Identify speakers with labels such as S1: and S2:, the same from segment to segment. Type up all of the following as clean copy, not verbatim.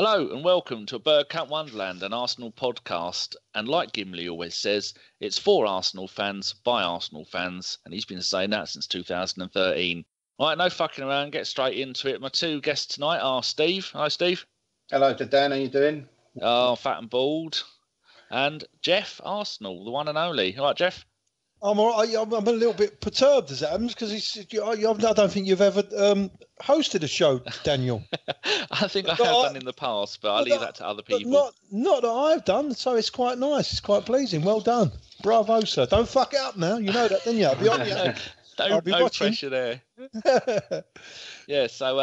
S1: Hello and welcome to Bergkamp Wonderland, an Arsenal podcast. And like Gimli always says, it's for Arsenal fans, by Arsenal fans. And he's been saying that since 2013. Right, no fucking around, get straight into it. My two guests tonight are Steve. Hi, Steve.
S2: Hello to Dan, how you doing?
S1: Oh, fat and bald. And Geoff, Arsenal, the one and only. All right, Geoff?
S3: I'm all right. I'm a little bit perturbed as it happens because I don't think you've ever hosted a show, Daniel.
S1: I think I have done in the past, but I'll leave that to other people.
S3: Not that I've done, so it's quite nice. It's quite pleasing. Well done. Bravo, sir. Don't fuck it up now. You know that, didn't you? I'll be on you.
S1: No pressure there. Yeah, so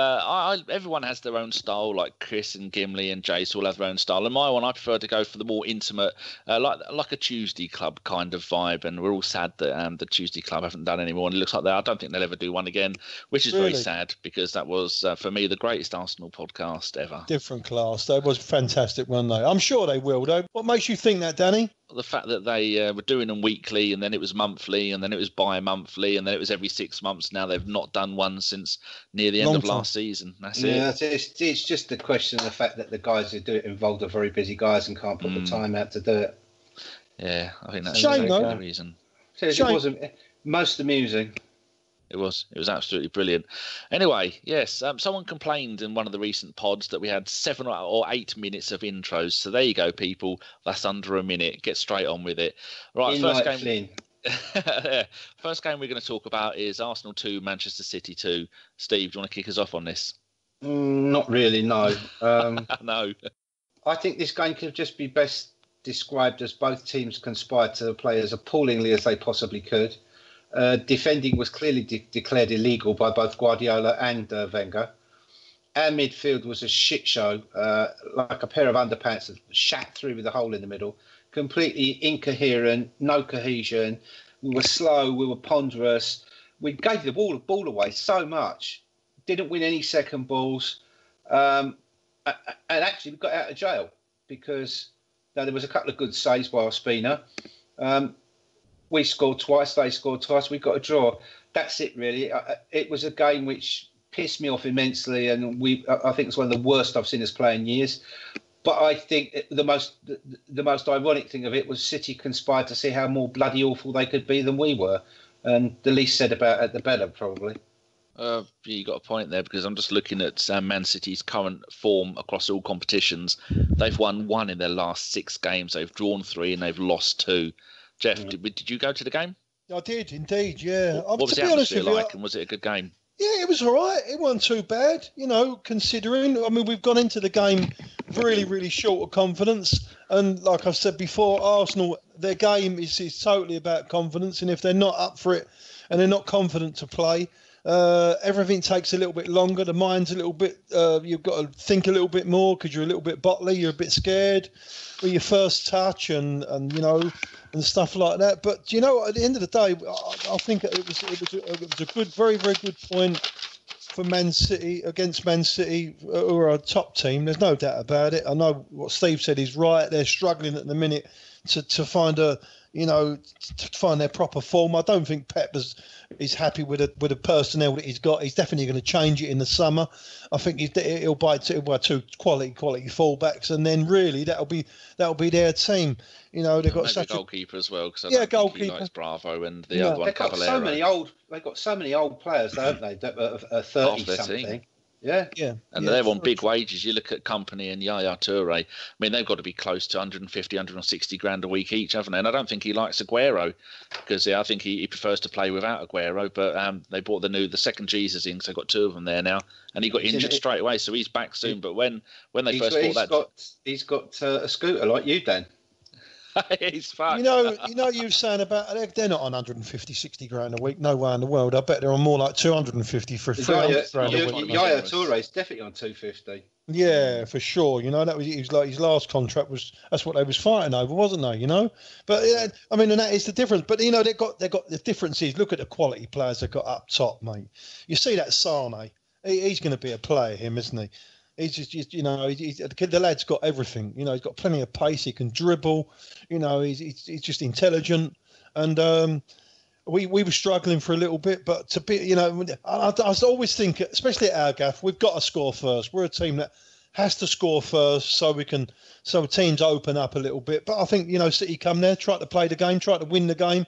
S1: everyone has their own style, like Chris and Gimli and Jace all have their own style. And my one, I prefer to go for the more intimate, like a Tuesday Club kind of vibe. And we're all sad that the Tuesday Club haven't done anymore. And it looks like I don't think they'll ever do one again, which is really very sad because that was, for me, the greatest Arsenal podcast ever.
S3: Different class. That was fantastic, weren't they? I'm sure they will, though. What makes you think that, Danny?
S1: The fact that they were doing them weekly, and then it was monthly, and then it was bi-monthly, and then it was every 6 months. Now they've not done one since near the end of last season. That's it.
S2: Yeah, it's just a question of the fact that the guys who do it involved are very busy guys and can't put the time out to do it.
S1: Yeah, I think that's
S3: the
S1: reason.
S2: It wasn't most amusing.
S1: It was absolutely brilliant. Anyway, yes, someone complained in one of the recent pods that we had 7 or 8 minutes of intros. So there you go, people. That's under a minute. Get straight on with it. Right, first game we're going to talk about is Arsenal 2, Manchester City 2. Steve, do you want to kick us off on this?
S2: Not really, no.
S1: No.
S2: I think this game could just be best described as both teams conspired to play as appallingly as they possibly could. Defending was clearly declared illegal by both Guardiola and Wenger. Our midfield was a shit show, like a pair of underpants that shat through with a hole in the middle. Completely incoherent, no cohesion. We were slow, we were ponderous. We gave the ball away so much. Didn't win any second balls. And actually, we got out of jail because there was a couple of good saves by Ospina. We scored twice, they scored twice, we got a draw. That's it, really. It was a game which pissed me off immensely, and I think it's one of the worst I've seen us play in years. But I think the most ironic thing of it was City conspired to see how more bloody awful they could be than we were. And the least said about it, the better, probably.
S1: You got a point there, because I'm just looking at Man City's current form across all competitions. They've won 1 in their last 6 games. They've drawn 3 and they've lost 2. Geoff, did you go to the game?
S3: I did, indeed, yeah.
S1: What was the atmosphere like, and was it a good game?
S3: Yeah, it was all right. It wasn't too bad, considering. I mean, we've gone into the game really, really short of confidence. And like I've said before, Arsenal, their game is totally about confidence. And if they're not up for it and they're not confident to play, everything takes a little bit longer. The mind's a little bit, you've got to think a little bit more because you're a little bit bottly, you're a bit scared with your first touch and stuff like that. But at the end of the day, I think it was a good, very, very good point for Man City against Man City, who are a top team. There's no doubt about it. I know what Steve said is right. They're struggling at the minute to find to find their proper form. I don't think Pep is happy with the personnel that he's got. He's definitely going to change it in the summer. I think he'll buy 2 quality fullbacks, and then really that'll be their team. They've got such
S1: a goalkeeper as well, because
S3: goalkeeper.
S1: He likes Bravo and the other one, Caballero.
S2: They've got so many old players, don't they? 30 something. Yeah.
S1: And they're on big wages. You look at Company and Yaya Toure. I mean, they've got to be close to 150, 160 grand a week each, haven't they? And I don't think he likes Aguero, because I think he prefers to play without Aguero. But they bought the second Jesus in, so they've got 2 of them there now. And he got injured straight away, so he's back soon. But when they first bought that...
S2: He's got a scooter like you, Dan.
S1: He's fucked.
S3: You were saying about they're not on 150, 60 grand a week. No way in the world. I bet they're on more like 250 for 300 grand a week.
S2: Yaya Toure is definitely on 250.
S3: Yeah, for sure. That was like his last contract that's what they was fighting over, wasn't they? But I mean, and that is the difference. But they got the differences. Look at the quality players they got up top, mate. You see that Sane. He's going to be a player, him, isn't he? He's just the lad's got everything. He's got plenty of pace. He can dribble. He's just intelligent. And we were struggling for a little bit, but to be, I always think, especially at our gaff, we've got to score first. We're a team that has to score first so teams open up a little bit. But I think, City come there, try to play the game, try to win the game.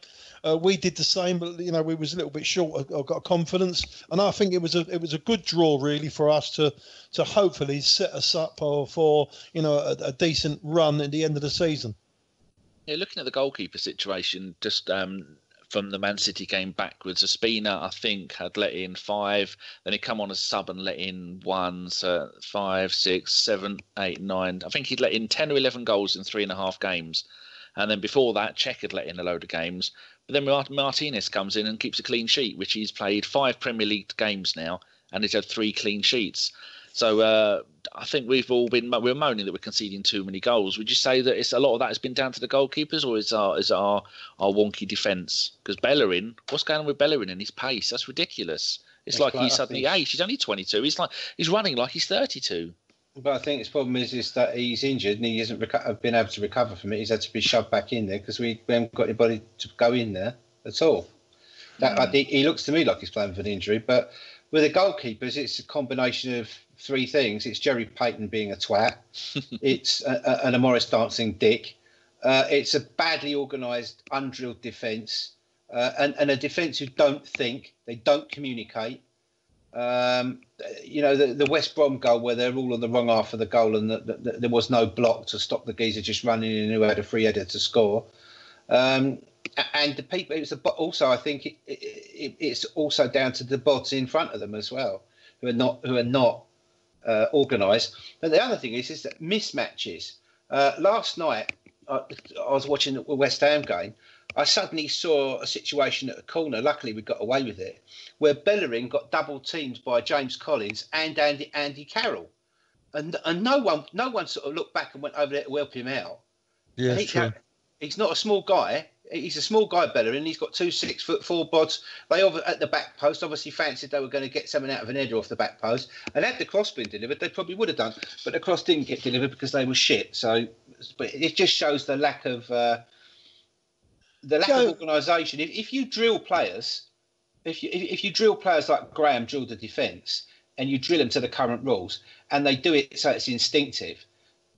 S3: We did the same, but we was a little bit short of got confidence, and I think it was a good draw really for us to hopefully set us up for a decent run at the end of the season.
S1: Yeah, looking at the goalkeeper situation, just from the Man City game backwards, Ospina, I think, had let in 5. Then he come on as sub and let in 1, so 5, 6, 7, 8, 9. I think he'd let in 10 or 11 goals in 3.5 games. And then before that, Czech had let in a load of games. But then Martinez comes in and keeps a clean sheet, which he's played 5 Premier League games now, and he's had 3 clean sheets. So I think we're moaning that we're conceding too many goals. Would you say that it's a lot of that has been down to the goalkeepers, or is our wonky defence? Because Bellerin, what's going on with Bellerin and his pace? That's ridiculous. It's like he's suddenly 8. He's only 22. He's running like he's 32.
S2: But I think his problem is that he's injured and he hasn't been able to recover from it. He's had to be shoved back in there because we haven't got anybody to go in there at all. He looks to me like he's playing for an injury. But with the goalkeepers, it's a combination of 3 things. It's Jerry Payton being a twat. It's an Morris dancing dick. It's a badly organised, undrilled defence. And a defence who don't think, they don't communicate. The West Brom goal where they're all on the wrong half of the goal and there was no block to stop the geezer just running in who had a free header to score. And the people, also I think it's also down to the bods in front of them as well, who are not organised. But the other thing is that mismatches. Last night I was watching the West Ham game. I suddenly saw a situation at a corner. Luckily, we got away with it, where Bellerin got double teamed by James Collins and Andy Carroll, and no one sort of looked back and went over there to help him out.
S3: Yeah, true.
S2: He's not a small guy. He's a small guy, Bellerin. He's got 2 6'4" bods. They at the back post obviously fancied they were going to get something out of an header off the back post, and had the cross been delivered, they probably would have done. But the cross didn't get delivered because they were shit. So, but it just shows the lack of. Organisation. If you drill players, if you drill players like Graham drilled the defence, and you drill them to the current rules, and they do it so it's instinctive,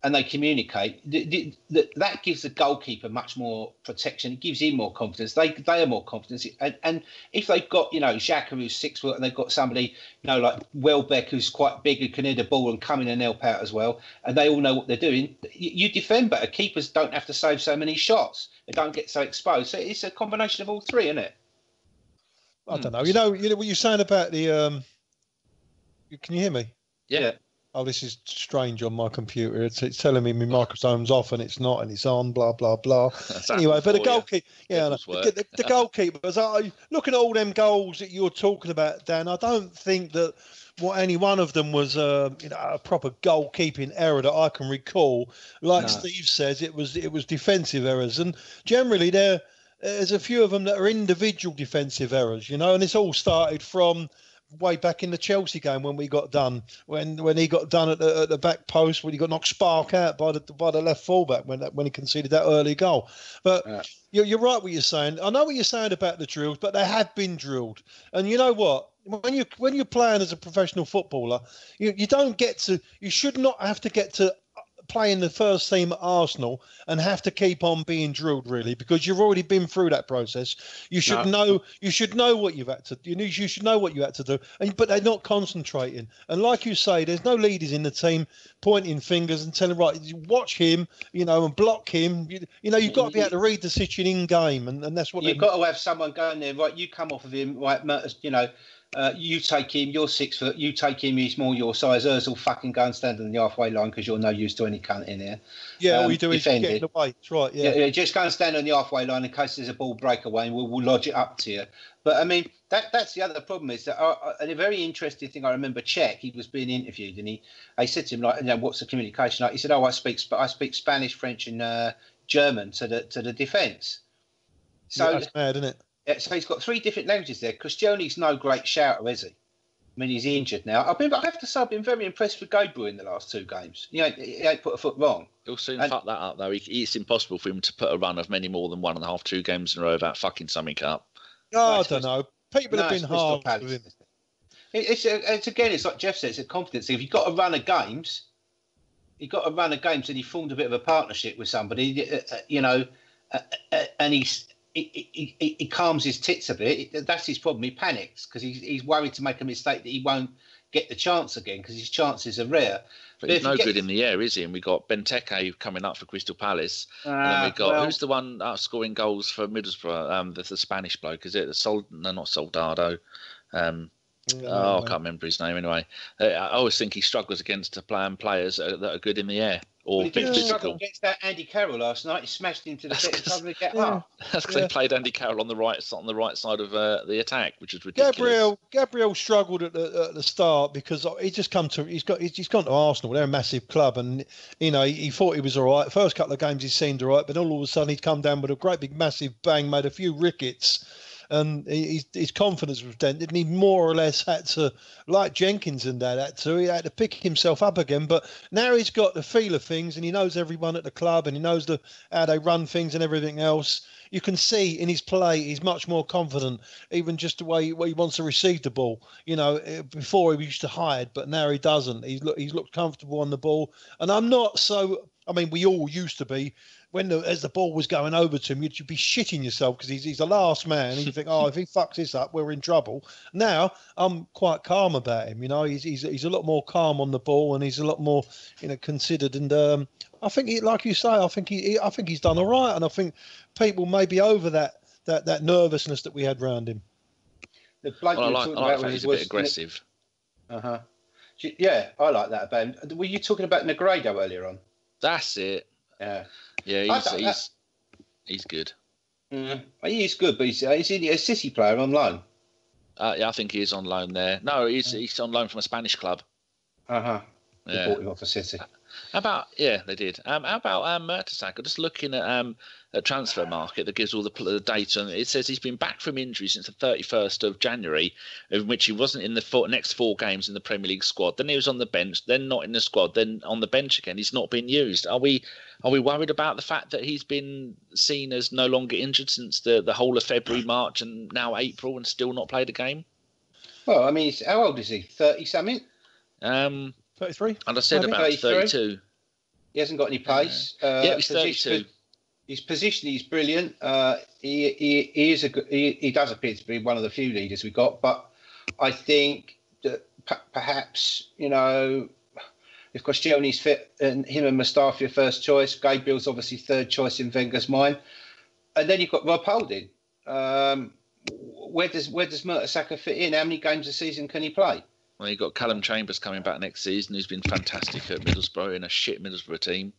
S2: and they communicate, that gives the goalkeeper much more protection. It gives him more confidence. They are more confident. And if they've got Xhaka who's 6 foot, and they've got somebody like Welbeck who's quite big who can hit a ball and come in and help out as well, and they all know what they're doing, you defend better. Keepers don't have to save so many shots. They don't get so exposed. So it's a combination of all 3, isn't it?
S3: I don't know. You know what you're saying about the. Can you hear me?
S1: Yeah.
S3: Oh, this is strange on my computer. It's telling me my microphone's off and it's not, and it's on. Blah blah blah. Anyway, but the goalkeeper, the goalkeepers. Looking at all them goals that you're talking about, Dan, I don't think that any one of them was a proper goalkeeping error that I can recall. Like Steve says, it was defensive errors, and generally there's a few of them that are individual defensive errors, and it's all started from way back in the Chelsea game when we got done, when he got done at the back post, when he got knocked spark out by the left fullback when he conceded that early goal. But you're right what you're saying. I know what you're saying about the drills, but they have been drilled. And you know what? When you're playing as a professional footballer, you should not have to get to playing the first team at Arsenal and have to keep on being drilled, really, because you've already been through that process. You should know what you've had to. You should know what you had to do, but they're not concentrating. And like you say, there's no leaders in the team pointing fingers and telling, right, watch him, and block him. You've got to be able to read the situation in game, and that's what
S2: you've got to have someone going there. Right, you come off of him, right? You take him, you're 6 foot, you take him, he's more your size. Ozil fucking go and stand on the halfway line because you're no use to any cunt in here.
S3: Yeah, all you do is get in the way. That's right, yeah.
S2: Just go and stand on the halfway line in case there's a ball breakaway and we'll lodge it up to you. But, I mean, that's the other problem is that a very interesting thing I remember Czech, he was being interviewed and I said to him, like, what's the communication like? He said, I speak Spanish, French and German to the defence. So
S3: that's mad, isn't it?
S2: So he's got 3 different languages there. Koscielny's no great shouter, is he? I mean, he's injured now. I have to say, I've been very impressed with Gabriel in the last 2 games. He ain't put a foot wrong.
S1: He'll soon fuck that up, though. It's impossible for him to put a run of many more than 1.5, 2 games in a row without fucking something up.
S3: I don't know. People have been hard with him.
S2: It's again, it's like Geoff said, it's a confidence thing. If you've got a run of games, he got a run of games and he formed a bit of a partnership with somebody, and he calms his tits a bit. That's his problem. He panics because he's worried to make a mistake that he won't get the chance again because his chances are rare.
S1: But he's no good in the air, is he? And we got Benteke coming up for Crystal Palace, and then we got who's the one scoring goals for Middlesbrough? The Spanish bloke, is it? Not Soldado. I can't remember his name anyway. I always think he struggles against players that are good in the air or
S2: he didn't struggle against that Andy Carroll last night. He smashed him to the pit and told him to get up.
S1: That's because they played Andy Carroll on the right side of the attack, which is ridiculous.
S3: Gabriel struggled at the start because he's gone to Arsenal. They're a massive club, and he thought he was all right. First couple of games he seemed all right, but all of a sudden he'd come down with a great big massive bang, made a few rickets. And his confidence was dented, and he more or less had to, like Jenkins and that, he had to pick himself up again. But now he's got the feel of things, and he knows everyone at the club, and he knows how they run things and everything else. You can see in his play he's much more confident, even just the way he wants to receive the ball. Before he used to hide, but now he doesn't. He's looked comfortable on the ball, and I'm not so. I mean, we all used to be. As the ball was going over to him, you'd be shitting yourself because he's the last man. And you think, if he fucks this up, we're in trouble. Now I'm quite calm about him. He's a lot more calm on the ball, and he's a lot more, considered. And I think, like you say, I think he's done all right. And I think people may be over that nervousness that we had around him.
S2: The bloke
S1: I like that he's a bit aggressive.
S2: Yeah, I like that about him. Were you talking about Negredo earlier on?
S1: That's it.
S2: Yeah,
S1: he's good.
S2: He is good, but he's a City player on loan.
S1: Yeah, I think he is on loan there. No, he's on loan from a Spanish club.
S2: They bought him off for City.
S1: They did. How about Mertesacker? Just looking at a transfer market that gives all the data, and it says he's been back from injury since the 31st of January, in which he wasn't in the next 4 games in the Premier League squad. Then he was on the bench, then not in the squad, then on the bench again. He's not been used. Are we worried about the fact that he's been seen as no longer injured since the whole of February, March, and now April, and still not played a game?
S2: Well, I mean, how old is he? 30-something?
S3: 33?
S1: And I said about 32.
S2: He hasn't got any pace.
S1: He's 32.
S2: His position is brilliant. He does appear to be one of the few leaders we've got. But I think that perhaps, if Koscielny's fit and him and Mustafi are first choice, Gabriel's obviously third choice in Wenger's mind. And then you've got Rob Holding. Where does Mertesacker fit in? How many games a season can he play?
S1: Well, you've got Callum Chambers coming back next season, who's been fantastic at Middlesbrough in a shit Middlesbrough team.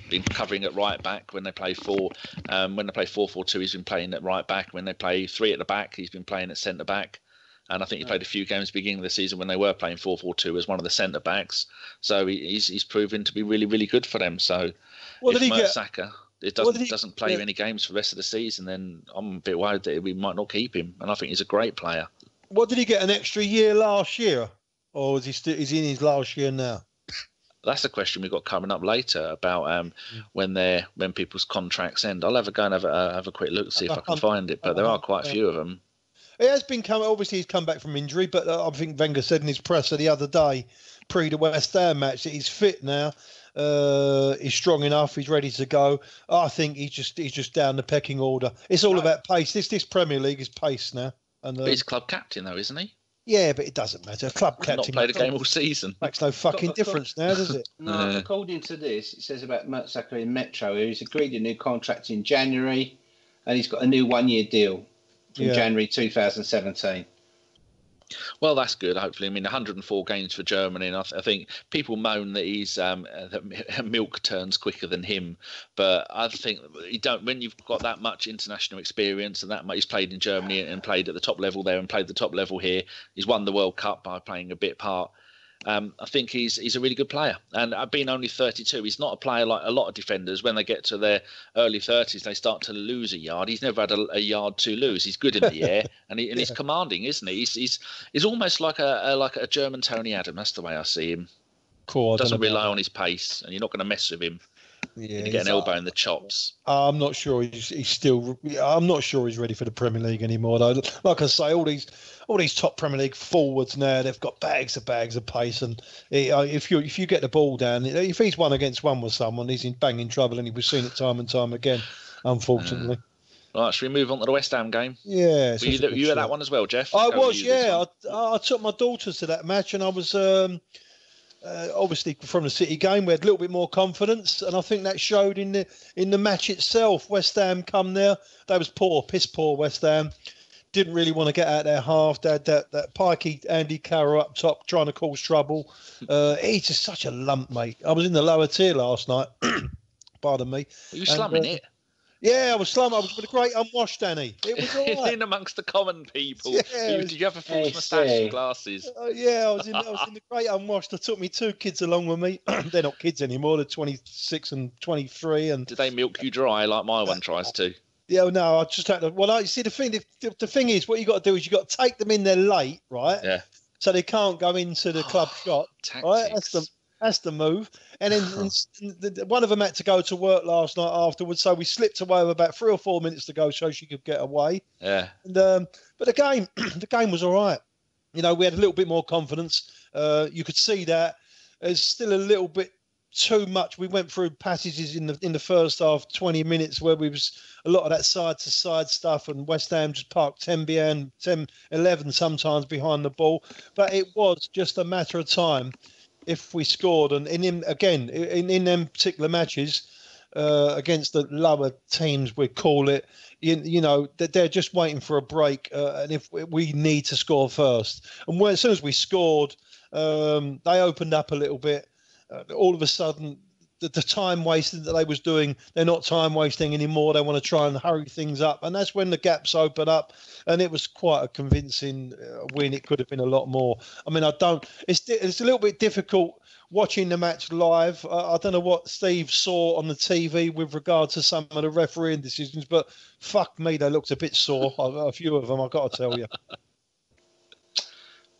S1: Been covering at right back when they play 4-4-2. He's been playing at right back. When they play 3 at the back, he's been playing at centre back. And I think he played a few games beginning of the season when they were playing 4-4-2 as one of the centre backs. So he's proven to be really, really good for them. So if Mertesacker doesn't play any games for the rest of the season, then I'm a bit worried that we might not keep him. And I think he's a great player.
S3: What did he get, an extra year last year, or is he in his last year now?
S1: That's a question we've got coming up later about when people's contracts end. I'll have a go and have a quick look, see if I can find it. But there are quite a few of them.
S3: It has been obviously he's come back from injury, but I think Wenger said in his presser the other day, pre the West Ham match, that he's fit now. He's strong enough. He's ready to go. I think he's just down the pecking order. It's all about pace. This Premier League is pace now. And,
S1: but he's club captain, though, isn't he?
S3: Yeah, but it doesn't matter. Club captain
S1: not played a game all season.
S3: Makes no fucking difference now, does it?
S2: No. According to this, it says about Mertesacker in Metro. He's agreed a new contract in January, and he's got a new 1-year deal from January 2017.
S1: Well, that's good. Hopefully, I mean, 104 games for Germany, and I think people moan that that milk turns quicker than him. But I think when you've got that much international experience and that much, he's played in Germany and played at the top level there and played the top level here. He's won the World Cup by playing a bit part. I think he's a really good player, and being only 32, he's not a player like a lot of defenders. When they get to their early 30s, they start to lose a yard. He's never had a yard to lose. He's good in the air, and he's commanding, isn't he? He's almost like a German Tony Adam. That's the way I see him.
S3: Cool.
S1: Doesn't rely on his pace, and you're not going to mess with him.
S3: Yeah,
S1: to get an elbow in the chops.
S3: I'm not sure he's still. I'm not sure he's ready for the Premier League anymore. Though, like I say, all these top Premier League forwards now, they've got bags of pace, and if you get the ball down, if he's 1-on-1 with someone, he's in banging trouble, and we've seen it time and time again, unfortunately.
S1: Right, should we move on to the West Ham game?
S3: Yeah,
S1: Were you at that one as well, Geoff?
S3: I was. Yeah, I took my daughters to that match, and I was. Obviously, from the City game, we had a little bit more confidence, and I think that showed in the match itself. West Ham come there; they was piss poor. West Ham didn't really want to get out their half. They had that pikey Andy Carroll up top trying to cause trouble. He's just such a lump, mate. I was in the lower tier last night. Pardon me.
S1: Were you slumming it?
S3: Yeah, I was slumming. I was with a great unwashed, Danny. It was all right.
S1: In amongst the common people.
S3: Yeah,
S1: Did you have a false moustache and glasses?
S3: Yeah, I was in the great unwashed. I took me 2 kids along with me. They're not kids anymore. They're 26 and 23. And
S1: did they milk you dry like my one tries to?
S3: Yeah, no, I just had to. Well, you see, the thing is, what you got to do is you got to take them in there late, right?
S1: Yeah.
S3: So they can't go into the club shop.
S1: Tactics.
S3: Right? That's the move. And then one of them had to go to work last night afterwards, so we slipped away with about 3 or 4 minutes to go, so she could get away.
S1: Yeah.
S3: And, but the game was all right. You know, we had a little bit more confidence. You could see that there's still a little bit too much. We went through passages in the first half, 20 minutes, where we was a lot of that side to side stuff, and West Ham just parked 10, 11 sometimes behind the ball. But it was just a matter of time if we scored. And in them particular matches against the lower teams, we call it, you know, they're just waiting for a break, and if we need to score first. And as soon as we scored, they opened up a little bit. All of a sudden, the time wasted that they was doing, they're not time wasting anymore. They want to try and hurry things up, and that's when the gaps open up. And it was quite a convincing win. It could have been a lot more. I mean, it's a little bit difficult watching the match live. I don't know what Steve saw on the TV with regard to some of the refereeing decisions, but fuck me, they looked a bit sore. A few of them, I've got to tell you.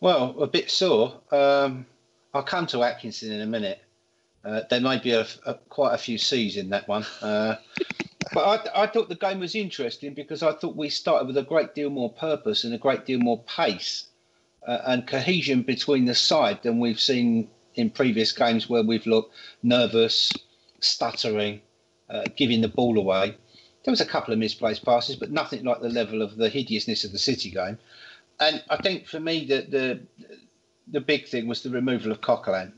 S2: Well, a bit sore. I'll come to Atkinson in a minute. There may be quite a few C's in that one. But I thought the game was interesting because I thought we started with a great deal more purpose and a great deal more pace and cohesion between the side than we've seen in previous games where we've looked nervous, stuttering, giving the ball away. There was a couple of misplaced passes, but nothing like the level of the hideousness of the City game. And I think for me, the big thing was the removal of Coquelin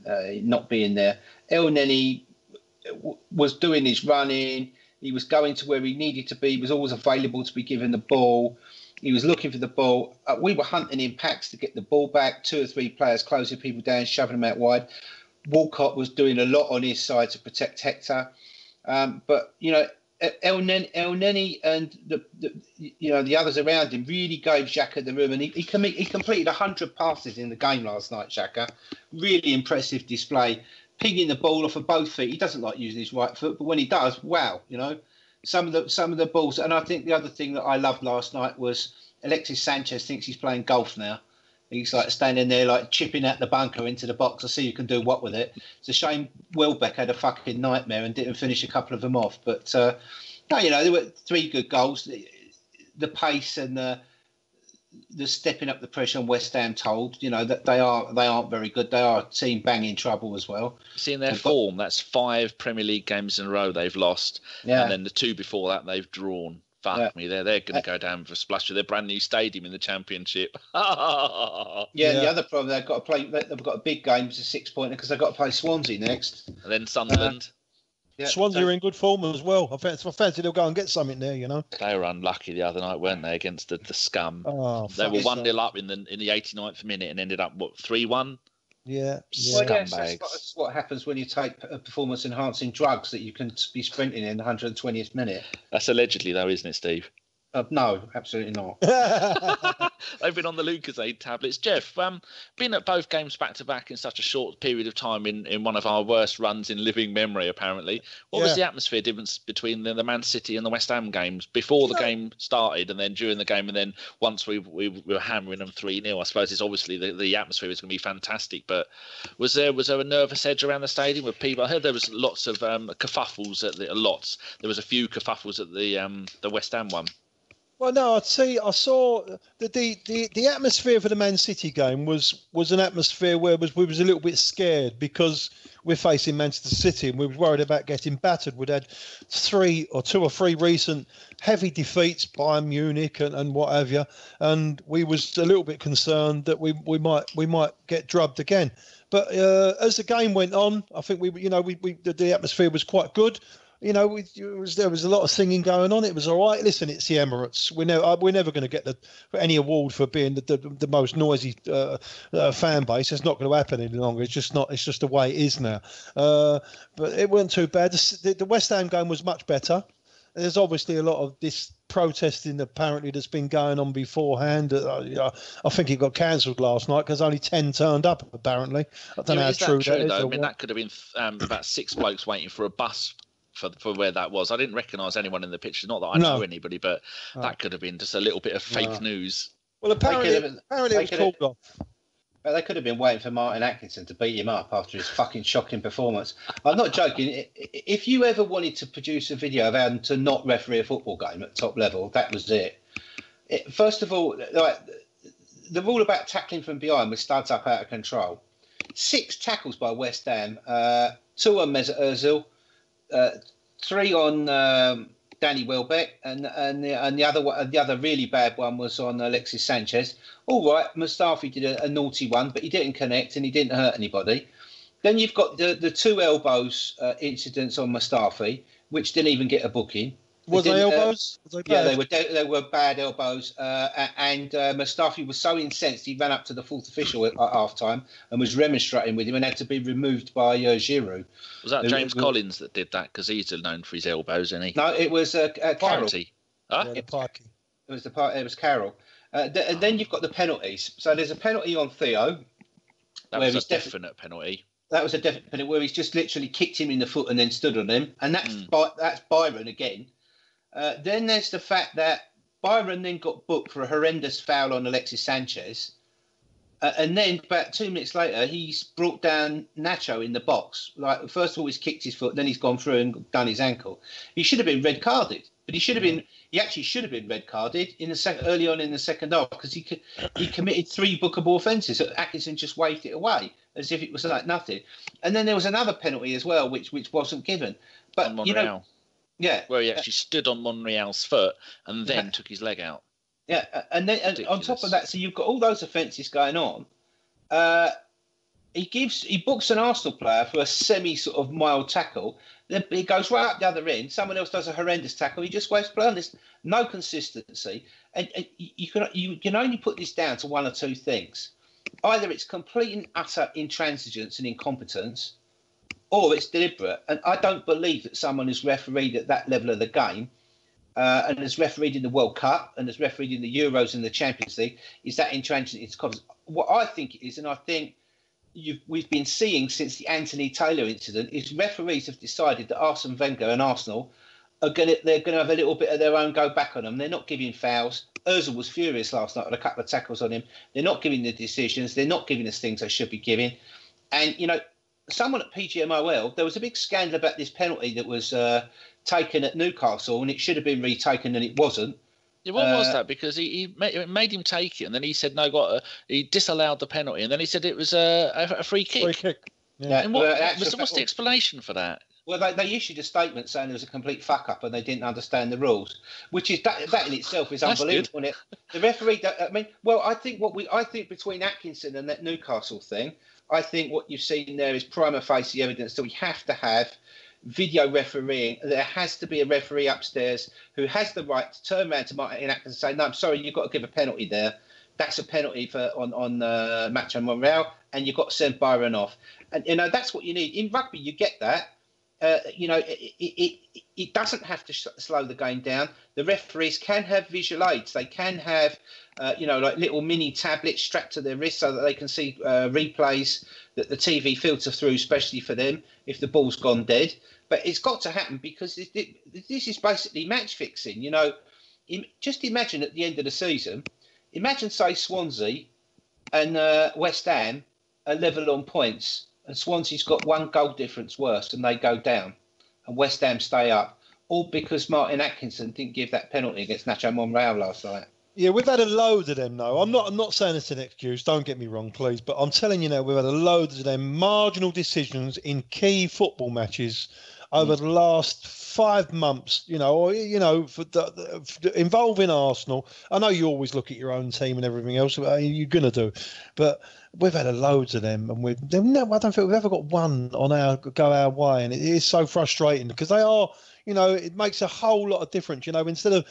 S2: not being there. El Neni was doing his running. He was going to where he needed to be. He was always available to be given the ball. He was looking for the ball. We were hunting in packs to get the ball back. 2 or 3 players closing people down, shoving them out wide. Walcott was doing a lot on his side to protect Hector. But, you know, El Neni and the others around him really gave Xhaka the room, and he completed 100 passes in the game last night. Xhaka, really impressive display, pinging the ball off of both feet. He doesn't like using his right foot, but when he does, wow, you know, some of the balls. And I think the other thing that I loved last night was Alexis Sanchez thinks he's playing golf now. He's like standing there, like chipping out the bunker into the box to see who can do what with it. It's a shame Welbeck had a fucking nightmare and didn't finish a couple of them off. But no, you know, there were 3 good goals. The pace and the stepping up the pressure on West Ham told, you know, that they aren't very good. They are a team banging trouble as well.
S1: Seeing their form, that's 5 Premier League games in a row they've lost, and then the 2 before that they've drawn. Fuck me, they're going to go down for a splash with their brand new stadium in the Championship.
S2: And the other problem, they've got a big game, it's a 6-pointer, because they've got to play Swansea next.
S1: And then Sunderland.
S3: Swansea are in good form as well. I fancy they'll go and get something there, you know.
S1: They were unlucky the other night, weren't they, against the scum?
S3: Oh,
S1: they were 1-0 up in the 89th minute and ended up, 3-1?
S3: Yeah.
S2: Well, yes, that's what happens when you take performance-enhancing drugs that you can be sprinting in the 120th minute.
S1: That's allegedly, though, isn't it, Steve?
S2: No, absolutely not.
S1: They've been on the Lucozade tablets. Geoff, been at both games back to back in such a short period of time in one of our worst runs in living memory, apparently. What was the atmosphere difference between the Man City and the West Ham games before the game started and then during the game and then once we were hammering them 3-0? I suppose it's obviously the atmosphere was going to be fantastic, but was there a nervous edge around the stadium with people? I heard there was lots of kerfuffles at there was a few kerfuffles at the West Ham one.
S3: Well, no, I saw the atmosphere for the Man City game was an atmosphere where we was a little bit scared because we're facing Manchester City and we were worried about getting battered. We'd had two or three recent heavy defeats, Bayern Munich and what have you, and we was a little bit concerned that we might get drubbed again. But as the game went on, I think the atmosphere was quite good. There was a lot of singing going on. It was all right. Listen, it's the Emirates. We're never going to get any award for being the most noisy fan base. It's not going to happen any longer. It's just not. It's just the way it is now. But it wasn't too bad. The West Ham game was much better. There's obviously a lot of this protesting apparently that's been going on beforehand. I think it got cancelled last night because only 10 turned up apparently. I don't know how true that is.
S1: Though? I mean, that could have been about 6 blokes waiting for a bus for where that was. I didn't recognise anyone in the picture. Not that I know anybody, but that could have been just a little bit of fake news.
S3: Well, apparently it was called off.
S2: Well, they could have been waiting for Martin Atkinson to beat him up after his fucking shocking performance. I'm not joking. If you ever wanted to produce a video of how to not referee a football game at top level, that was it. First of all, the rule about tackling from behind was studs up out of control. 6 tackles by West Ham, 2 on Mesut Ozil, 3 on Danny Welbeck, and the other really bad one was on Alexis Sanchez. All right, Mustafi did a naughty one, but he didn't connect and he didn't hurt anybody. Then you've got the 2 elbows incidents on Mustafi, which didn't even get a booking.
S3: Was they elbows?
S2: Yeah, they were bad elbows. And Mustafi was so incensed, he ran up to the 4th official at half time and was remonstrating with him and had to be removed by Giroud.
S1: Was that James Collins that did that? Because he's known for his elbows, isn't he?
S2: No, it was Carroll.
S1: Huh?
S3: Yeah,
S2: It was Carroll. And then you've got the penalties. So there's a penalty on Theo.
S1: That was a definite penalty.
S2: That was a definite penalty where he's just literally kicked him in the foot and then stood on him. And that's Byron again. Then there's the fact that Byron then got booked for a horrendous foul on Alexis Sanchez. And then about 2 minutes later, he's brought down Nacho in the box. Like, first of all, he's kicked his foot, then he's gone through and done his ankle. He should have been red carded, but he actually should have been red carded early on in the second half because he committed 3 bookable offences. Atkinson just waved it away as if it was like nothing. And then there was another penalty as well, which wasn't given. But yeah,
S1: where he actually stood on Monreal's foot and then took his leg out.
S2: Yeah, and then on top of that, so you've got all those offences going on. He books an Arsenal player for a semi sort of mild tackle. Then he goes right up the other end. Someone else does a horrendous tackle. He just waves play on this. No consistency, and you can only put this down to one or two things. Either it's complete and utter intransigence and incompetence, or it's deliberate. And I don't believe that someone who's refereed at that level of the game and has refereed in the World Cup and has refereed in the Euros and the Champions League is that intransigent. It's what I think it is, and I think we've been seeing since the Anthony Taylor incident, is referees have decided that Arsene Wenger and Arsenal they're going to have a little bit of their own go back on them. They're not giving fouls. Ozil was furious last night with a couple of tackles on him. They're not giving the decisions. They're not giving us things they should be giving. And, someone at PGMOL, there was a big scandal about this penalty that was taken at Newcastle, and it should have been retaken, and it wasn't.
S1: Yeah, what was that? Because he made him take it, and then he said he disallowed the penalty, and then he said it was a free kick.
S3: Free kick.
S1: Yeah. And what's the explanation for that?
S2: Well, they issued a statement saying it was a complete fuck up and they didn't understand the rules, which is that in itself is unbelievable. Isn't it? The referee, I think between Atkinson and that Newcastle thing, I think what you've seen there is prima facie evidence that we have to have video refereeing. There has to be a referee upstairs who has the right to turn around to Martin Atkinson and say, "No, I'm sorry, you've got to give a penalty there. That's a penalty on Macho Monreal, and you've got to send Byron off." And that's what you need in rugby. You get that. it doesn't have to slow the game down. The referees can have visual aids. They can have, like little mini tablets strapped to their wrists so that they can see replays that the TV filter through, especially for them if the ball's gone dead. But it's got to happen because this is basically match fixing. Just imagine at the end of the season, imagine, say, Swansea and West Ham are level on points, and Swansea's got 1 goal difference worse, and they go down, and West Ham stay up, all because Martin Atkinson didn't give that penalty against Nacho Monreal last night.
S3: Yeah, we've had a load of them, though. I'm not saying it's an excuse, don't get me wrong, please, but I'm telling you now, we've had a load of them marginal decisions in key football matches over the last 5 months, involving Arsenal. I know you always look at your own team and everything else, you're going to do, but we've had a loads of them, and I don't think we've ever got one go our way, and it is so frustrating because they are. It makes a whole lot of difference. Instead of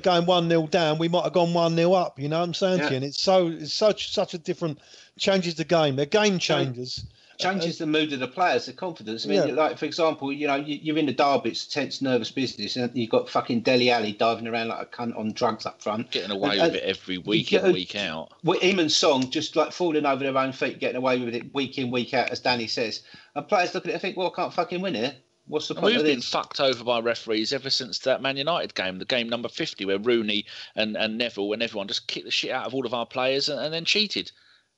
S3: going 1-0 down, we might have gone 1-0 up. You know what I'm saying to you? And it's such a different, changes the game. They're game changers.
S2: Changes the mood of the players, the confidence. I mean, like, for example, you're in the derby, it's tense, nervous business, and you've got fucking Dele Alli diving around like a cunt on drugs up front.
S1: Getting away with it every week in, week out.
S2: Him and Song just like falling over their own feet, getting away with it week in, week out, as Danny says. And players look at it and think, well, I can't fucking win here. What's the point of this?
S1: We've been fucked over by referees ever since that Man United game, the game number 50, where Rooney and Neville and everyone just kicked the shit out of all of our players and then cheated.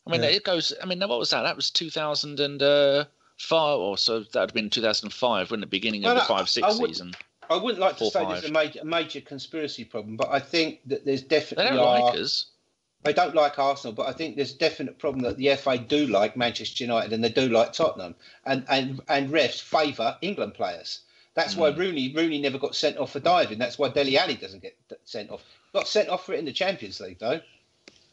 S1: I mean, it goes. I mean, what was that? That was 2005, or so that would have been 2005, when the beginning of the 5-6 season.
S2: I wouldn't like to say there's a major conspiracy problem, but I think that there's definitely.
S1: They don't like us.
S2: They don't like Arsenal, but I think there's a definite problem that the FA do like Manchester United and they do like Tottenham, and refs favour England players. That's why Rooney never got sent off for diving. That's why Dele Alli doesn't get sent off. Got sent off for it in the Champions League, though.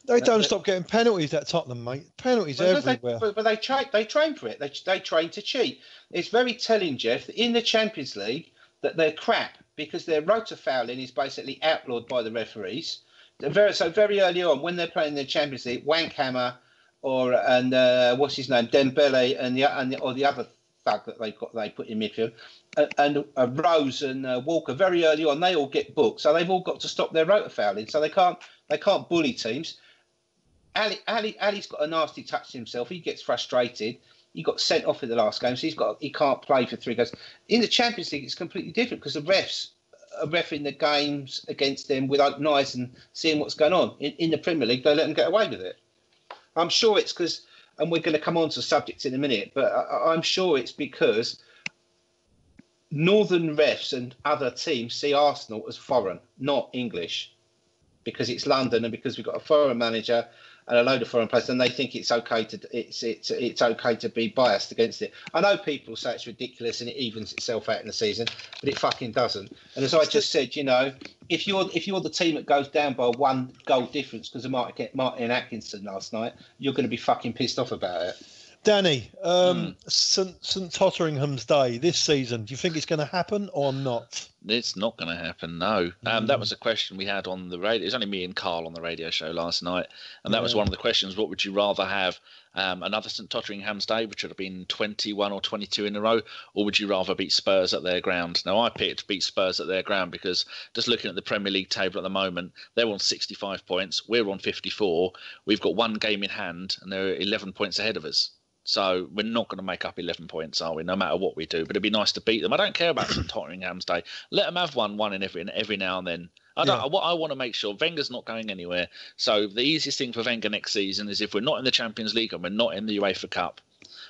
S3: They don't stop getting penalties at Tottenham, mate. Penalties everywhere.
S2: But they train for it. They train to cheat. It's very telling, Geoff, that in the Champions League that they're crap because their rota fouling is basically outlawed by the referees. Very early on, when they're playing in the Champions League, Wankhammer what's his name, Dembele and the other thug that they put in midfield, and Rose and Walker, very early on, they all get booked. So they've all got to stop their rota fouling. So they can't bully teams. Ali's got a nasty touch to himself. He gets frustrated. He got sent off in the last game, so he can't play for 3 games. In the Champions League, it's completely different because the refs are reffing the games against them with open eyes and seeing what's going on. In the Premier League, they let them get away with it. I'm sure it's because, and we're going to come on to subjects in a minute, but I'm sure it's because Northern refs and other teams see Arsenal as foreign, not English, because it's London and because we've got a foreign manager and a load of foreign players, and they think it's okay to be biased against it. I know people say it's ridiculous and it evens itself out in the season, but it fucking doesn't. And as I just said, if you're the team that goes down by 1 goal difference because of Martin Atkinson last night, you're going to be fucking pissed off about it.
S3: Danny, St Totteringham's Day this season, do you think it's going to happen or not?
S1: It's not going to happen, no. That was a question we had on the radio. It was only me and Carl on the radio show last night, and that was one of the questions. What would you rather have, another St Totteringham's Day, which would have been 21 or 22 in a row, or would you rather beat Spurs at their ground? Now, I picked beat Spurs at their ground because just looking at the Premier League table at the moment, they're on 65 points, we're on 54. We've got 1 game in hand, and they're 11 points ahead of us. So we're not going to make up 11 points, are we? No matter what we do, but it'd be nice to beat them. I don't care about St Totteringham's Day. Let them have one in every now and then. What I want to make sure, Wenger's not going anywhere. So the easiest thing for Wenger next season is if we're not in the Champions League and we're not in the UEFA Cup.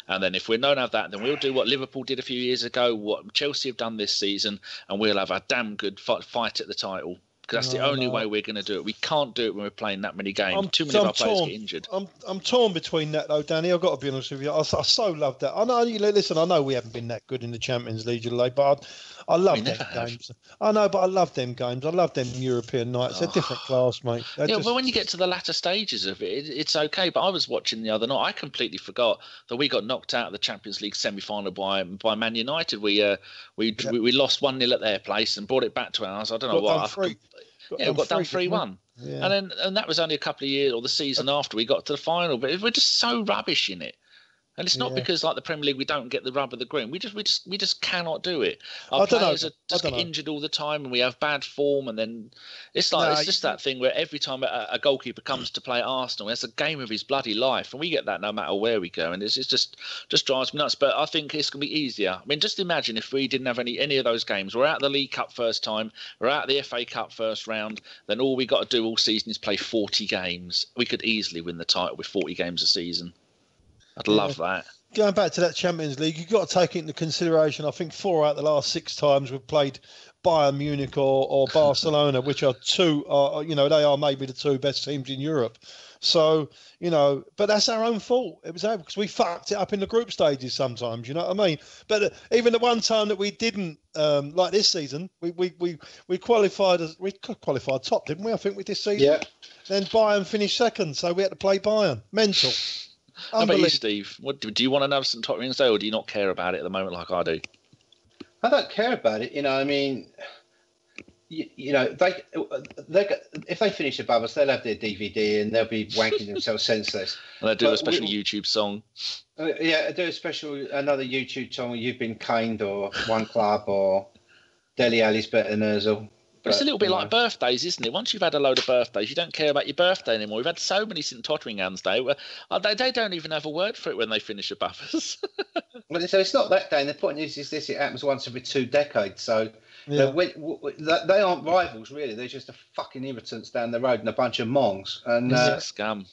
S1: And then if we don't have that, then we'll do what Liverpool did a few years ago, what Chelsea have done this season, and we'll have a damn good fight at the title. Because that's the only way we're going to do it. We can't do it when we're playing that many games. Too many of our players get injured.
S3: I'm torn between that, though, Danny. I've got to be honest with you. I so love that. I know. Listen, I know we haven't been that good in the Champions League lately, but I love them games. I know, but I love them games. I love them European nights. They're different class, mate.
S1: But when you get to the latter stages of it, it's okay. But I was watching the other night. I completely forgot that we got knocked out of the Champions League semi-final by Man United. We lost 1-0 at their place and brought it back to ours. I don't know what. We got done 3-1. And that was only a couple of years or the season after we got to the final. But we're just so rubbish in it. And it's not because, like the Premier League, we don't get the rub of the green. We just cannot do it.
S3: I
S1: Our
S3: don't
S1: players
S3: know.
S1: just get injured all the time, and we have bad form. And then it's just that thing where every time a goalkeeper comes to play Arsenal, it's a game of his bloody life, and we get that no matter where we go. And it's just drives me nuts. But I think it's going to be easier. I mean, just imagine if we didn't have any of those games. We're out of the League Cup first time. We're out of the FA Cup first round. Then all we got to do all season is play 40 games. We could easily win the title with 40 games a season. I'd love that.
S3: Going back to that Champions League, you've got to take it into consideration. I think 4 out of the last 6 times we've played Bayern Munich or Barcelona, which are they are maybe the 2 best teams in Europe. So, but that's our own fault. It was because we fucked it up in the group stages sometimes, you know what I mean? But even the one time that we didn't, like this season, we qualified top, didn't we? I think we this season.
S2: Yeah.
S3: Then Bayern finished second, so we had to play Bayern. Mental.
S1: How about you, Steve? What do you want another St Totteringham Day, or do you not care about it at the moment like I do?
S2: I don't care about it. I mean, they if they finish above us, they'll have their DVD and they'll be wanking themselves senseless.
S1: And they'll do a special YouTube song.
S2: Do another YouTube song where you've been caned or one club or Deli Ali's better than Ozil.
S1: But it's a little bit like birthdays, isn't it? Once you've had a load of birthdays, you don't care about your birthday anymore. We've had so many St Totteringham's Day where they don't even have a word for it when they finish above us.
S2: Well, so it's not that day. And the point is this: it happens once every 2 decades. So they aren't rivals, really. They're just a fucking irritants down the road and a bunch of mongs. And
S1: scum.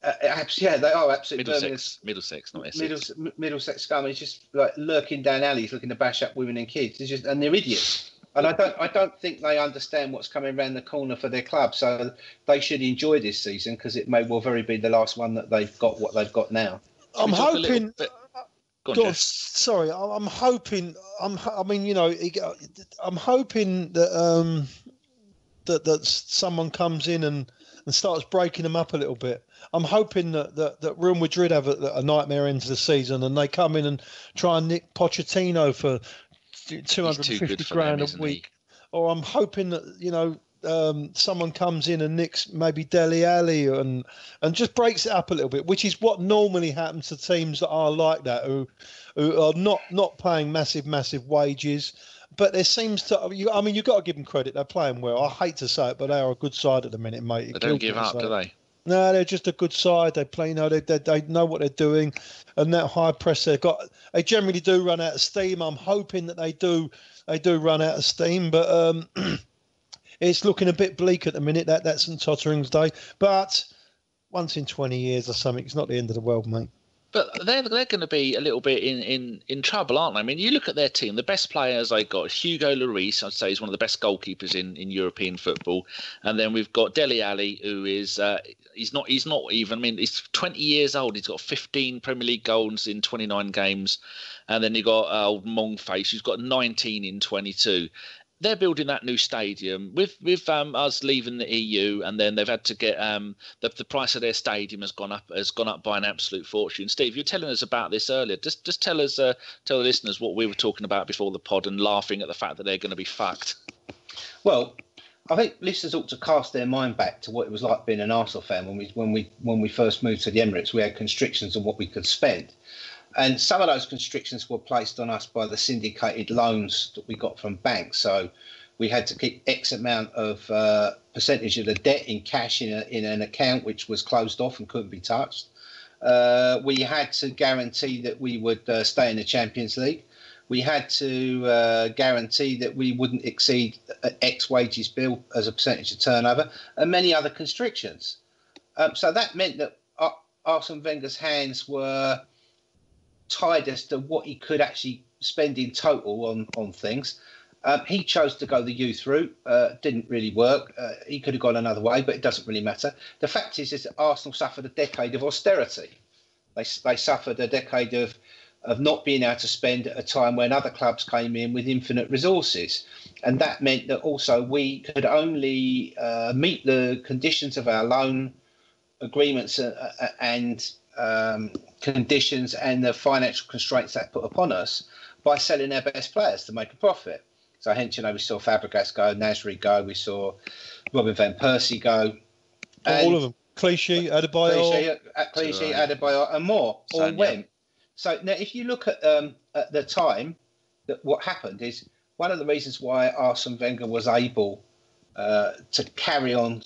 S2: Yeah, they are absolutely
S1: Middlesex, not Essex.
S2: Middlesex scum. It's just like lurking down alleys, looking to bash up women and kids. And they're idiots. And I don't think they understand what's coming around the corner for their club. So they should enjoy this season because it may well very be the last one that they've got what they've got now.
S3: I'm hoping.
S1: Sorry,
S3: I'm hoping. I'm hoping that that someone comes in and starts breaking them up a little bit. I'm hoping that Real Madrid have a nightmare end to the season and they come in and try and nick Pochettino for 250 grand a week. Or I'm hoping that someone comes in and nicks maybe Dele Alli and just breaks it up a little bit, which is what normally happens to teams that are like that, who are not paying massive wages. But there seems to, you've got to give them credit. They're playing well. I hate to say it, but they are a good side at the minute, mate.
S1: They don't give up, do they?
S3: No, they're just a good side. They play, they know what they're doing, and that high press they generally do run out of steam. I'm hoping that they do run out of steam, but it's looking a bit bleak at the minute. That's St Totteringham's Day, but once in 20 years or something, it's not the end of the world, mate.
S1: But they're going to be a little bit in trouble, aren't they? I mean, you look at their team. The best players they got, Hugo Lloris, I'd say, is one of the best goalkeepers in European football. And then we've got Dele Alli, who is he's not even. I mean, he's 20 years old. He's got 15 Premier League goals in 29 games. And then you got old Mongface, who's got 19 in 22. They're building that new stadium with us leaving the EU, and then they've had to get the price of their stadium has gone up by an absolute fortune. Steve, you were telling us about this earlier. Just tell the listeners what we were talking about before the pod and laughing at the fact that they're going to be fucked.
S2: Well, I think listeners ought to cast their mind back to what it was like being an Arsenal fan when we first moved to the Emirates. We had constrictions on what we could spend. And some of those constrictions were placed on us by the syndicated loans that we got from banks. So we had to keep X amount of percentage of the debt in cash in an account which was closed off and couldn't be touched. We had to guarantee that we would stay in the Champions League. We had to guarantee that we wouldn't exceed X wages bill as a percentage of turnover and many other constrictions. So that meant that Arsene Wenger's hands were tied as to what he could actually spend in total on things. He chose to go the youth route. Didn't really work. He could have gone another way, but it doesn't really matter. The fact is that Arsenal suffered a decade of austerity. They suffered a decade of not being able to spend at a time when other clubs came in with infinite resources. And that meant that also we could only meet the conditions of our loan agreements and conditions and the financial constraints that put upon us by selling our best players to make a profit. So hence, we saw Fabregas go, Nasri go, we saw Robin van Persie go.
S3: All of them. Clichy, Adebayor,
S2: and more all went. So now, if you look at the time, that what happened is one of the reasons why Arsene Wenger was able to carry on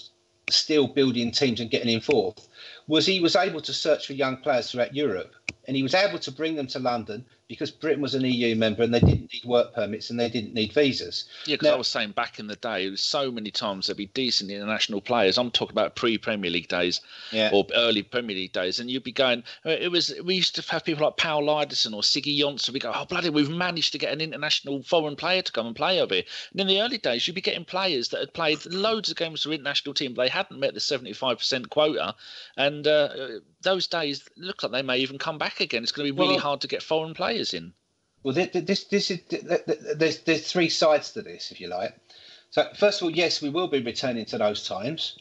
S2: still building teams and getting in fourth was he was able to search for young players throughout Europe, and he was able to bring them to London because Britain was an EU member and they didn't need work permits and they didn't need visas.
S1: Yeah, because I was saying back in the day, it was so many times there'd be decent international players. I'm talking about pre-Premier League days or early Premier League days, and you'd be going. We used to have people like Paul Lyderson or Siggy Johnson. We go, oh bloody, we've managed to get an international foreign player to come and play over here. And in the early days, you'd be getting players that had played loads of games for international team, but they hadn't met the 75% quota, and those days look like they may even come back again. It's going to be really hard to get foreign players in.
S2: Well, there's three sides to this, if you like. So first of all, yes, we will be returning to those times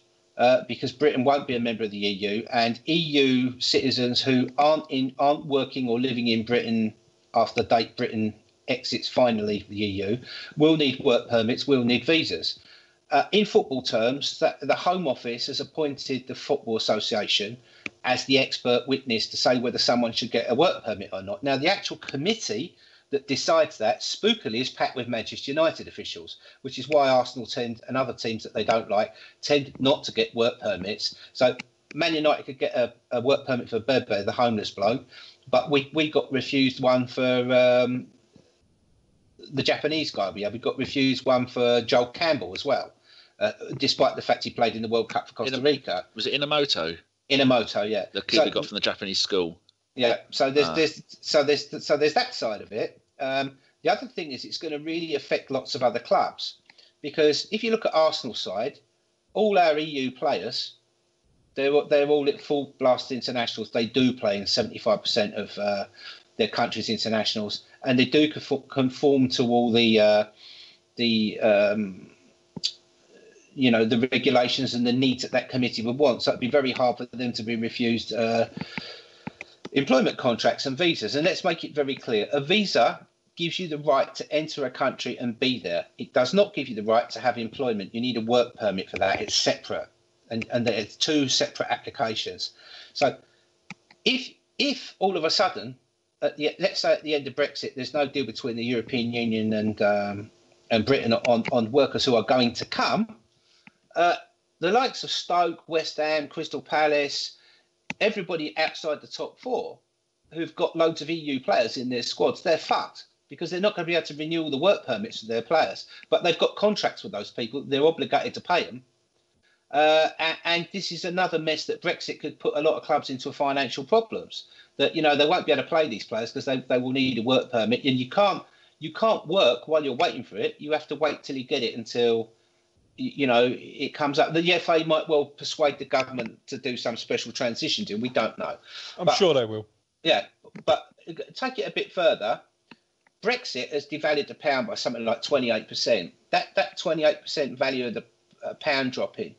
S2: because Britain won't be a member of the EU, and EU citizens who aren't working or living in Britain after the date Britain exits finally the EU will need work permits, will need visas. In football terms, the Home Office has appointed the Football Association as the expert witness to say whether someone should get a work permit or not. Now, the actual committee that decides that, spookily, is packed with Manchester United officials, which is why Arsenal and other teams that they don't like tend not to get work permits. So Man United could get a work permit for Bebe, the homeless bloke, but we got refused one for the Japanese guy. We got refused one for Joel Campbell as well, despite the fact he played in the World Cup for Costa Rica.
S1: Was it Inamoto?
S2: Inamoto, yeah.
S1: The kid we got from the Japanese school.
S2: Yeah, so there's that side of it. The other thing is it's going to really affect lots of other clubs, because if you look at Arsenal's side, all our EU players, they're all at full blast internationals. They do play in 75% of their country's internationals, and they do conform to all the regulations and the needs that committee would want. So it'd be very hard for them to be refused employment contracts and visas. And let's make it very clear. A visa gives you the right to enter a country and be there. It does not give you the right to have employment. You need a work permit for that. It's separate. And there's two separate applications. So if all of a sudden, let's say at the end of Brexit, there's no deal between the European Union and Britain on workers who are going to come, the likes of Stoke, West Ham, Crystal Palace, everybody outside the top four who've got loads of EU players in their squads, they're fucked because they're not going to be able to renew all the work permits for their players. But they've got contracts with those people. They're obligated to pay them. And this is another mess that Brexit could put a lot of clubs into financial problems. That, they won't be able to play these players because they will need a work permit. And you can't work while you're waiting for it. You have to wait till you get it until it comes up. The FA might well persuade the government to do some special transition deal. We don't know.
S3: I'm sure they will.
S2: Yeah, but take it a bit further. Brexit has devalued the pound by something like 28%. That 28% value of the pound dropping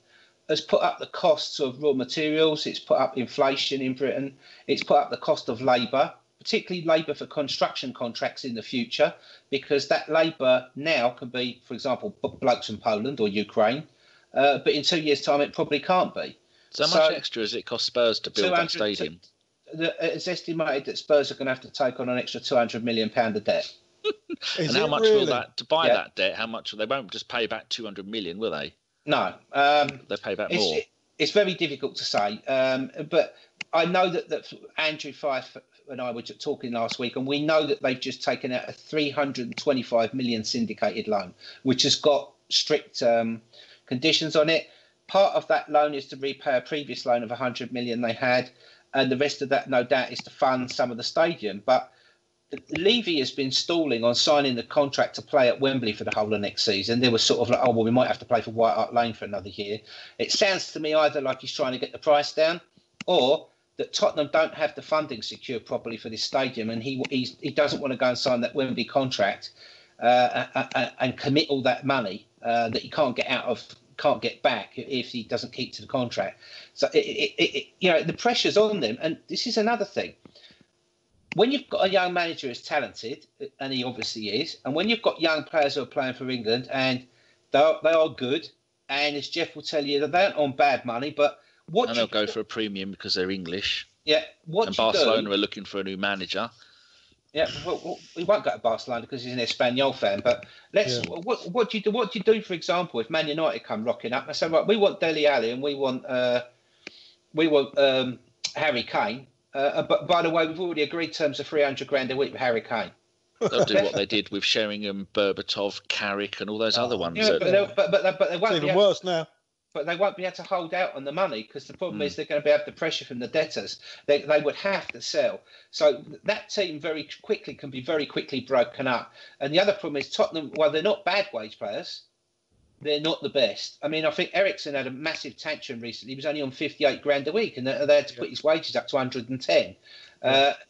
S2: has put up the costs of raw materials. It's put up inflation in Britain. It's put up the cost of labour, particularly labour for construction contracts in the future, because that labour now can be, for example, blokes from Poland or Ukraine, but in 2 years' time it probably can't be.
S1: So much extra does it cost Spurs to build that stadium?
S2: It's estimated that Spurs are going to have to take on an extra £200 million of debt.
S1: And how much will that, to buy that debt, how much, they won't just pay back 200 million, will they?
S2: No.
S1: They pay back more.
S2: It's very difficult to say. But I know that Andrew Fife and I were talking last week, and we know that they've just taken out a 325 million syndicated loan, which has got strict conditions on it. Part of that loan is to repay a previous loan of 100 million they had, and the rest of that, no doubt, is to fund some of the stadium. But Levy has been stalling on signing the contract to play at Wembley for the whole of next season. There was sort of like, we might have to play for White Hart Lane for another year. It sounds to me either like he's trying to get the price down, or that Tottenham don't have the funding secured properly for this stadium, and he doesn't want to go and sign that Wembley contract and commit all that money that he can't get back if he doesn't keep to the contract. So the pressure's on them, and this is another thing. When you've got a young manager who's talented, and he obviously is, and when you've got young players who are playing for England and they are good, and as Geoff will tell you, they aren't on bad money, but
S1: they'll go for a premium because they're English.
S2: Yeah,
S1: and Barcelona are looking for a new manager.
S2: Yeah, well, we won't go to Barcelona because he's an Espanyol fan. But what do you do? What do you do, for example, if Man United come rocking up and say, right, we want Dele Alli and we want Harry Kane. But by the way, we've already agreed terms of 300 grand a week with Harry Kane.
S1: They'll do what they did with Sheringham, Berbatov, Carrick, and all those other ones.
S2: Yeah, but they won't.
S3: It's even worse now.
S2: But they won't be able to hold out on the money because the problem is they're going to be able to pressure from the debtors. They would have to sell. So that team very quickly can be very quickly broken up. And the other problem is Tottenham, while they're not bad wage players, they're not the best. I mean, I think Ericsson had a massive tantrum recently. He was only on 58 grand a week and they had to put his wages up to 110.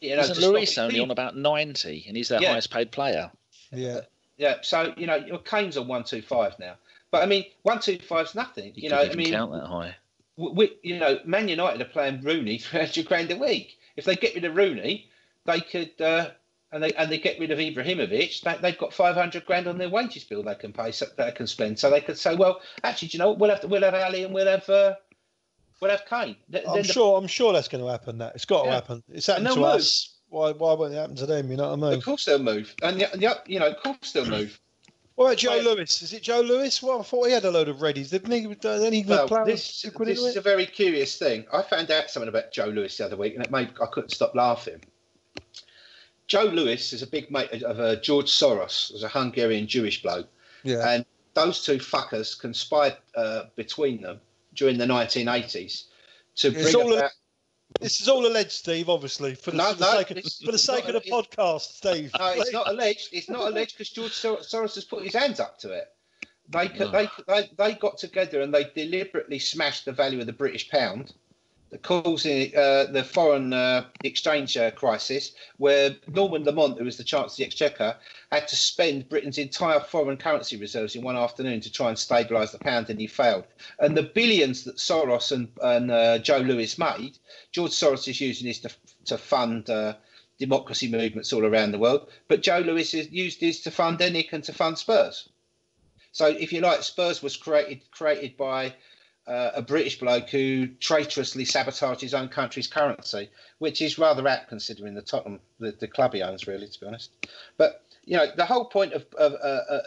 S1: Isn't Luis only on about 90 and he's their highest paid player?
S3: Yeah.
S2: Yeah. So, your Kane's on 125 now. But I mean, 125 is nothing.
S1: You know, I mean, count that high.
S2: Man United are playing Rooney 300 grand a week. If they get rid of Rooney, they could, and they get rid of Ibrahimovic. They've got 500 grand on their wages bill they can pay, they can spend. So they could say, well, actually, do you know what? We'll have Ali and we'll have Kane.
S3: I'm sure that's going to happen. That it's got to happen. It's happened to us. Why won't it happen to them? You know what I mean?
S2: Of course they'll move, and of course they'll move.
S3: What about Joe Lewis? Is it Joe Lewis? Well, I thought he had a load of readies, didn't he?
S2: This is a very curious thing. I found out something about Joe Lewis the other week, and I couldn't stop laughing. Joe Lewis is a big mate of George Soros, who's a Hungarian Jewish bloke. Yeah. And those two fuckers conspired between them during the 1980s to bring about...
S3: This is all alleged, Steve, obviously, for the sake of the podcast, Steve.
S2: No, it's not alleged. It's not alleged because George Soros has put his hands up to it. They got together and they deliberately smashed the value of the British pound, causing the foreign exchange crisis, where Norman Lamont, who was the Chancellor of the Exchequer, had to spend Britain's entire foreign currency reserves in one afternoon to try and stabilise the pound, and he failed. And the billions that Soros and Joe Lewis made, George Soros is using this to fund democracy movements all around the world, but Joe Lewis has used this to fund ENIC and to fund Spurs. So, if you like, Spurs was created by a British bloke who traitorously sabotaged his own country's currency, which is rather apt considering the Tottenham, the club he owns, really, to be honest. But, the whole point of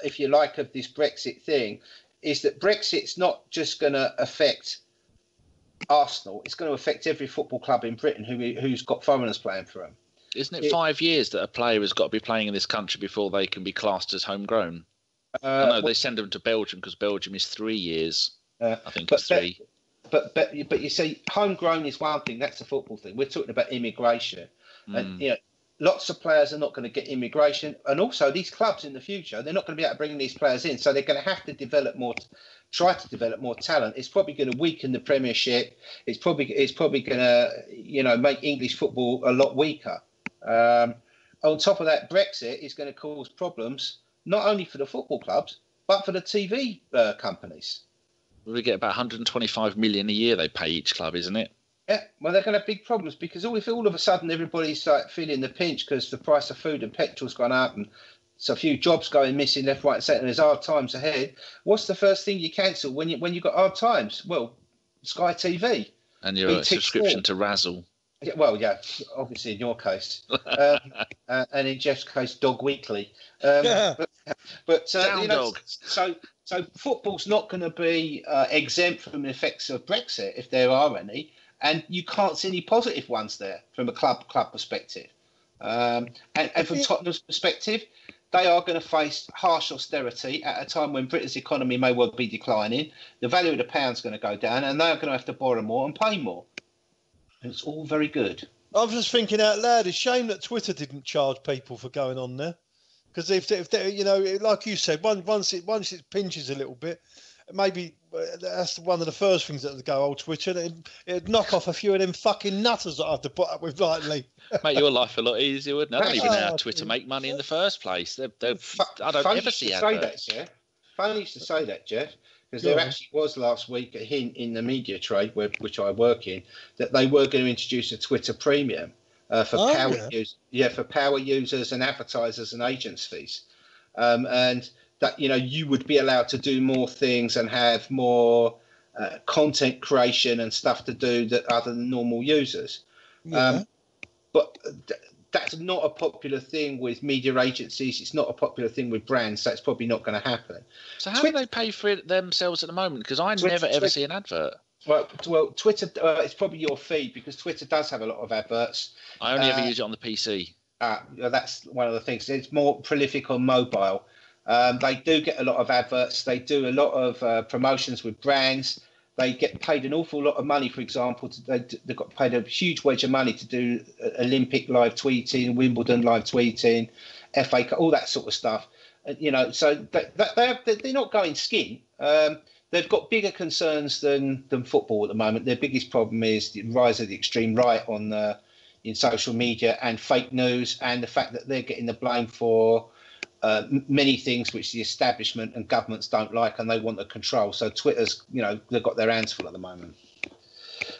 S2: if you like, of this Brexit thing is that Brexit's not just going to affect Arsenal, it's going to affect every football club in Britain who's got foreigners playing for them.
S1: Isn't it 5 years that a player has got to be playing in this country before they can be classed as homegrown? They send them to Belgium because Belgium is 3 years. I think it's 3.
S2: But you see, homegrown is one thing. That's a football thing. We're talking about immigration, and lots of players are not going to get immigration, and also these clubs in the future, they're not going to be able to bring these players in, so they're going to have to try to develop more talent. It's probably going to weaken the Premiership. It's probably going to make English football a lot weaker. On top of that, Brexit is going to cause problems not only for the football clubs but for the TV companies.
S1: We get about 125 million a year they pay each club, isn't it?
S2: Yeah, well, they're going to have big problems because if all of a sudden everybody's like feeling the pinch because the price of food and petrol's gone up and so a few jobs going missing left, right, and centre, and there's hard times ahead. What's the first thing you cancel when you've got hard times? Well, Sky TV
S1: and your subscription to Razzle.
S2: Yeah, well, yeah, obviously in your case, and in Geoff's case, Dog Weekly. But
S1: Dog.
S2: So football's not going to be exempt from the effects of Brexit if there are any, and you can't see any positive ones there from a club perspective. And from Tottenham's perspective, they are going to face harsh austerity at a time when Britain's economy may well be declining. The value of the pound's going to go down, and they're going to have to borrow more and pay more. And it's all very good.
S3: I was just thinking out loud. It's a shame that Twitter didn't charge people for going on there, because if they, like you said, once it pinches a little bit, maybe that's one of the first things that would go. Oh, Twitter, it'd knock off a few of them fucking nutters that I have to put up with lightly.
S1: Make your life a lot easier, wouldn't it? I don't even know how Twitter make money in the first place. I don't ever see adverts.
S2: Funny to say that, Geoff. Because there actually was last week a hint in the media trade, which I work in, that they were going to introduce a Twitter premium for power users and advertisers and agencies, and that you would be allowed to do more things and have more content creation and stuff to do that other than normal users.
S3: Yeah.
S2: But that's not a popular thing with media agencies. It's not a popular thing with brands, so it's probably not going to happen.
S1: So how do they pay for it themselves at the moment? Because I never ever see an advert.
S2: Well, Twitter, it's probably your feed, because Twitter does have a lot of adverts.
S1: I only ever use it on the PC.
S2: That's one of the things. It's more prolific on mobile. They do get a lot of adverts. They do a lot of promotions with brands. They get paid an awful lot of money. For example, they've got paid a huge wedge of money to do Olympic live tweeting, Wimbledon live tweeting, FA Cup, all that sort of stuff. So they're not going skin. They've got bigger concerns than football at the moment. Their biggest problem is the rise of the extreme right in social media and fake news, and the fact that they're getting the blame for many things which the establishment and governments don't like, and they want to control. So Twitter's, they've got their hands full at the moment.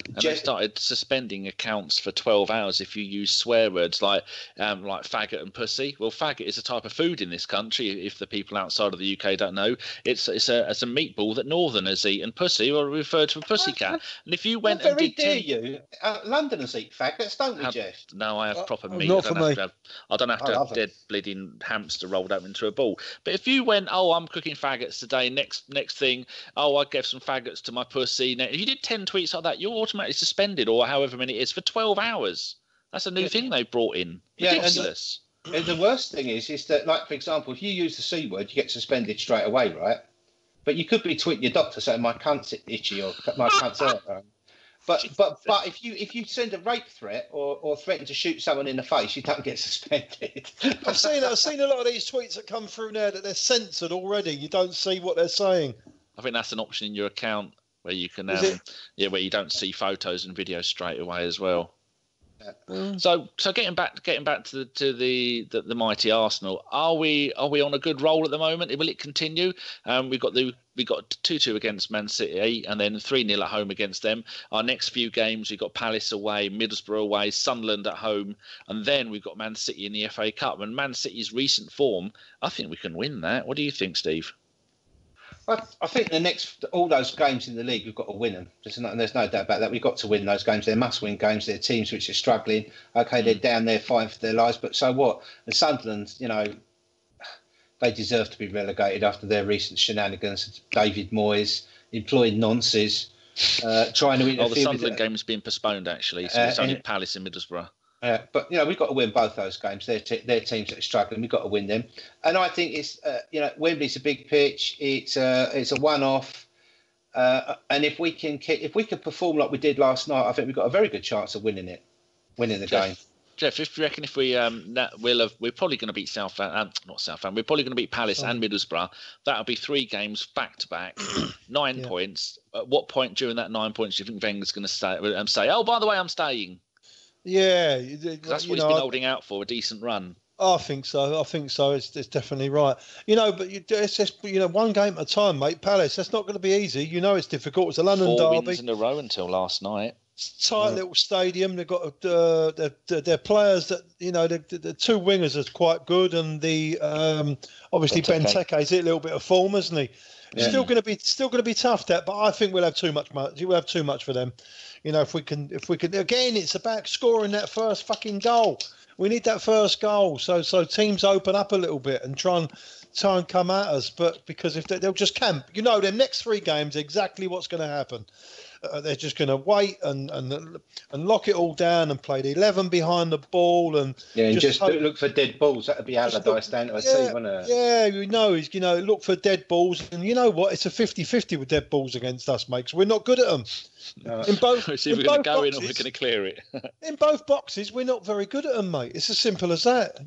S1: And they started suspending accounts for 12 hours if you use swear words like faggot and pussy. Well, faggot is a type of food in this country. If the people outside of the UK don't know, it's a meatball that Northerners eat, and pussy or referred to a pussycat. And if you went and did
S2: Londoners eat faggots, don't we, Geoff?
S1: No, I have proper meat.
S3: Not
S1: I don't have to have dead bleeding hamster rolled up into a ball. But if you went, I'm cooking faggots today. Next thing, I gave some faggots to my pussy. Now, if you did 10 tweets like that, you're automatically suspended, or however many it is, for 12 hours. That's a new thing they've brought in. Ridiculous.
S2: And the worst thing is that, like, for example, if you use the C word, you get suspended straight away, right? But you could be tweeting your doctor saying my cunt's itchy or my cunt's hurt. But if you send a rape threat or threaten to shoot someone in the face, you don't get suspended.
S3: I've seen a lot of these tweets that come through now that they're censored already. You don't see what they're saying.
S1: I think that's an option in your account where you can, where you don't see photos and videos straight away as well. Yeah. So getting back to the mighty Arsenal, are we on a good roll at the moment? Will it continue? We got 2-2 against Man City, and then 3-0 at home against them. Our next few games, we've got Palace away, Middlesbrough away, Sunderland at home, and then we've got Man City in the FA Cup. And Man City's recent form, I think we can win that. What do you think, Steve?
S2: I think all those games in the league, we've got to win them. There's no doubt about that. We've got to win those games. They're must-win games. They're teams which are struggling. Okay, they're down there fighting for their lives, but so what? And Sunderland, they deserve to be relegated after their recent shenanigans. David Moyes employing nonces, trying to interfere.
S1: The Sunderland game's been postponed, actually, so it's only Palace and Middlesbrough.
S2: But we've got to win both those games. They're teams that are struggling. We've got to win them. And I think it's Wembley's a big pitch. It's a one-off. And if we can perform like we did last night, I think we've got a very good chance of winning the game.
S1: Geoff, if you reckon we're probably going to beat Southampton. We're probably going to beat Palace and Middlesbrough. That'll be 3 games back to back, 9 points. At what point during that 9 points do you think Wenger's going to say, "Oh, by the way, I'm staying"?
S3: Yeah,
S1: that's what he's been holding out for, a decent run.
S3: I think so. It's definitely right. But it's just one game at a time, mate. Palace, that's not going to be easy. It's difficult. It's a London derby.
S1: 4 wins in a row until last night.
S3: Tight little stadium. They've got their players that the 2 wingers are quite good, and the obviously Benteke is a little bit of form, isn't he? Yeah. Still going to be tough, but I think we'll have too much. We'll have too much for them. If we can again, it's about scoring that first fucking goal. We need that first goal, so teams open up a little bit and try and come at us. But because if they'll just camp, their next 3 games, exactly what's going to happen. They're just going to wait and lock it all down and play the 11 behind the ball and
S2: just look for dead balls. That would be Allardyce down to a T, wouldn't it?
S3: Yeah, look for dead balls, and you know what? It's a 50-50 with dead balls against us, mate. 'Cause we're not good at them. In both,
S1: see if we're going to go in or we're going to clear it.
S3: In both boxes, we're not very good at them, mate. It's as simple as that.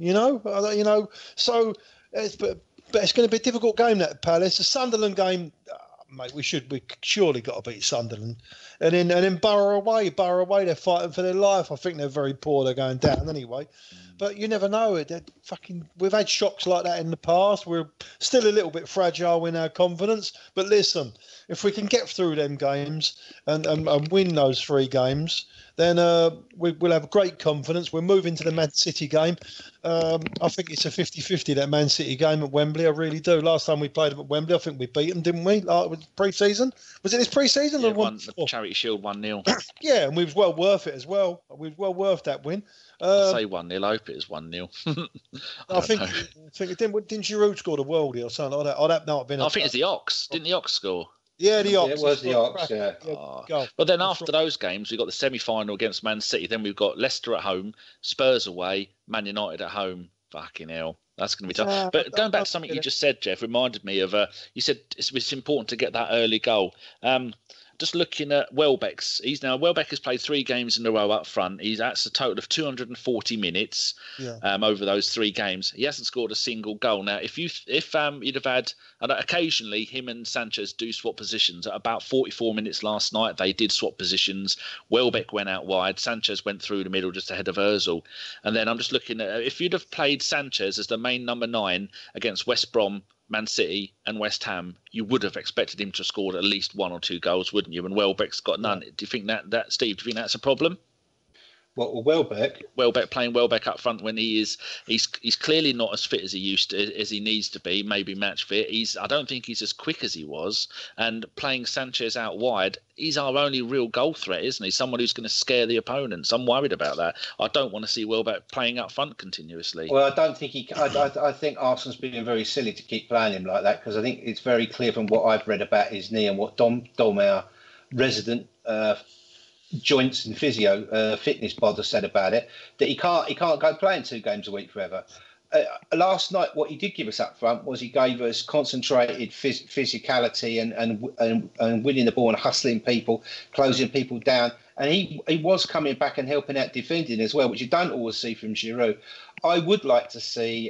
S3: So it's going to be a difficult game, that Palace. The Sunderland game. Mate, we surely got to beat Sunderland, and then Borough away, they're fighting for their life. I think they're very poor. They're going down anyway, but you never know. We've had shocks like that in the past. We're still a little bit fragile in our confidence. But listen, if we can get through them games and win those 3 games, then we'll have great confidence. We're moving to the Man City game. I think it's a 50-50, that Man City game at Wembley. I really do. Last time we played them at Wembley, I think we beat them, didn't we? pre-season. Was it this pre-season?
S1: Yeah,
S3: or
S1: won the Charity Shield 1-0.
S3: Yeah, and we was well worth it as well. We was well worth that win.
S1: I say 1-0. I hope it was 1-0. I think
S3: didn't Giroud score the worldie or something like that? Oh, that might have been.
S1: I think it's the Ox. Didn't the Ox score?
S3: Yeah, the Ox.
S2: Yeah, it was the Ox. Yeah.
S1: But then after those games, we've got the semi-final against Man City. Then we've got Leicester at home, Spurs away, Man United at home. Fucking hell. That's going to be tough. But going back to something you just said, Geoff, reminded me of, you said it's important to get that early goal. Just looking at Welbeck's, Welbeck has played 3 games in a row up front. That's a total of 240 minutes over those 3 games. He hasn't scored a single goal. Now, if you'd have had, and occasionally him and Sanchez do swap positions. At about 44 minutes last night, they did swap positions. Welbeck went out wide. Sanchez went through the middle just ahead of Ozil. And then I'm just looking at, if you'd have played Sanchez as the main number 9 against West Brom, Man City and West Ham, you would have expected him to have scored at least 1 or 2 goals, wouldn't you? And Welbeck's got none. Do you think that Steve? Do you think that's a problem?
S2: What, Welbeck?
S1: Playing Welbeck up front when he's clearly not as fit as he needs to be. Maybe match fit. I don't think he's as quick as he was. And playing Sanchez out wide, he's our only real goal threat, isn't he? Someone who's going to scare the opponents. I'm worried about that. I don't want to see Welbeck playing up front continuously.
S2: Well, I don't think he. I think Arsenal's being very silly to keep playing him like that, because I think it's very clear from what I've read about his knee and what Dom, our resident joints and physio fitness bod has said about it, that he can't go playing 2 games a week forever. Last night, what he did give us up front was he gave us concentrated physicality and winning the ball and hustling people, closing people down. And he was coming back and helping out defending as well, which you don't always see from Giroud. I would like to see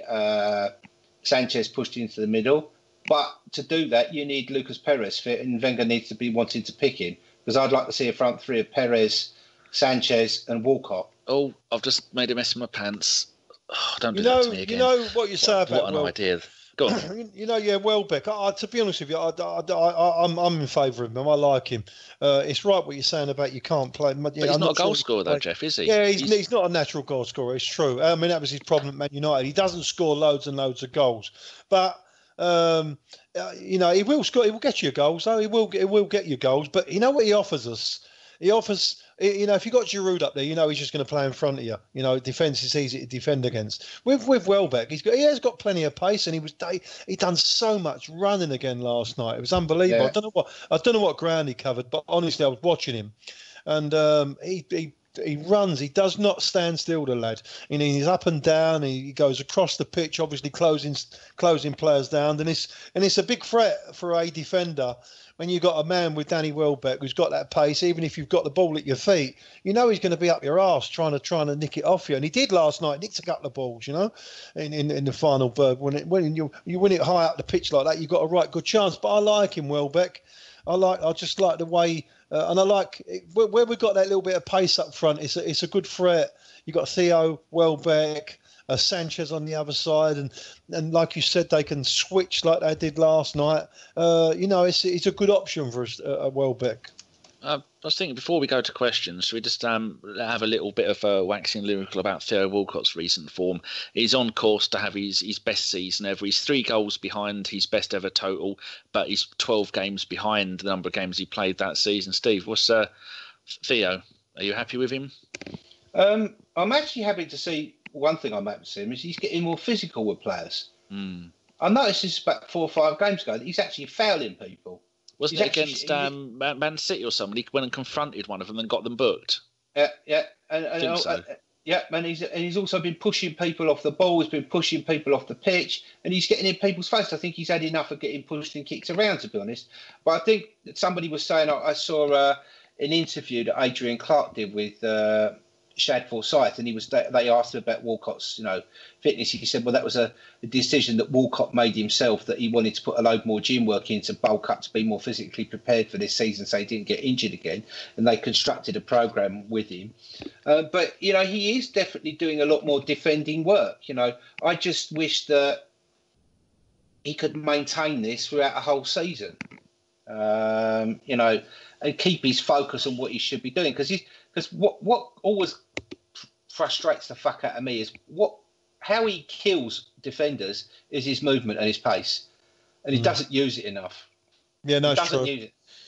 S2: Sanchez pushed into the middle, but to do that, you need Lucas Perez fit, and Wenger needs to be wanting to pick him. Because I'd like to see a front 3 of Perez, Sanchez and Walcott.
S1: Oh, I've just made a mess of my pants. Oh, don't do that to me again.
S3: You know what you say about
S1: What an idea. Go on.
S3: Welbeck. To be honest with you, I'm in favour of him. I like him. It's right what you're saying about you can't play.
S1: But he's not a goal scorer, though, Geoff, is he?
S3: Yeah, he's not a natural goal scorer. It's true. I mean, that was his problem at Man United. He doesn't score loads and loads of goals. But... he will score. He will get you goals, though. He will get you goals. But you know what he offers us? He offers, if you got Giroud up there, he's just going to play in front of you. Defence is easy to defend against. With Welbeck, he has got plenty of pace, and he done so much running again last night. It was unbelievable. Yeah. I don't know what ground he covered, but honestly, I was watching him, and he runs. He does not stand still, the lad. He's up and down. He goes across the pitch, obviously closing players down. And it's a big threat for a defender when you've got a man with Danny Welbeck who's got that pace. Even if you've got the ball at your feet, he's going to be up your arse trying to nick it off you. And he did last night. Nicked a couple of balls, in the final third. When you win it high up the pitch like that, you've got a right good chance. But I like him, Welbeck. I just like the way. And I like where we've got that little bit of pace up front. It's a good threat. You've got Theo, Welbeck, Sanchez on the other side, and like you said, they can switch like they did last night. It's a good option for us, Welbeck.
S1: I was thinking before we go to questions, should we just have a little bit of waxing lyrical about Theo Walcott's recent form? He's on course to have his best season ever. He's 3 goals behind his best ever total, but he's 12 games behind the number of games he played that season. Steve, what's Theo? Are you happy with him?
S2: I'm actually happy to see. One thing I'm happy to see him is he's getting more physical with players. I noticed this about 4 or 5 games ago that he's actually fouling people.
S1: Wasn't it against Man City or somebody? He went and confronted one of them and got them booked.
S2: Yeah, and he's also been pushing people off the ball. He's been pushing people off the pitch, and he's getting in people's face. I think he's had enough of getting pushed and kicked around, to be honest. But I think that somebody was saying, I saw an interview that Adrian Clark did with Shad Forsyth, and they asked him about Walcott's fitness. He said, well, that was a decision that Walcott made himself, that he wanted to put a load more gym work in to bulk up, to be more physically prepared for this season so he didn't get injured again, and they constructed a program with him. But he is definitely doing a lot more defending work. I just wish that he could maintain this throughout a whole season, and keep his focus on what he should be doing, because what always frustrates the fuck out of me is how he kills defenders is his movement and his pace, and he doesn't use it enough.
S3: Yeah, no, it's true.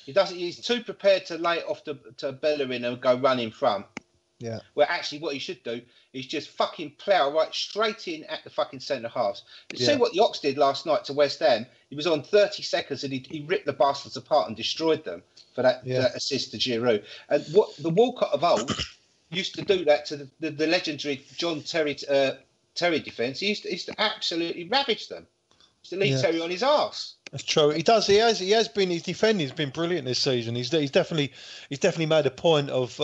S2: He doesn't. He's too prepared to lay it off to Bellerin and go run in front.
S3: Yeah.
S2: Where actually what he should do is just fucking plough right straight in at the fucking centre halves. See what the Ox did last night to West Ham? He was on 30 seconds and he ripped the bastards apart and destroyed them for that assist to Giroud. And what the Walcott of old used to do that to the legendary John Terry defence. He used to absolutely ravage them. He used to leave Terry on his arse. That's
S3: true. He does. He has been. His defending's been brilliant this season. He's definitely made a point of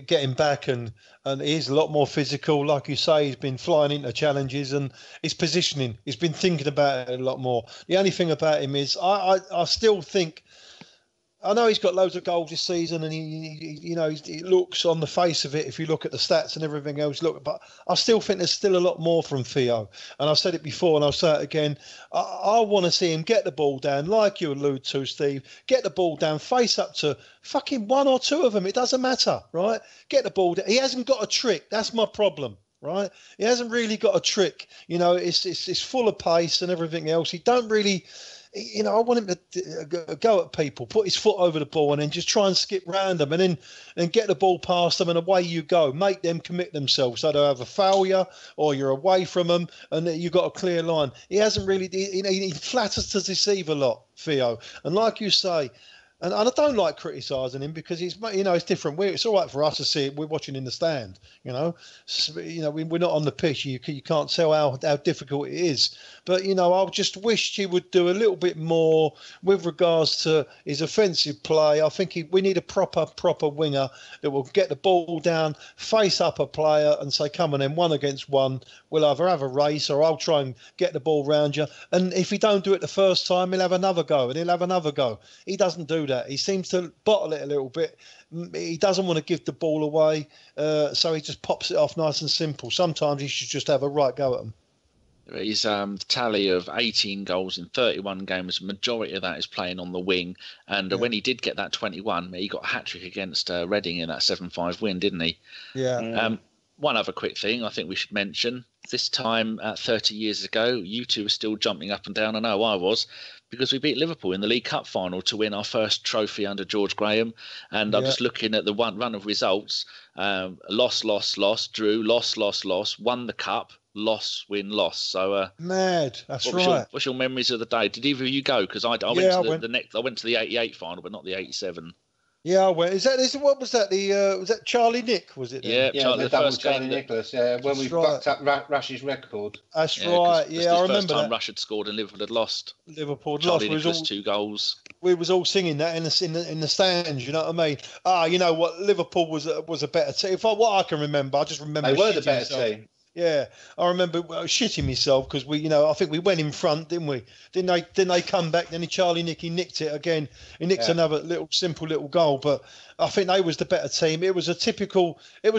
S3: getting back, and he's a lot more physical. Like you say, he's been flying into challenges, and his positioning. He's been thinking about it a lot more. The only thing about him is, I still think. I know he's got loads of goals this season, and he looks on the face of it. If you look at the stats and everything else, but I still think there's still a lot more from Theo. And I've said it before, and I'll say it again. I want to see him get the ball down, like you allude to, Steve. Get the ball down, face up to fucking one or two of them. It doesn't matter, right? Get the ball down. He hasn't got a trick. That's my problem. Right, he hasn't really got a trick. It's full of pace and everything else. He don't really. I want him to go at people, put his foot over the ball, and then just try and skip round them, and then get the ball past them, and away you go. Make them commit themselves, so they have a failure, or you're away from them, and you've got a clear line. He hasn't really. He flatters to deceive a lot, Theo, and like you say. And I don't like criticising him because it's different. It's all right for us to see it. We're watching in the stand, we're not on the pitch. You can't tell how difficult it is. But, I just wished he would do a little bit more with regards to his offensive play. I think we need a proper winger that will get the ball down, face up a player and say, come on then, 1 against 1. We'll either have a race or I'll try and get the ball round you. And if he don't do it the first time, he'll have another go and he'll have another go. He doesn't do that. He seems to bottle it a little bit. He doesn't want to give the ball away, so he just pops it off nice and simple. Sometimes he should just have a right go at them.
S1: His tally of 18 goals in 31 games, majority of that is playing on the wing. And when he did get that 21, he got a hat-trick against Reading in that 7-5 win, didn't he?
S3: Yeah.
S1: One other quick thing I think we should mention. This time, 30 years ago, you two were still jumping up and down. I know I was, because we beat Liverpool in the League Cup final to win our first trophy under George Graham. And I'm just looking at the run of results. Loss, drew, loss, won the cup, loss, win, loss. So
S3: mad. That's right.
S1: What's your memories of the day? Did either of you go? Because I went to the next. I went to the '88 final, but not the '87.
S3: Yeah, I went. What was that? Was that Charlie Nick? Was it?
S1: Then? Yeah,
S2: the first Charlie Nicholas. Yeah, when we fucked up Rush's record.
S3: That's right. Yeah, I remember
S1: first time
S3: that.
S1: Rush had scored and Liverpool had lost.
S3: Charlie
S1: Nicholas 2 goals.
S3: We was all singing that in the stands. You know what I mean? You know what? Liverpool was a better team. What I can remember, I just remember
S2: they were the better team.
S3: Yeah, I remember shitting myself because I think we went in front, didn't we? Didn't they come back? Then Charlie Nicky nicked it again. He nicked another simple little goal, but I think they was the better team. It was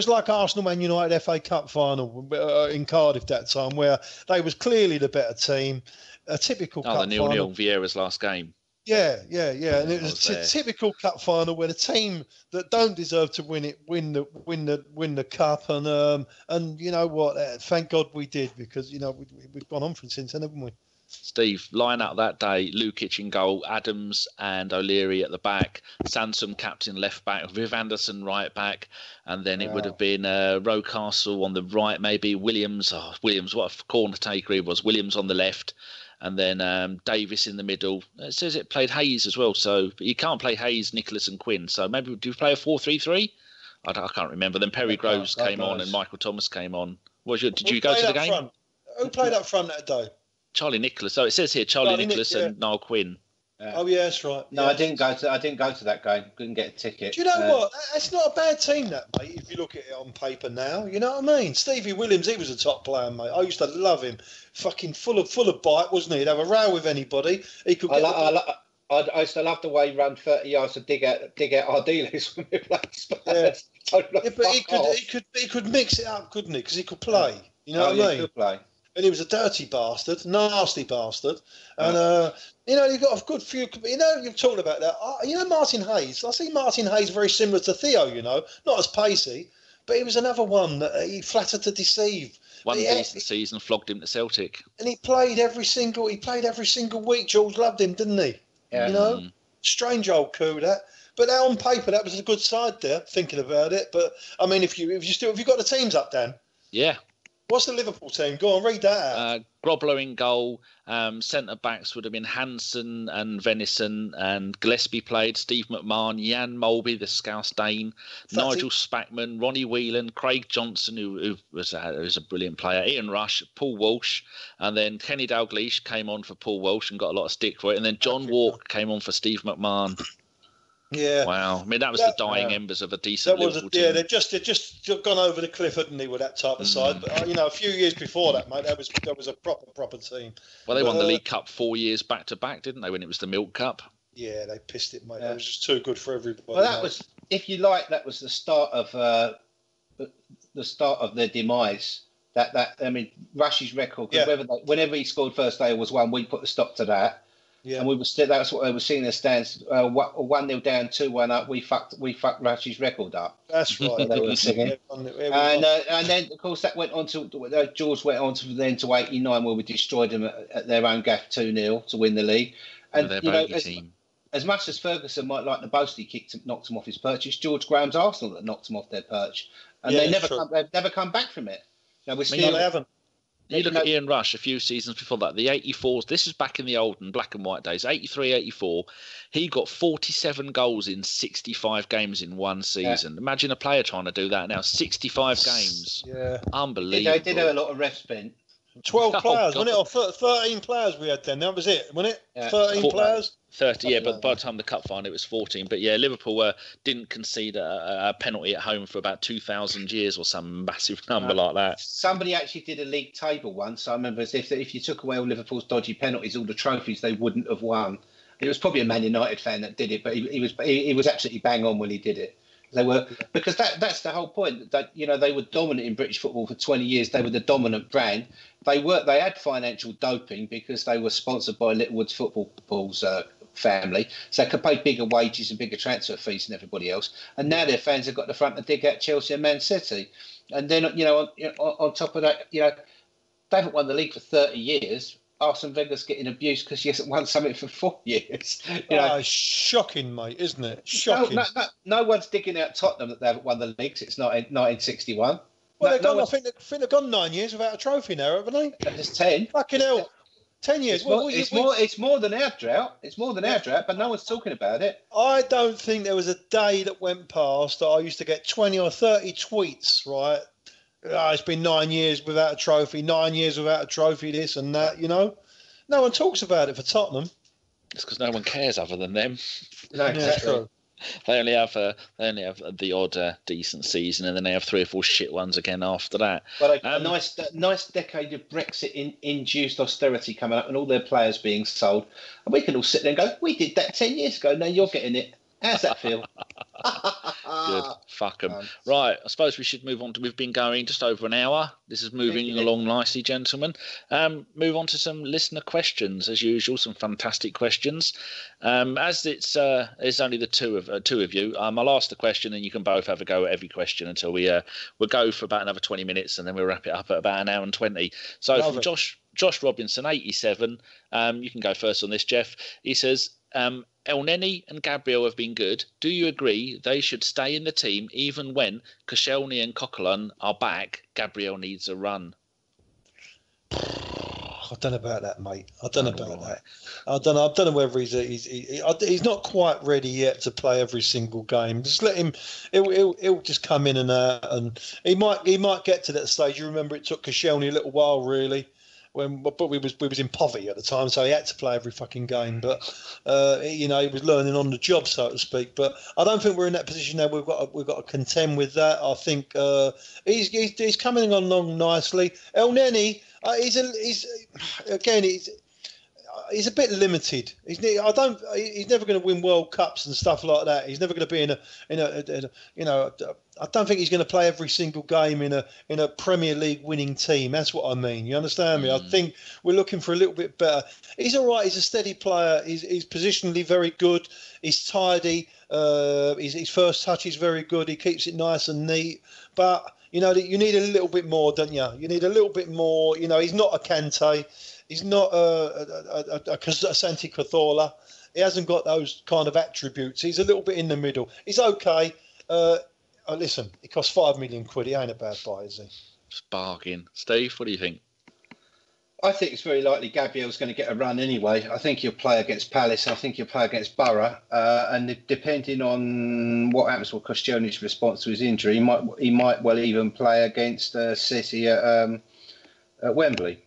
S3: like Arsenal Man United FA Cup final in Cardiff that time, where they was clearly the better team. A typical cup final.
S1: 0-0 Vieira's last game.
S3: Yeah, and it was a typical cup final where the team that don't deserve to win it win the cup, and you know what? Thank God we did, because we've gone on from since then, haven't we?
S1: Steve, line up that day: Lukic in goal, Adams and O'Leary at the back, Sansom captain left back, Viv Anderson right back, and then it would have been Rocastle on the right, maybe Williams. What a corner taker he was! Williams on the left. And then Davis in the middle. It says it played Hayes as well, so you can't play Hayes, Nicholas and Quinn. So maybe do you play a 4-3-3? I can't remember. Then Perry Groves came on and Michael Thomas came on. Did you go to the game?
S3: Front? Who played up front that day?
S1: Charlie Nicholas. So it says here Charlie Nicholas and Niall Quinn.
S3: Oh yeah, that's right.
S2: No, I didn't go to that game. Couldn't get a ticket.
S3: Do you know what? It's not a bad team, that, mate. If you look at it on paper now, you know what I mean. Stevie Williams, he was a top player, mate. I used to love him. Fucking full of bite, wasn't he? He'd have a row with anybody. He could.
S2: I used to love the way he ran 30 yards to dig out our dealers when we played Spurs.
S3: Yeah, but he could mix it up, couldn't he? Because he could play. You know what I mean?
S2: He could play.
S3: And he was a dirty bastard, nasty bastard. And, you've got a good few... you've talked about that. Martin Hayes. I see Martin Hayes very similar to Theo, not as pacey, but he was another one that he flattered to deceive.
S1: One decent season, flogged him to Celtic.
S3: And he played every single week. George loved him, didn't he?
S2: Yeah.
S3: You know, strange old coup that. But now on paper, that was a good side there. Thinking about it, but I mean, if you got the teams up, Dan.
S1: Yeah.
S3: What's the Liverpool team? Go on, read that out.
S1: Grobler in goal. Centre backs would have been Hansen and Venison, and Gillespie played. Steve McMahon, Jan Mulby, the Scouse Dane, Nigel Spackman, Ronnie Whelan, Craig Johnson, who was a brilliant player, Ian Rush, Paul Walsh, and then Kenny Dalglish came on for Paul Walsh and got a lot of stick for it, and then John Walk came on for Steve McMahon.
S3: Yeah.
S1: Wow. I mean, that was the dying embers of a decent Liverpool team.
S3: Yeah, they've just gone over the cliff, hadn't they, with that type of side? But a few years before that, mate, that was a proper team.
S1: Well, they won the League Cup 4 years back to back, didn't they? When it was the Milk Cup.
S3: Yeah, they pissed it, mate. It was just too good for everybody.
S2: Well, that was, if you like, that was the start of their demise. I mean, Rush's record. Whenever he scored first day or was one, we put a stop to that. Yeah. And we were still. That's what they were seeing. The stands 1-0 down, 2-1 up. We fucked Rush's record up.
S3: That's right.
S2: They were singing. And then of course that went on to George went on to then to 89, where we destroyed them at their own gaff 2-0 to win the league. And
S1: team.
S2: As much as Ferguson might like the boast he knocked him off his perch, it's George Graham's Arsenal that knocked him off their perch, and they've never come back from it. Now they haven't.
S1: You look at Ian Rush a few seasons before that, the 84s, this is back in the olden black and white days, 83, 84, he got 47 goals in 65 games in one season. Yeah. Imagine a player trying to do that now, 65 games. Yeah. Unbelievable.
S2: They did have a lot of ref spin.
S3: 12 players, wasn't it? Or 13 players we had then, that was it, wasn't it? Yeah. 13 players?
S1: 30, yeah, but by the time the cup final, it was 14. But yeah, Liverpool didn't concede a penalty at home for about 2,000 years or some massive number like that.
S2: Somebody actually did a league table once. I remember if you took away all Liverpool's dodgy penalties, all the trophies they wouldn't have won. It was probably a Man United fan that did it, but he was absolutely bang on when he did it. They were, because that's the whole point. That they were dominant in British football for 20 years. They were the dominant brand. They had financial doping because they were sponsored by Littlewoods Football's family, so they could pay bigger wages and bigger transfer fees than everybody else. And now their fans have got the front to dig out Chelsea and Man City. And then on top of that, they haven't won the league for 30 years. Arsene Wenger's getting abused because he hasn't won something for 4 years.
S3: Shocking, mate, isn't it? Shocking.
S2: No one's digging out Tottenham that they haven't won the league since 1961.
S3: Well, I think they've gone 9 years without a trophy now, haven't they?
S2: It's 10.
S3: Fucking hell. 10 years.
S2: It's more than our drought. It's more than our drought, but no one's talking about it.
S3: I don't think there was a day that went past that I used to get 20 or 30 tweets, right? It's been 9 years without a trophy, 9 years without a trophy, this and that, No one talks about it for Tottenham.
S1: It's because no one cares other than them.
S2: No, exactly.
S3: True.
S1: They only have the odd decent season, and then they have 3 or 4 shit ones again after that.
S2: But a nice decade of Brexit-induced austerity coming up, and all their players being sold, and we can all sit there and go, "We did that 10 years ago. Now you're getting it." How's that feel?
S1: Good. Fuck them. Right, I suppose we should move on to. We've been going just over an hour. This is moving along nicely, gentlemen. Move on to some listener questions, as usual. Some fantastic questions. As it's only the two of you, I'll ask the question, and you can both have a go at every question until we'll go for about another 20 minutes, and then we'll wrap it up at about an hour and 20. So from Josh Robinson, 87. You can go first on this, Geoff. He says, El Neni and Gabriel have been good. Do you agree they should stay in the team even when Koscielny and Coquelin are back? Gabriel needs a run.
S3: I don't know about that, mate. I don't know whether he's not quite ready yet to play every single game. Just let him. He'll just come in and out, and he might get to that stage. You remember it took Koscielny a little while, really. But we was in poverty at the time, so he had to play every fucking game. But he was learning on the job, so to speak. But I don't think we're in that position now. We've got to contend with that. I think he's coming along nicely. El Neni, he's a bit limited. He's never going to win World Cups and stuff like that. He's never going to be in a I don't think he's going to play every single game in a Premier League winning team. That's what I mean. You understand me? I think we're looking for a little bit better. He's all right. He's a steady player. He's positionally very good. He's tidy. His first touch is very good. He keeps it nice and neat. But you need a little bit more, don't you? You need a little bit more. He's not a Kante. He's not a Santi Cazorla. He hasn't got those kind of attributes. He's a little bit in the middle. He's okay. Listen, it costs £5 million. He ain't a bad buy, is he?
S1: It's bargain. Steve, what do you think?
S2: I think it's very likely Gabriel's going to get a run anyway. I think he'll play against Palace. I think he'll play against Borough. And depending on what happens with Koscielny's response to his injury, he might well even play against City at Wembley.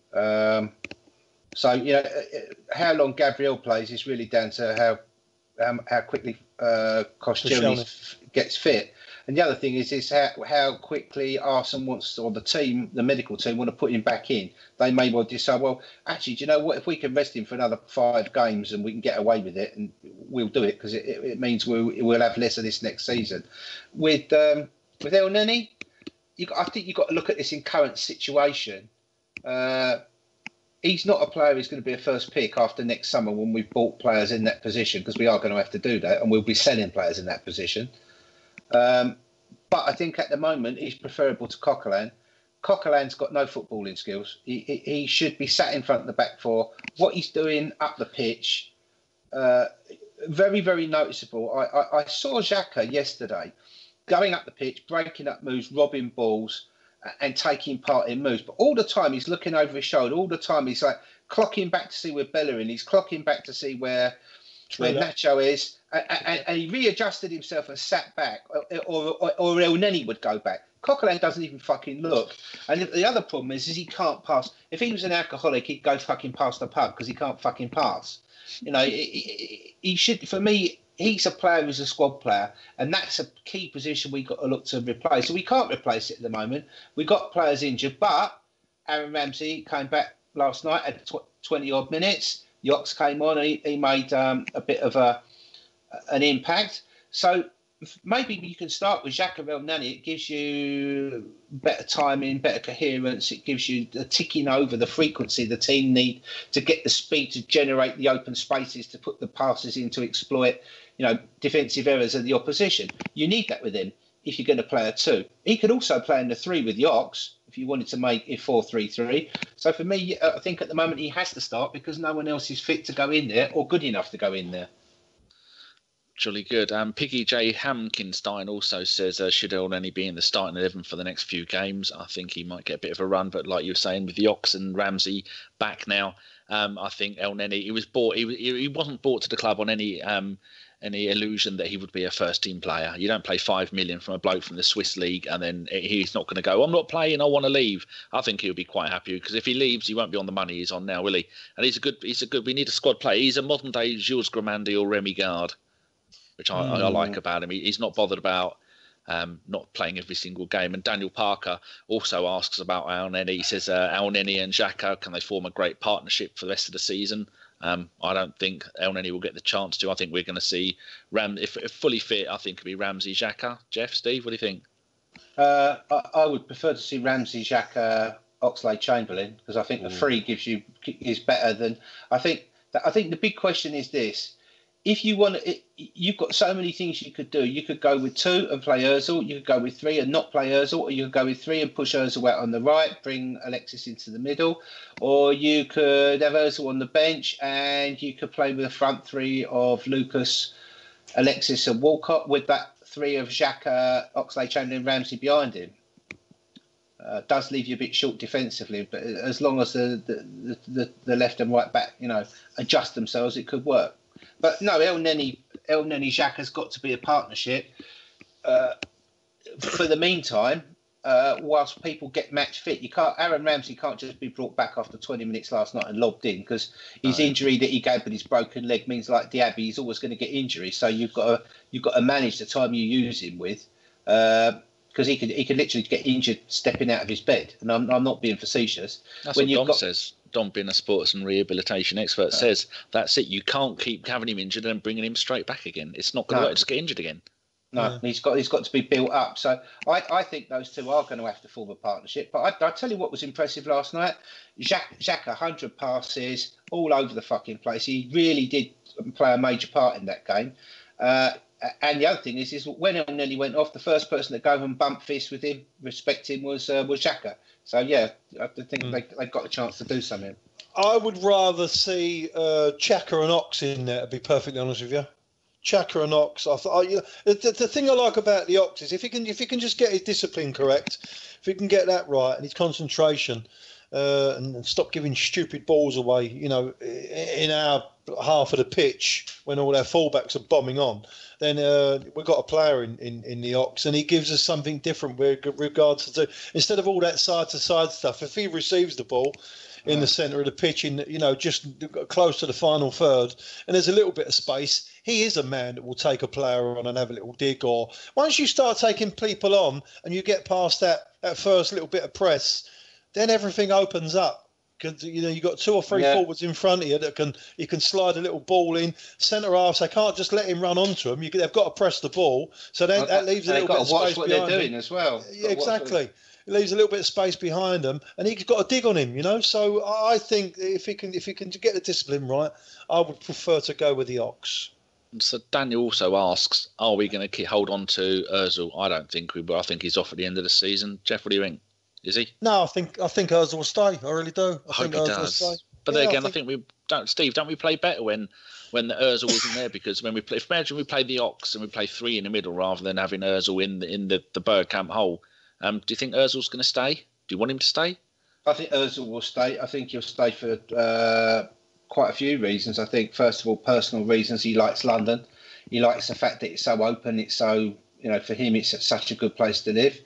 S2: So, how long Gabriel plays is really down to how quickly Koscielny gets fit. And the other thing is how quickly Arsenal wants, or the medical team want to put him back in. They may well decide, well, actually, do you know what? If we can rest him for another 5 games and we can get away with it, and we'll do it because it means we'll have less of this next season. With El Neni, I think you've got to look at this in current situation. He's not a player who's going to be a first pick after next summer when we've bought players in that position, because we are going to have to do that, and we'll be selling players in that position. But I think at the moment he's preferable to Coquelin. Coquelin's got no footballing skills. He should be sat in front of the back four. What he's doing up the pitch, very, very noticeable. I saw Xhaka yesterday going up the pitch, breaking up moves, robbing balls and taking part in moves. But all the time he's looking over his shoulder. All the time he's like clocking back to see where Bellerin is, clocking back to see where Nacho is. And he readjusted himself and sat back, or El Neni would go back. Coquelin doesn't even fucking look. And the other problem is he can't pass. If he was an alcoholic, he'd go fucking past the pub because he can't fucking pass. He should. For me, he's a player who's a squad player, and that's a key position we've got to look to replace. So we can't replace it at the moment. We've got players injured, but Aaron Ramsey came back last night at 20 odd minutes. Yox came on and he made a bit of an impact. So maybe you can start with Xhaka El Neni. It gives you better timing, better coherence. It gives you the ticking over, the frequency the team need to get the speed to generate the open spaces, to put the passes in, to exploit, defensive errors of the opposition. You need that with him if you're going to play a 2. He could also play in the 3 with Yox if you wanted to make it 4-3-3. So for me, I think at the moment he has to start because no one else is fit to go in there or good enough to go in there.
S1: Jolly good. Piggy J. Hamkinstein also says, should El Neni be in the starting 11 for the next few games? I think he might get a bit of a run, but like you were saying, with Yox and Ramsey back now, I think El Neni, he was bought. He wasn't bought to the club on any illusion that he would be a first team player. You don't play 5 million from a bloke from the Swiss league and then he's not going to go, I'm not playing, I want to leave. I think he'll be quite happy because if he leaves, he won't be on the money he's on now, will he? And he's a good. We need a squad player. He's a modern day Jules Grimandi or Remy Gard, which I like about him. He's not bothered about not playing every single game. And Daniel Parker also asks about El Neni. He says El Neni and Xhaka, can they form a great partnership for the rest of the season? I don't think El Neni will get the chance to. I think we're going to see if fully fit, I think it'll be Ramsey, Xhaka. Jeff, Steve, what do you think?
S2: I would prefer to see Ramsey, Xhaka, Oxlade-Chamberlain, because I think the 3 is better than. I think the big question is this: if you want, you've got so many things you could do. You could go with 2 and play Ozil. You could go with 3 and not play Ozil, or you could go with 3 and push Ozil out on the right, bring Alexis into the middle, or you could have Ozil on the bench and you could play with a front 3 of Lucas, Alexis, and Walcott with that 3 of Xhaka, Oxlade-Chamberlain, Ramsey behind him. Does leave you a bit short defensively, but as long as the left and right back, adjust themselves, it could work. But no, El Neni Xhaka's got to be a partnership for the meantime, whilst people get match fit. Aaron Ramsey can't just be brought back after 20 minutes last night and lobbed in, because his injury that he gave with his broken leg means, like Diaby, he's always going to get injuries. So you've got to manage the time you use him with, because he could literally get injured stepping out of his bed. And I'm not being facetious.
S1: That's what Dom says. Dom, being a sports and rehabilitation expert, says that's it. You can't keep having him injured and bringing him straight back again. It's not going to work. Just get injured again.
S2: No, he's got to be built up. So I think those 2 are going to have to form a partnership. But I tell you what was impressive last night: Xhaka, 100 passes all over the fucking place. He really did play a major part in that game. And the other thing is when El nearly went off, the first person to go and bump fists with him, respect him, was Xhaka. So yeah, I think they got a chance to do something.
S3: I would rather see Xhaka and Ox in there, to be perfectly honest with you. Xhaka and Ox. The thing I like about the Ox is if he can just get his discipline correct, if he can get that right and his concentration, and stop giving stupid balls away, in our half of the pitch when all our fullbacks are bombing on, then we've got a player in the Ox, and he gives us something different with regards to, instead of all that side-to-side stuff, if he receives the ball in the centre of the pitch, just close to the final third, and there's a little bit of space, he is a man that will take a player on and have a little dig. Or once you start taking people on and you get past that first little bit of press, then everything opens up. Because you've got 2 or 3 forwards in front of you that you can slide a little ball in. Centre halves, they can't just let him run onto them. They've got to press the ball, so that leaves a little bit of space behind them. They've got to watch what they're doing
S2: as well.
S3: Yeah, exactly. It leaves a little bit of space behind them, and he's got a dig on him. So I think if he can get the discipline right, I would prefer to go with the Ox.
S1: So Daniel also asks, are we going to hold on to Ozil? I don't think we will. I think he's off at the end of the season. Jeff, what do you think? Is he?
S3: No, I think Ozil will stay. I really do.
S1: I hope he does. But then again, I think we don't. Steve, don't we play better when the Ozil wasn't there? Because when imagine we play the Ox and we play 3 in the middle rather than having Ozil in the Bergkamp hole. Do you think Ozil's going to stay? Do you want him to stay?
S2: I think Ozil will stay. I think he'll stay for quite a few reasons. I think first of all, personal reasons. He likes London. He likes the fact that it's so open. It's so for him, it's such a good place to live.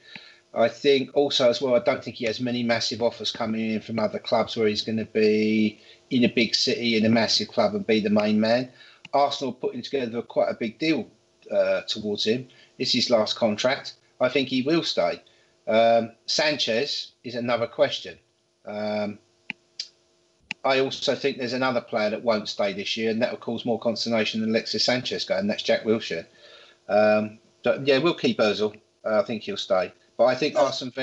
S2: I think also as well, I don't think he has many massive offers coming in from other clubs where he's going to be in a big city, in a massive club and be the main man. Arsenal are putting together quite a big deal towards him. It's his last contract. I think he will stay. Sanchez is another question. I also think there's another player that won't stay this year, and that will cause more consternation than Alexis Sanchez going, and that's Jack Wilshere. We'll keep Ozil. I think he'll stay. But I think Arsene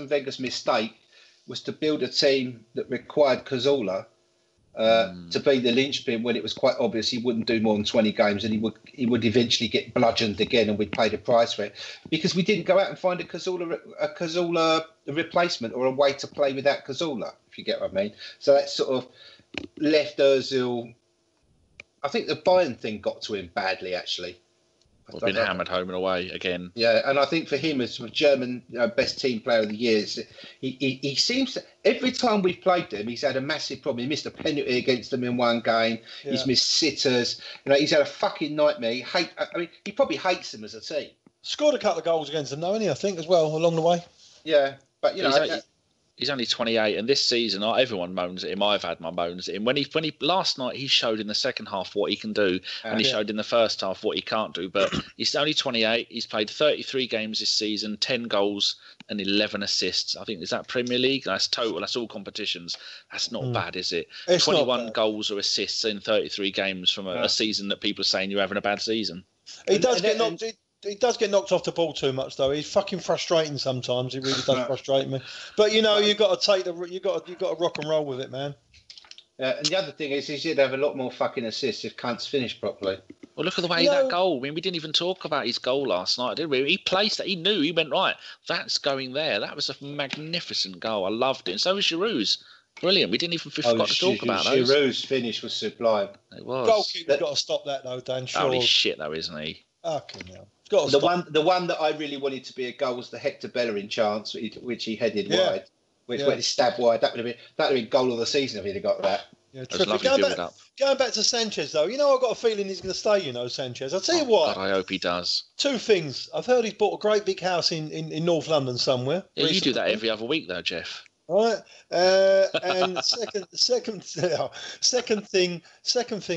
S2: Wenger's mistake was to build a team that required Cazorla to be the linchpin when it was quite obvious he wouldn't do more than 20 games, and he would eventually get bludgeoned again, and we'd pay the price for it because we didn't go out and find a Cazorla replacement or a way to play without Cazorla, if you get what I mean. So that sort of left Ozil. I think the Bayern thing got to him badly, actually.
S1: We've been hammered home and away again.
S2: Yeah, and I think for him as German best team player of the year, he seems to, every time we've played them, he's had a massive problem. He missed a penalty against them in one game. Yeah. He's missed sitters. He's had a fucking nightmare. He probably hates them as a team.
S3: Scored a couple of goals against them, though, I think, as well, along the way.
S2: Yeah, but
S1: he's only 28, and this season, everyone moans at him. I've had my moans at him. When he last night, he showed in the second half what he can do, and he showed in the first half what he can't do. But he's only 28. He's played 33 games this season, 10 goals and 11 assists. I think, is that Premier League? That's total. That's all competitions. That's not bad, is it?
S3: It's
S1: 21 goals or assists in 33 games from a season that people are saying you're having a bad season.
S3: He does get knocked. He does get knocked off the ball too much, though. He's fucking frustrating sometimes. He really does frustrate me. But you've got to take you got to rock and roll with it, man.
S2: And the other thing is, he should have a lot more fucking assists if Kant's finished properly.
S1: Well, look at the way that goal. I mean, we didn't even talk about his goal last night, did we? He placed it. He knew. He went, right, that's going there. That was a magnificent goal. I loved it. And so was Giroud's. Brilliant. We didn't even forgot to talk about those.
S2: Giroud's finish was sublime.
S1: It was.
S3: Goalkeeper's got to stop that, though, Dan. Sure.
S1: Holy shit, though, isn't he?
S3: Fucking hell.
S2: The one that I really wanted to be a goal was the Hector Bellerin chance, which he headed wide, which went stabbed wide. That would have been goal of the season if he'd have got that.
S3: Yeah, going back to Sanchez, though, I've got a feeling he's going to stay. Sanchez. I'll tell you what.
S1: God, I hope he does.
S3: 2 things. I've heard he's bought a great big house in North London somewhere.
S1: Yeah, recently. You do that every other week, though, Geoff.
S3: Right, and second thing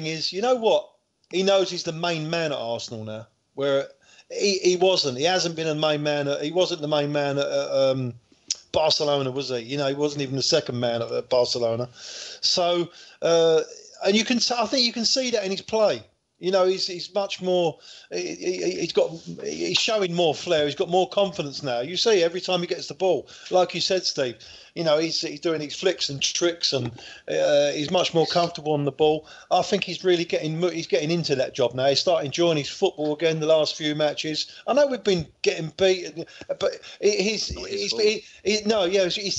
S3: is, you know what? He knows he's the main man at Arsenal now, where he wasn't. He hasn't been a main man. He wasn't the main man at Barcelona, was he? He wasn't even the second man at Barcelona. So, and I think you can see that in his play. You know, he's much more. He's showing more flair. He's got more confidence now. You see, every time he gets the ball, like you said, Steve. You know, he's doing these flicks and tricks, and he's much more comfortable on the ball. I think he's really getting into that job now. He's starting enjoying his football again. The last few matches, I know we've been getting beaten, but he's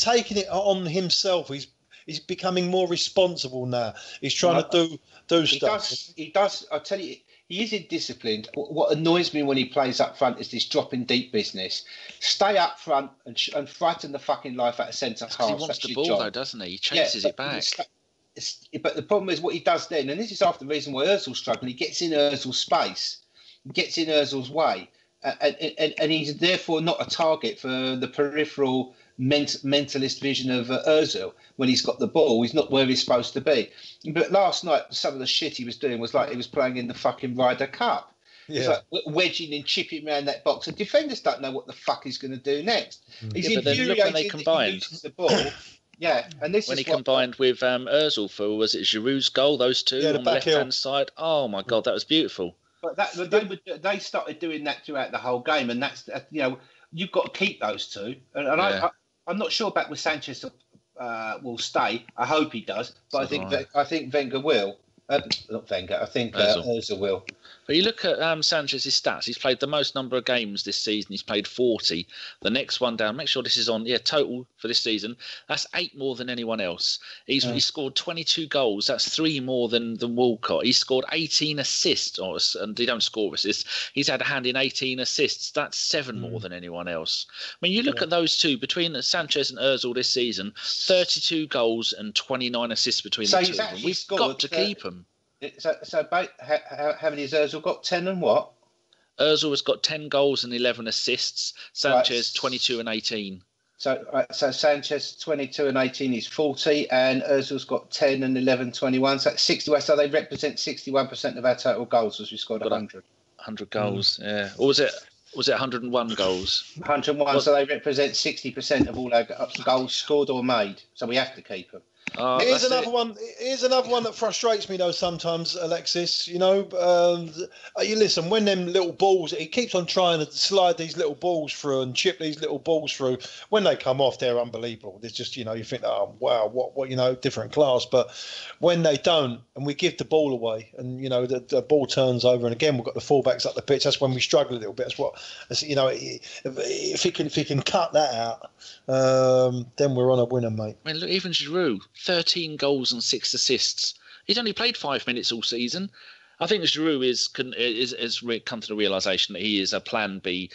S3: taking it on himself. He's becoming more responsible now. He's trying to do stuff.
S2: He does. I tell you, he is indisciplined. What annoys me when he plays up front is this dropping deep business. Stay up front and frighten the fucking life out of centre half.
S1: He wants the ball though, doesn't he? He chases it back.
S2: But the problem is what he does then, and this is half the reason why Ozil's struggling. He gets in Ozil's space, gets in Ozil's way, and he's therefore not a target for the peripheral mentalist vision of Ozil. When he's got the ball, he's not where he's supposed to be. But last night, some of the shit he was doing was like he was playing in the fucking Ryder Cup. Yeah. He's like wedging and chipping around that box. And defenders don't know what the fuck he's going to do next. He's infuriated when they combined. He loses the ball. Yeah, and this
S1: when
S2: is
S1: he combined with Ozil for, was it Giroud's goal? Those two on the left-hand side. Oh my God, that was beautiful.
S2: But they started doing that throughout the whole game, and that's you've got to keep those two. And I'm not sure about with Sanchez will stay. I hope he does, but I think Wenger will. Not Wenger. I think Ozil will.
S1: But you look at Sanchez's stats. He's played the most number of games this season. He's played 40. The next one down, make sure this is on, total for this season. That's 8 more than anyone else. He scored 22 goals. That's 3 more than Walcott. He's scored 18 assists, and he don't score assists. He's had a hand in 18 assists. That's 7 more than anyone else. I mean, you look at those two, between Sanchez and Ozil this season, 32 goals and 29 assists between the two of them. We've got to keep them.
S2: So how many has Ozil got? 10 and what?
S1: Ozil has got 10 goals and 11 assists. Sanchez 22 and 18.
S2: So Sanchez 22 and 18 is 40, and Ozil's got 10 and 11, 21. So that's 61. So they represent 61% of our total goals, as we scored 100.
S1: 100 goals, yeah. Or was it 101 goals?
S2: 101. So they represent 60% of all our goals scored or made. So we have to keep them.
S3: Here's another one that frustrates me though sometimes, Alexis. You listen, when them little balls, he keeps on trying to slide these little balls through and chip these little balls through. When they come off, they're unbelievable. There's just, you think, oh wow, what different class. But when they don't, and we give the ball away, and the ball turns over, and again we've got the fullbacks up the pitch. That's when we struggle a little bit. If he can cut that out, then we're on a winner, mate.
S1: I mean, look, even Giroud. 13 goals and 6 assists. He's only played 5 minutes all season. I think Giroud has come to the realisation that he is a Plan B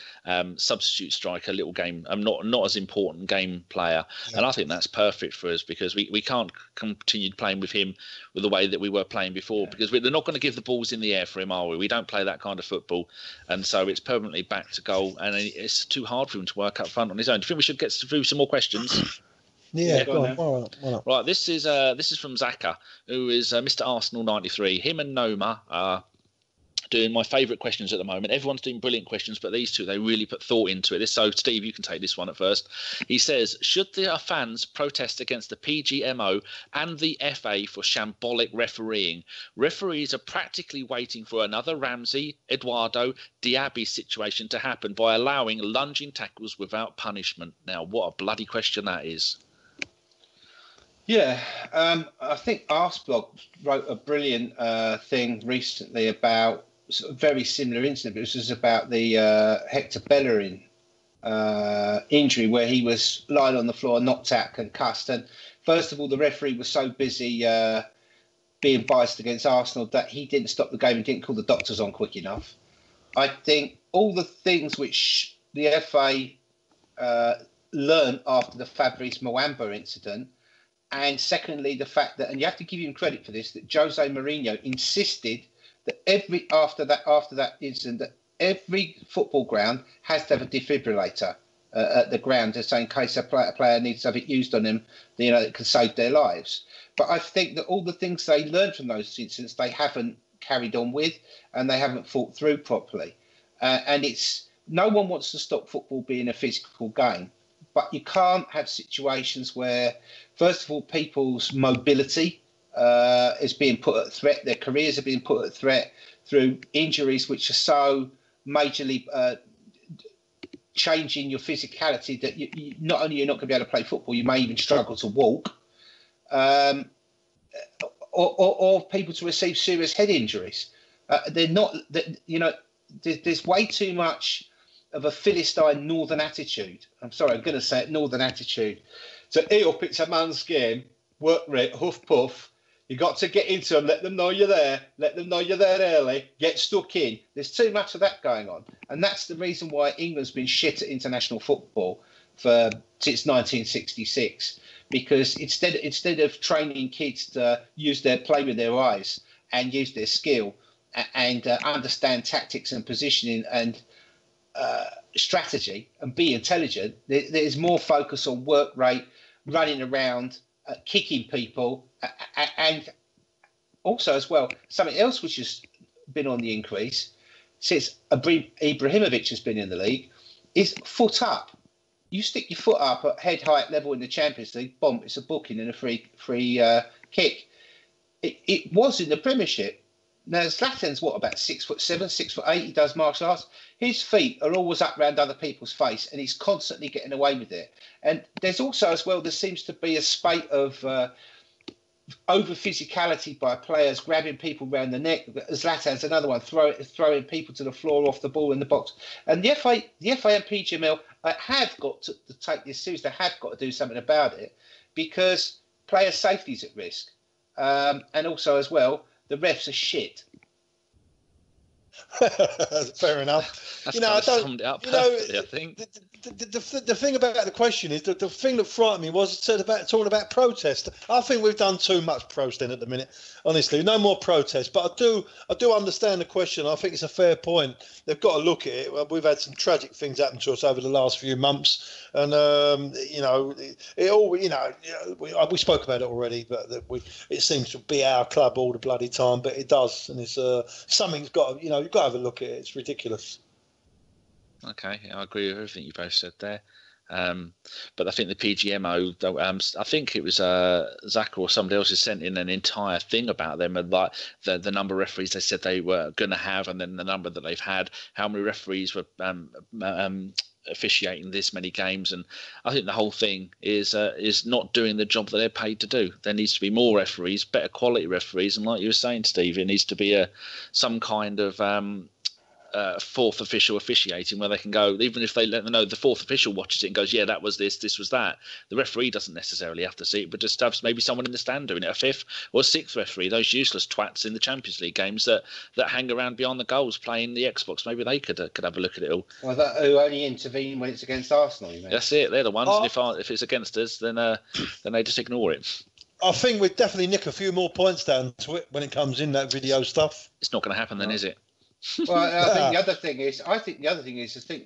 S1: substitute striker, little game, not as important game player, and I think that's perfect for us because we can't continue playing with him with the way that we were playing before because they're not going to give the balls in the air for him, are we? We don't play that kind of football, and so it's permanently back to goal, and it's too hard for him to work up front on his own. Do you think we should get through some more questions?
S3: Yeah, go on. Why not?
S1: Right, this is from Zaka, who is Mr. Arsenal 93. Him and Noma are doing my favourite questions at the moment. Everyone's doing brilliant questions, but these two, they really put thought into it. So, Steve, you can take this one at first. He says, should the fans protest against the PGMO and the FA for shambolic refereeing? Referees are practically waiting for another Ramsey, Eduardo, Diaby situation to happen by allowing lunging tackles without punishment. Now, what a bloody question that is.
S2: Yeah, I think Arsblog wrote a brilliant thing recently about a very similar incident. This was about the Hector Bellerin injury where he was lying on the floor, knocked out, concussed. And first of all, the referee was so busy being biased against Arsenal that he didn't stop the game and didn't call the doctors on quick enough. I think all the things which the FA learned after the Fabrice Muamba incident, and secondly, the fact that, and you have to give him credit for this, that Jose Mourinho insisted that after that incident, that every football ground has to have a defibrillator at the ground, just in case a player needs to have it used on them, it can save their lives. But I think that all the things they learned from those incidents, they haven't carried on with, and they haven't thought through properly. And no one wants to stop football being a physical game. But you can't have situations where, first of all, people's mobility is being put at threat. Their careers are being put at threat through injuries which are so majorly changing your physicality that you not only you're not going to be able to play football, you may even struggle to walk, or people to receive serious head injuries. They're not, there's way too much of a Philistine northern attitude. I'm sorry, I'm going to say it, northern attitude. So, it's a man's game, work rate, huff puff. You got to get into them, let them know you're there, let them know you're there early, get stuck in. There's too much of that going on. And that's the reason why England's been shit at international football since 1966. Because instead of training kids to play with their eyes and use their skill and understand tactics and positioning and strategy and be intelligent, there's more focus on work rate, running around, kicking people, and also as well, something else which has been on the increase since Ibrahimovic has been in the league is foot up. You stick your foot up at head height level in the Champions League, bomb, it's a booking and a free kick. It was in the Premiership. Now, Zlatan's about 6'7", 6'8". He does martial arts. His feet are always up round other people's face, and he's constantly getting away with it. And there's also, as well, there seems to be a spate of over physicality by players, grabbing people round the neck. Zlatan's another one, throwing people to the floor off the ball in the box. And the FA and PGML have got to take this seriously. They have got to do something about it because player safety is at risk. And also, as well, the refs are shit.
S3: Fair enough.
S1: That's kind of summed it up perfectly, I think.
S3: The thing about the question is that the thing that frightened me was talking about protest. I think we've done too much protesting at the minute. Honestly, no more protest. But I do understand the question. I think it's a fair point. They've got to look at it. We've had some tragic things happen to us over the last few months, and we spoke about it already. But it seems to be our club all the bloody time. But it does, and it's something's got to, you've got to have a look at it. It's ridiculous.
S1: Okay, I agree with everything you both said there. But I think the PGMO, I think it was Zach or somebody else has sent in an entire thing about them and like the number of referees they said they were going to have, and then the number that they've had, how many referees were officiating this many games. And I think the whole thing is not doing the job that they're paid to do. There needs to be more referees, better quality referees, and like you were saying, Steve, it needs to be some kind of fourth official officiating where they can go, even if they let them know the fourth official watches it and goes, yeah, that was this was that. The referee doesn't necessarily have to see it, but just have maybe someone in the stand doing it, a fifth or sixth referee, those useless twats in the Champions League games that hang around behind the goals playing the Xbox. Maybe they could have a look at it all.
S2: Well, who only intervene when it's against Arsenal, you mean?
S1: That's it, they're the ones. And if it's against us, then they just ignore it.
S3: I think we'd definitely nick a few more points down to it when it comes in, that video stuff.
S1: It's not going to happen then, is it?
S2: Well, I think the other thing is, I think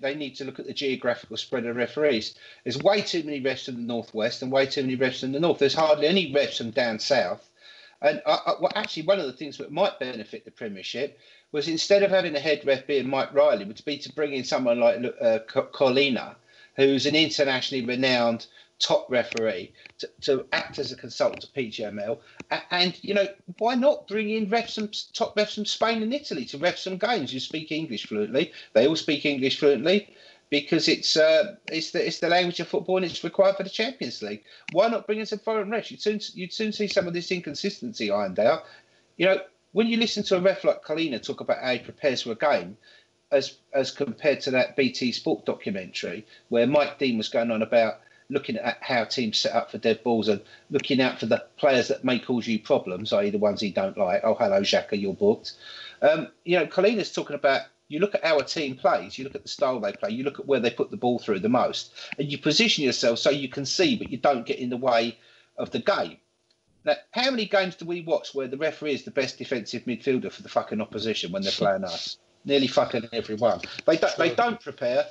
S2: they need to look at the geographical spread of referees. There's way too many refs in the northwest and way too many refs in the north. There's hardly any refs from down south. And actually, one of the things that might benefit the Premiership was, instead of having the head ref being Mike Riley, would be to bring in someone like Colina, who's an internationally renowned top referee, to act as a consultant to PGML. And, why not bring in top refs from Spain and Italy to ref some games who speak English fluently? They all speak English fluently because it's the language of football and it's required for the Champions League. Why not bring in some foreign refs? You'd soon see some of this inconsistency ironed out. When you listen to a ref like Colina talk about how he prepares for a game, as compared to that BT Sport documentary where Mike Dean was going on about looking at how teams set up for dead balls and looking out for the players that may cause you problems, i.e. the ones he don't like. Oh, hello, Xhaka, you're booked. Colina's talking about, you look at how a team plays, you look at the style they play, you look at where they put the ball through the most, and you position yourself so you can see, but you don't get in the way of the game. Now, how many games do we watch where the referee is the best defensive midfielder for the fucking opposition when they're playing us? Nearly fucking everyone. They don't prepare,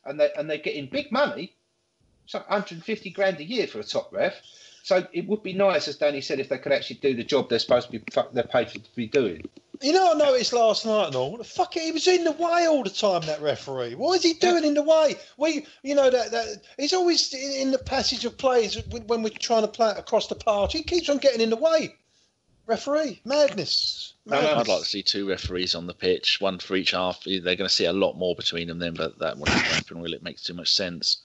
S2: and they're getting big money. It's like 150 grand a year for a top ref. So it would be nice, as Danny said, if they could actually do the job they're supposed to be, they're paid to be doing.
S3: You know, I noticed last night and all. What the fuck? He was in the way all the time. That referee. What is he doing in the way? That he's always in the passage of plays when we're trying to play it across the park. He keeps on getting in the way. Referee, madness.
S1: I'd like to see 2 referees on the pitch, 1 for each half. They're going to see a lot more between them then, but that won't happen, will it? Makes too much sense.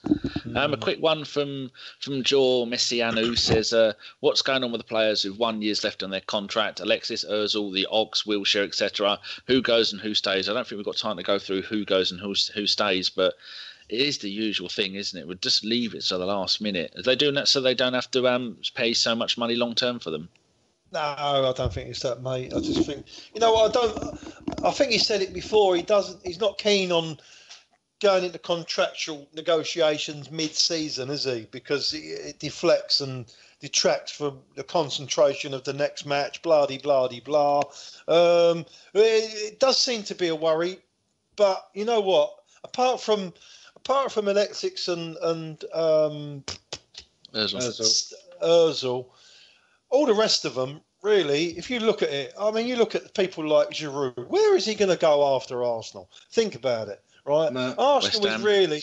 S1: A quick one from Joe Messianu says, what's going on with the players who've 1 year left on their contract? Alexis, Ozil, the Ox, Wilshere, etc. Who goes and who stays? I don't think we've got time to go through who goes and who stays, but it is the usual thing, isn't it? We'd just leave it to the last minute. Are they doing that so they don't have to pay so much money long term for them?
S3: No, I don't think it's that, mate. I just think, I think he said it before. He's not keen on going into contractual negotiations mid-season, is he? Because it deflects and detracts from the concentration of the next match. Blah de blah de blah. It does seem to be a worry, but you know what? Apart from Alexis and Ozil. All the rest of them, really, if you look at it, I mean, you look at people like Giroud. Where is he going to go after Arsenal? Think about it, right? No, Arsenal is really,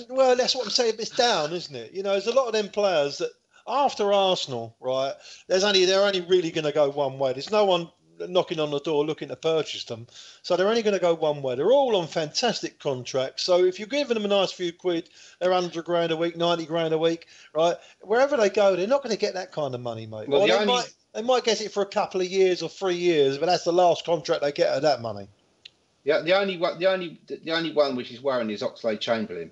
S3: well, that's what I'm saying. It's down, isn't it? There's a lot of them players that after Arsenal, right? They're only really going to go one way. There's no one knocking on the door looking to purchase them, so they're only going to go one way. They're all on fantastic contracts, so if you're giving them a nice few quid, they're £100,000 a week, £90,000 a week, right? Wherever they go, they're not going to get that kind of money, mate. Well, they might get it for a couple of years or 3 years, but that's the last contract they get of that money.
S2: Yeah, the only one which is worrying is Oxlade-Chamberlain,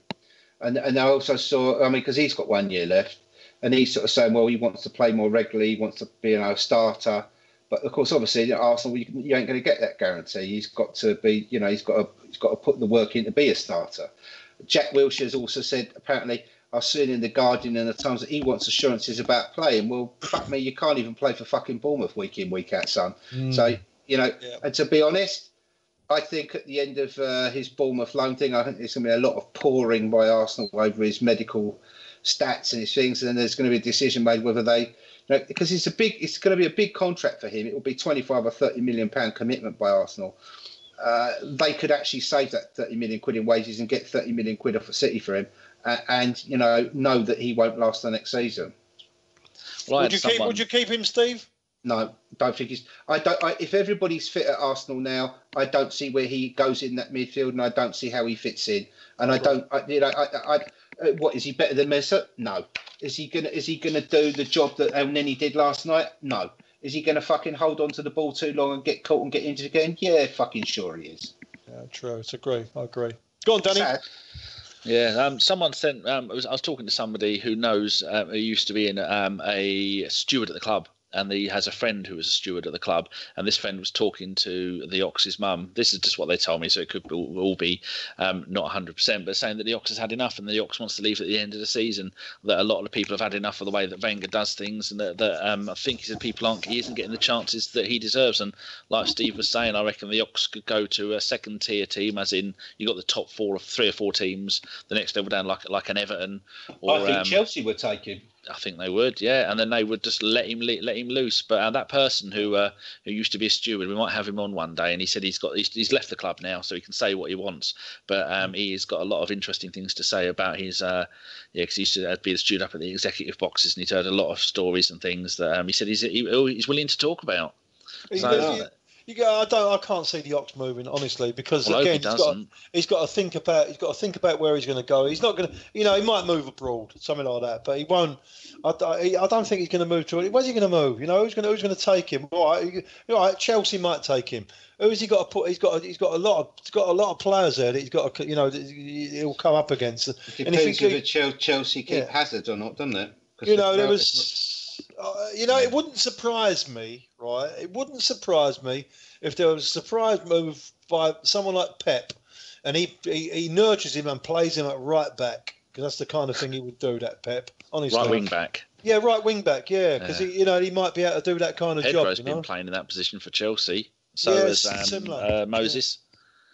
S2: and I also saw, because he's got 1 year left, and he's sort of saying, well, he wants to play more regularly, he wants to be a starter. But of course, obviously, at Arsenal, you ain't going to get that guarantee. He's got to be, he's got to put the work in to be a starter. Jack Wilshere has also said, apparently, I've seen in the Guardian and the Times that he wants assurances about playing. Well, fuck me, you can't even play for fucking Bournemouth week in, week out, son. So, and to be honest, I think at the end of his Bournemouth loan thing, I think there's going to be a lot of pouring by Arsenal over his medical stats and his things, and then there's going to be a decision made whether they. Because it's going to be a big contract for him. It will be £25 or £30 million commitment by Arsenal. They could actually save that 30 million quid in wages and get 30 million quid off a City for him, and know that he won't last the next season.
S1: Well,
S3: would you keep him, Steve?
S2: No, don't think he's. If everybody's fit at Arsenal now, I don't see where he goes in that midfield, and I don't see how he fits in. And what is he better than Mesut? No. Is he gonna do the job that Elneny did last night? No. Is he gonna fucking hold on to the ball too long and get caught and get injured again? Yeah, fucking sure he is.
S3: Yeah, true. I agree. Go on, Danny.
S2: Sad.
S1: Yeah, someone sent. I was talking to somebody who knows who used to be a steward at the club. And he has a friend who was a steward at the club, and this friend was talking to the Ox's mum. This is just what they told me, so it could all be not 100%, but saying that the Ox has had enough, and the Ox wants to leave at the end of the season. That a lot of the people have had enough of the way that Wenger does things, and that I think he said he isn't getting the chances that he deserves. And like Steve was saying, I reckon the Ox could go to a second tier team, as in you got the top 3 or 4 teams, the next level down like an Everton. Or,
S2: I think Chelsea would take him.
S1: I think they would, yeah, and then they would just let him loose. But that person who used to be a steward, we might have him on one day, and he said he's left the club now, so he can say what he wants. But he's got a lot of interesting things to say about his because he used to be the steward up at the executive boxes, and he's heard a lot of stories and things that he said he's willing to talk about.
S3: I can't see the Ox moving, honestly, because again he's got to think about where he's going to go. He's not going to, he might move abroad, something like that, but he won't. I don't think he's going to move to it. Where's he going to move? Who's going to take him? All right, Chelsea might take him. Who's he got to put? He's got a lot of players there that he's got to, he'll come up against.
S2: It depends whether Chelsea keep Hazard or not, doesn't it?
S3: There was. It wouldn't surprise me, right? It wouldn't surprise me if there was a surprise move by someone like Pep, and he nurtures him and plays him at right back, because that's the kind of thing he would do. That Pep, honestly.
S1: Right wing back.
S3: Yeah, right wing back. Yeah, because he might be able to do that kind of job.
S1: Pedro's been playing in that position for Chelsea. So has Moses.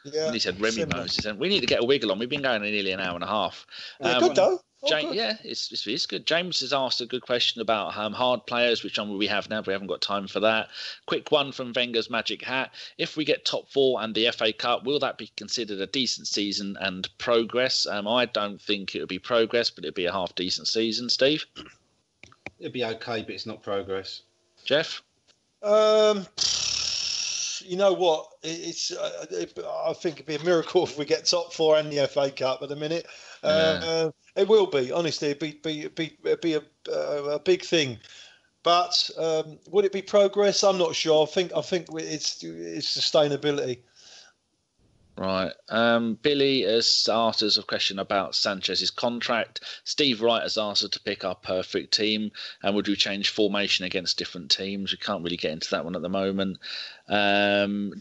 S3: Yeah.
S1: And he said Remy Moses, and we need to get a wiggle on. We've been going nearly an hour and a half.
S3: Good though.
S1: It's good. James has asked a good question about hard players, which we have now, but we haven't got time for that. Quick one from Wenger's Magic Hat. If we get top 4 and the FA Cup, will that be considered a decent season and progress? I don't think it would be progress, but it'd be a half decent season. Steve?
S2: It'd be okay, but it's not progress.
S1: Geoff?
S3: You know what? I think it'd be a miracle if we get top 4 and the FA Cup at the minute. It will be. Honestly, it'd be a big thing. But would it be progress? I'm not sure. I think it's sustainability.
S1: Right. Billy has asked us a question about Sanchez's contract. Steve Wright has asked us to pick our perfect team. And would we change formation against different teams? We can't really get into that one at the moment.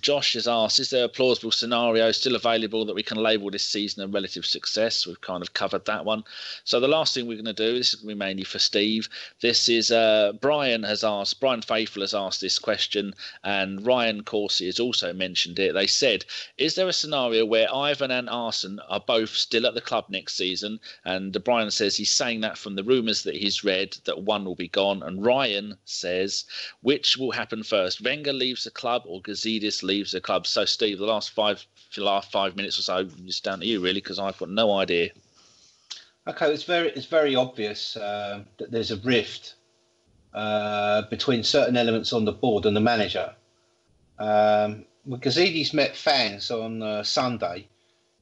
S1: Josh has asked, is there a plausible scenario still available that we can label this season a relative success? We've kind of covered that one. So the last thing we're going to do, this is going to be mainly for Steve. This is Brian Faithful has asked this question, and Ryan Corsi has also mentioned it. They said, is there a scenario where Ivan and Arsene are both still at the club next season? And Brian says he's saying that from the rumours that he's read that one will be gone. And Ryan says, which will happen first? Wenger leaves the club or Gazidis leaves the club? So, Steve, the last 5 minutes or so, it's down to you, really, because I've got no idea.
S2: Okay, it's very obvious that there's a rift between certain elements on the board and the manager. When Gazidis met fans on Sunday,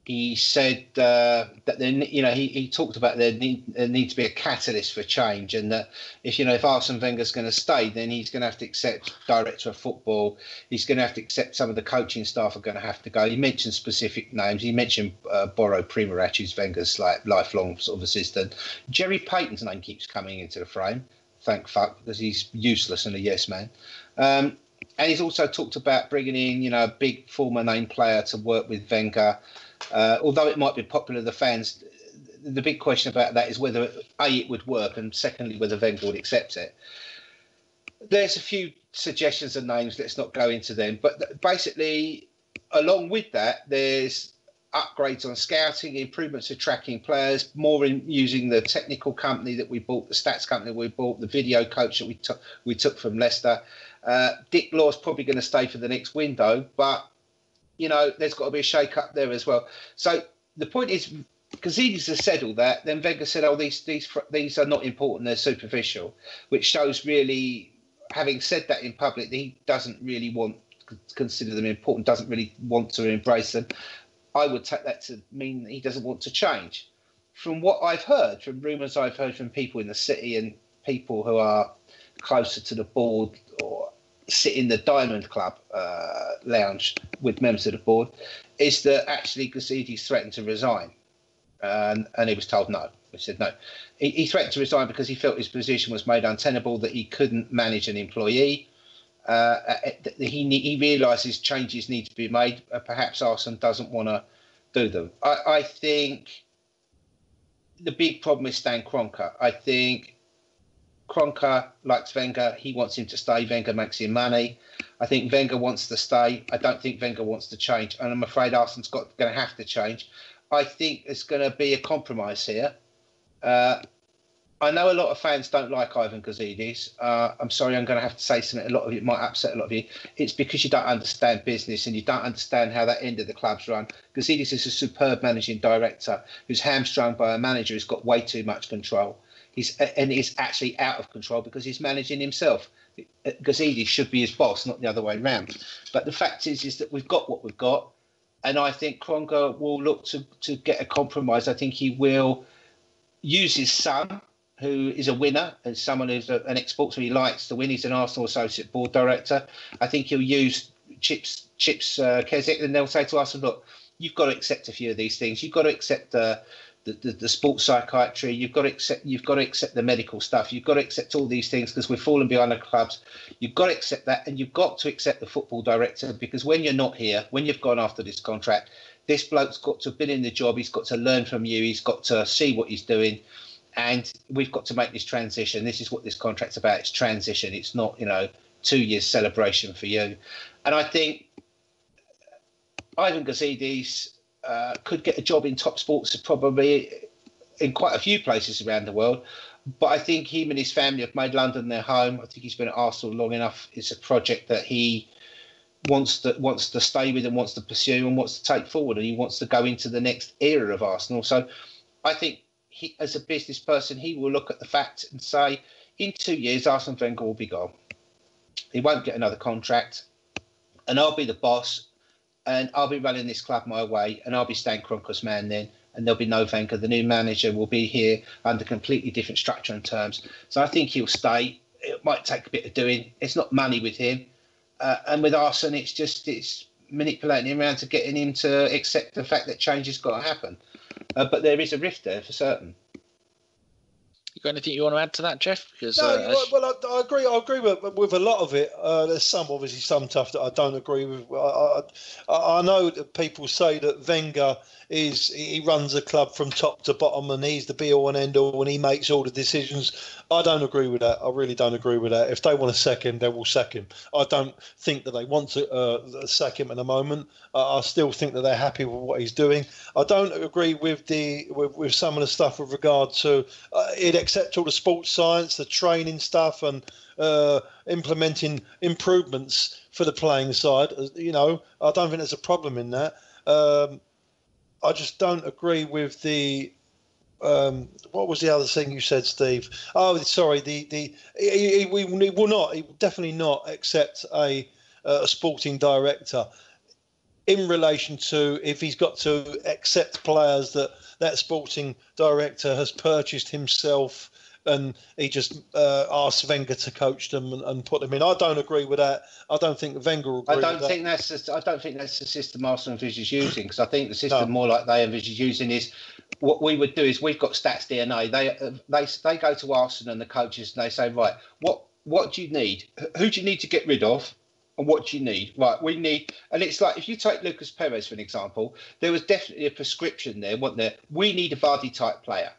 S2: he said that he talked about there need to be a catalyst for change, and that if Arsene Wenger's going to stay, then he's going to have to accept director of football. He's going to have to accept some of the coaching staff are going to have to go. He mentioned specific names. He mentioned Boro Primorac, who's Wenger's lifelong sort of assistant. Jerry Payton's name keeps coming into the frame. Thank fuck, because he's useless and a yes man. And he's also talked about bringing in, a big former name player to work with Wenger. Although it might be popular with the fans, the big question about that is whether, A, it would work, and secondly, whether Wenger would accept it. There's a few suggestions and names, let's not go into them. But basically, along with that, there's upgrades on scouting, improvements to tracking players, more in using the technical company that we bought, the stats company we bought, the video coach that we took from Leicester. Dick Law's probably going to stay for the next window, but there's got to be a shake-up there as well. So the point is, Gazidis has said all that. Then Wenger said, "Oh, these are not important; they're superficial," which shows really, having said that in public, that he doesn't really consider them important, doesn't really want to embrace them. I would take that to mean that he doesn't want to change. From what I've heard, from rumours I've heard from people in the city and people who are closer to the board or sit in the Diamond Club lounge with members of the board, is that actually Gazidis threatened to resign. And he was told no. He said no. He threatened to resign because he felt his position was made untenable, that he couldn't manage an employee. He realises changes need to be made. Perhaps Arsene doesn't want to do them. I think the big problem is Stan Kroenke. I think Kroenke likes Wenger. He wants him to stay. Wenger makes him money. I think Wenger wants to stay. I don't think Wenger wants to change. And I'm afraid Arsene's going to have to change. I think there's going to be a compromise here. I know a lot of fans don't like Ivan Gazidis. I'm sorry, I'm going to have to say something. A lot of it might upset a lot of you. It's because you don't understand business and you don't understand how that end of the club's run. Gazidis is a superb managing director who's hamstrung by a manager who's got way too much control. He's actually out of control because he's managing himself. Gazidis should be his boss, not the other way around. But the fact is that we've got what we've got, and I think Kroenke will look to get a compromise. I think he will use his son, who is a winner and someone who's an ex-sportsman he likes to win. He's an Arsenal associate board director. I think he'll use Chips Keswick, and they'll say to us, look, you've got to accept a few of these things. You've got to accept the sports psychiatry. You've got to accept the medical stuff. You've got to accept all these things because we're falling behind the clubs. You've got to accept that, and you've got to accept the football director, because when you're not here, when you've gone after this contract, this bloke's got to have been in the job. He's got to learn from you. He's got to see what he's doing. And we've got to make this transition. This is what this contract's about. It's transition. It's not, 2 years celebration for you. And I think Ivan Gazidis could get a job in top sports, probably in quite a few places around the world. But I think him and his family have made London their home. I think he's been at Arsenal long enough. It's a project that he wants to stay with and wants to pursue and wants to take forward, and he wants to go into the next era of Arsenal. So I think he, as a business person, he will look at the facts and say, in 2 years, Arsene Wenger will be gone. He won't get another contract, and I'll be the boss, and I'll be running this club my way, and I'll be Stan Kroenke's man then, and there'll be no Wenger. The new manager will be here under completely different structure and terms. So I think he'll stay. It might take a bit of doing. It's not money with him. And with Arsene, it's manipulating him around to getting him to accept the fact that change has got to happen. But there is a rift there for certain.
S1: You got anything you want to add to that, Geoff? Because
S3: well, I agree. I agree with a lot of it. There's some stuff that I don't agree with. I know that people say that Wenger he runs a club from top to bottom and he's the be all and end all and he makes all the decisions. I don't agree with that. I really don't agree with that. If they want to sack him, they will sack him. I don't think that they want to sack him at the moment. I still think that they're happy with what he's doing. I don't agree with with some of the stuff with regard to it accept all the sports science, the training stuff, and implementing improvements for the playing side. You know, I don't think there's a problem in that. I just don't agree with the. What was the other thing you said, Steve? Oh, sorry. He will definitely not accept a sporting director in relation to if he's got to accept players that sporting director has purchased himself and he just asks Wenger to coach them and put them in. I don't agree with that. I don't think Wenger will agree with that.
S2: I don't think that's the system Arsenal envisages using, because I think the system more like they envisage using is what we would do is we've got stats DNA. They go to Arsenal and the coaches and they say, right, what do you need? Who do you need to get rid of? And what do you need? Right, we need, and it's like if you take Lucas Perez for an example, there was definitely a prescription there, wasn't there? We need a Vardy type player.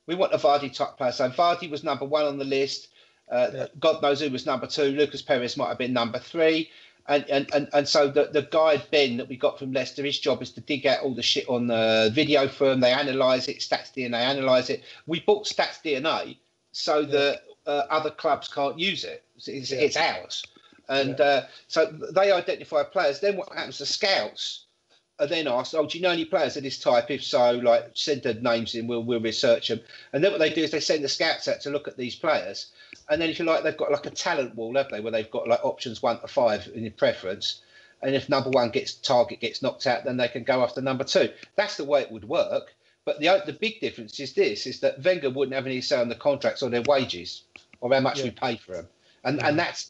S2: We want a Vardy type player. So Vardy was number one on the list. God knows who was number two. Lucas Perez might have been number three. And so the guy, Ben, that we got from Leicester, his job is to dig out all the shit on the video for them. They analyse it, Stats DNA analyse it. We bought Stats DNA so that other clubs can't use it. It's ours. And so they identify players. Then what happens to scouts? Are then asked, do you know any players of this type? If so, like send their names in, we'll research them. And then what they do is they send the scouts out to look at these players. And then if you like, they've got like a talent wall, have they, where they've got like options 1 to 5 in your preference. And if number one target gets knocked out, then they can go after number two. That's the way it would work. But the big difference is is that Wenger wouldn't have any say on the contracts or their wages or how much we pay for them. And that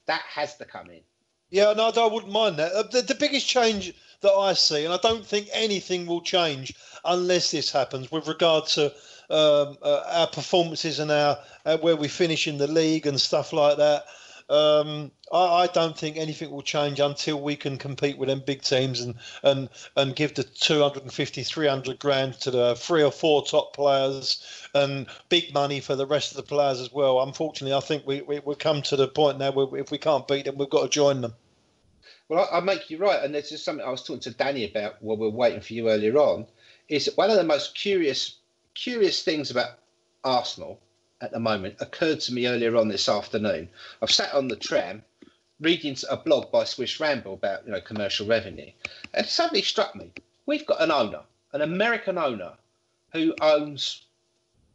S2: has to come in.
S3: Yeah, no, I wouldn't mind that. The biggest change that I see, and I don't think anything will change unless this happens, with regard to our performances and our where we finish in the league and stuff like that. I don't think anything will change until we can compete with them big teams and give the 250, 300 grand to the 3 or 4 top players and big money for the rest of the players as well. Unfortunately, I think we'll come to the point now where if we can't beat them, we've got to join them.
S2: Well, I make you right. And there's just something I was talking to Danny about while we were waiting for you earlier on, is one of the most curious things about Arsenal at the moment occurred to me earlier on this afternoon. I've sat on the tram reading a blog by Swiss Ramble about commercial revenue, and it suddenly struck me. We've got an American owner, who owns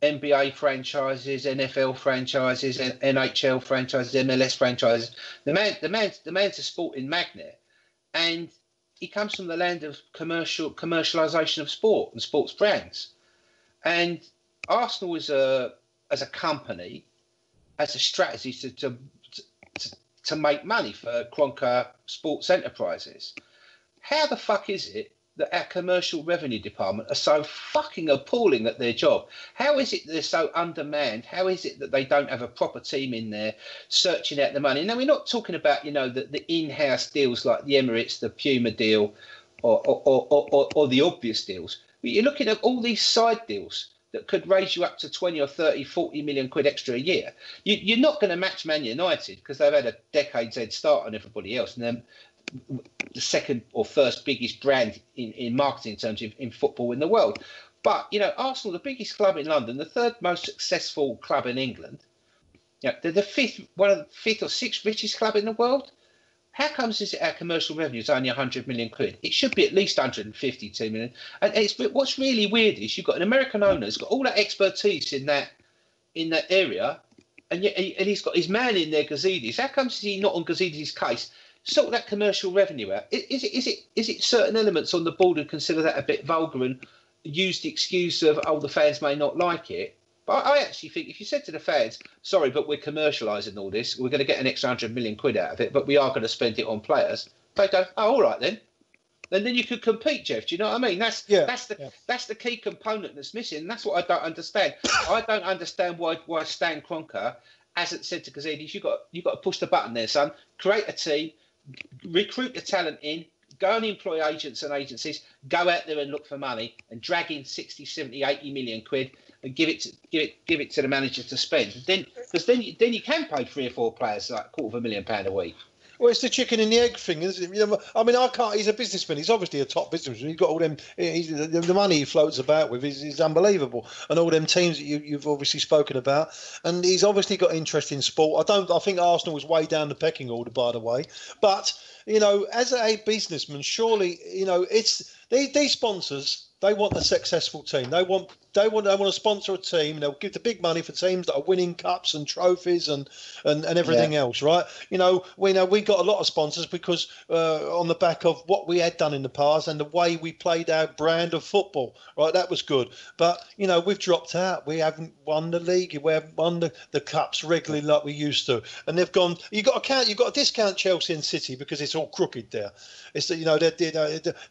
S2: NBA franchises, NFL franchises, NHL franchises, MLS franchises. The man's a sporting magnate, and he comes from the land of commercialization of sport and sports brands. And Arsenal as a company has a strategy to make money for Kroenke Sports Enterprises. How the fuck is it that our commercial revenue department are so fucking appalling at their job? How is it they're so undermanned? How is it that they don't have a proper team in there searching out the money? Now, we're not talking about, the in-house deals like the Emirates, the Puma deal, or the obvious deals. But you're looking at all these side deals that could raise you up to 20 or 30, 40 million quid extra a year. You're not going to match Man United because they've had a decade's head start on everybody else. And then the second or first biggest brand in marketing terms in football in the world. But, Arsenal, the biggest club in London, the third most successful club in England, they're the fifth or sixth richest club in the world. How comes is it our commercial revenue is only 100 million quid? It should be at least 152 million. And what's really weird is you've got an American owner who's got all that expertise in that area, and yet he's got his man in there, Gazidis. How comes is he not on Gazidis' case? Sort that commercial revenue out. Is it certain elements on the board who consider that a bit vulgar and use the excuse of, the fans may not like it? But I actually think if you said to the fans, sorry, but we're commercialising all this, we're going to get an extra 100 million quid out of it, but we are going to spend it on players, they go, all right then. And then you could compete, Geoff. Do you know what I mean? That's the key component that's missing. And that's what I don't understand. I don't understand why Stan Kroenke hasn't said to Gazidis, you've got to push the button there, son. Create a team, recruit the talent in, go and employ agents and agencies, go out there and look for money and drag in 60, 70, 80 million quid and give it to the manager to spend. Then you can pay 3 or 4 players like £250,000 a week.
S3: Well, it's the chicken and the egg thing, isn't it? I mean, I can't. He's a businessman. He's obviously a top businessman. He's got all them. The money he floats about with is unbelievable, and all them teams that you've obviously spoken about. And he's obviously got interest in sport. I think Arsenal was way down the pecking order, by the way. But as a businessman, surely it's these sponsors. They want a successful team. They want to sponsor a team. They'll give the big money for teams that are winning cups and trophies and everything else, right? We got a lot of sponsors because on the back of what we had done in the past and the way we played our brand of football, right? That was good. But we've dropped out. We haven't won the league. We haven't won the cups regularly like we used to. And they've gone. You've got to discount Chelsea and City because it's all crooked there. It's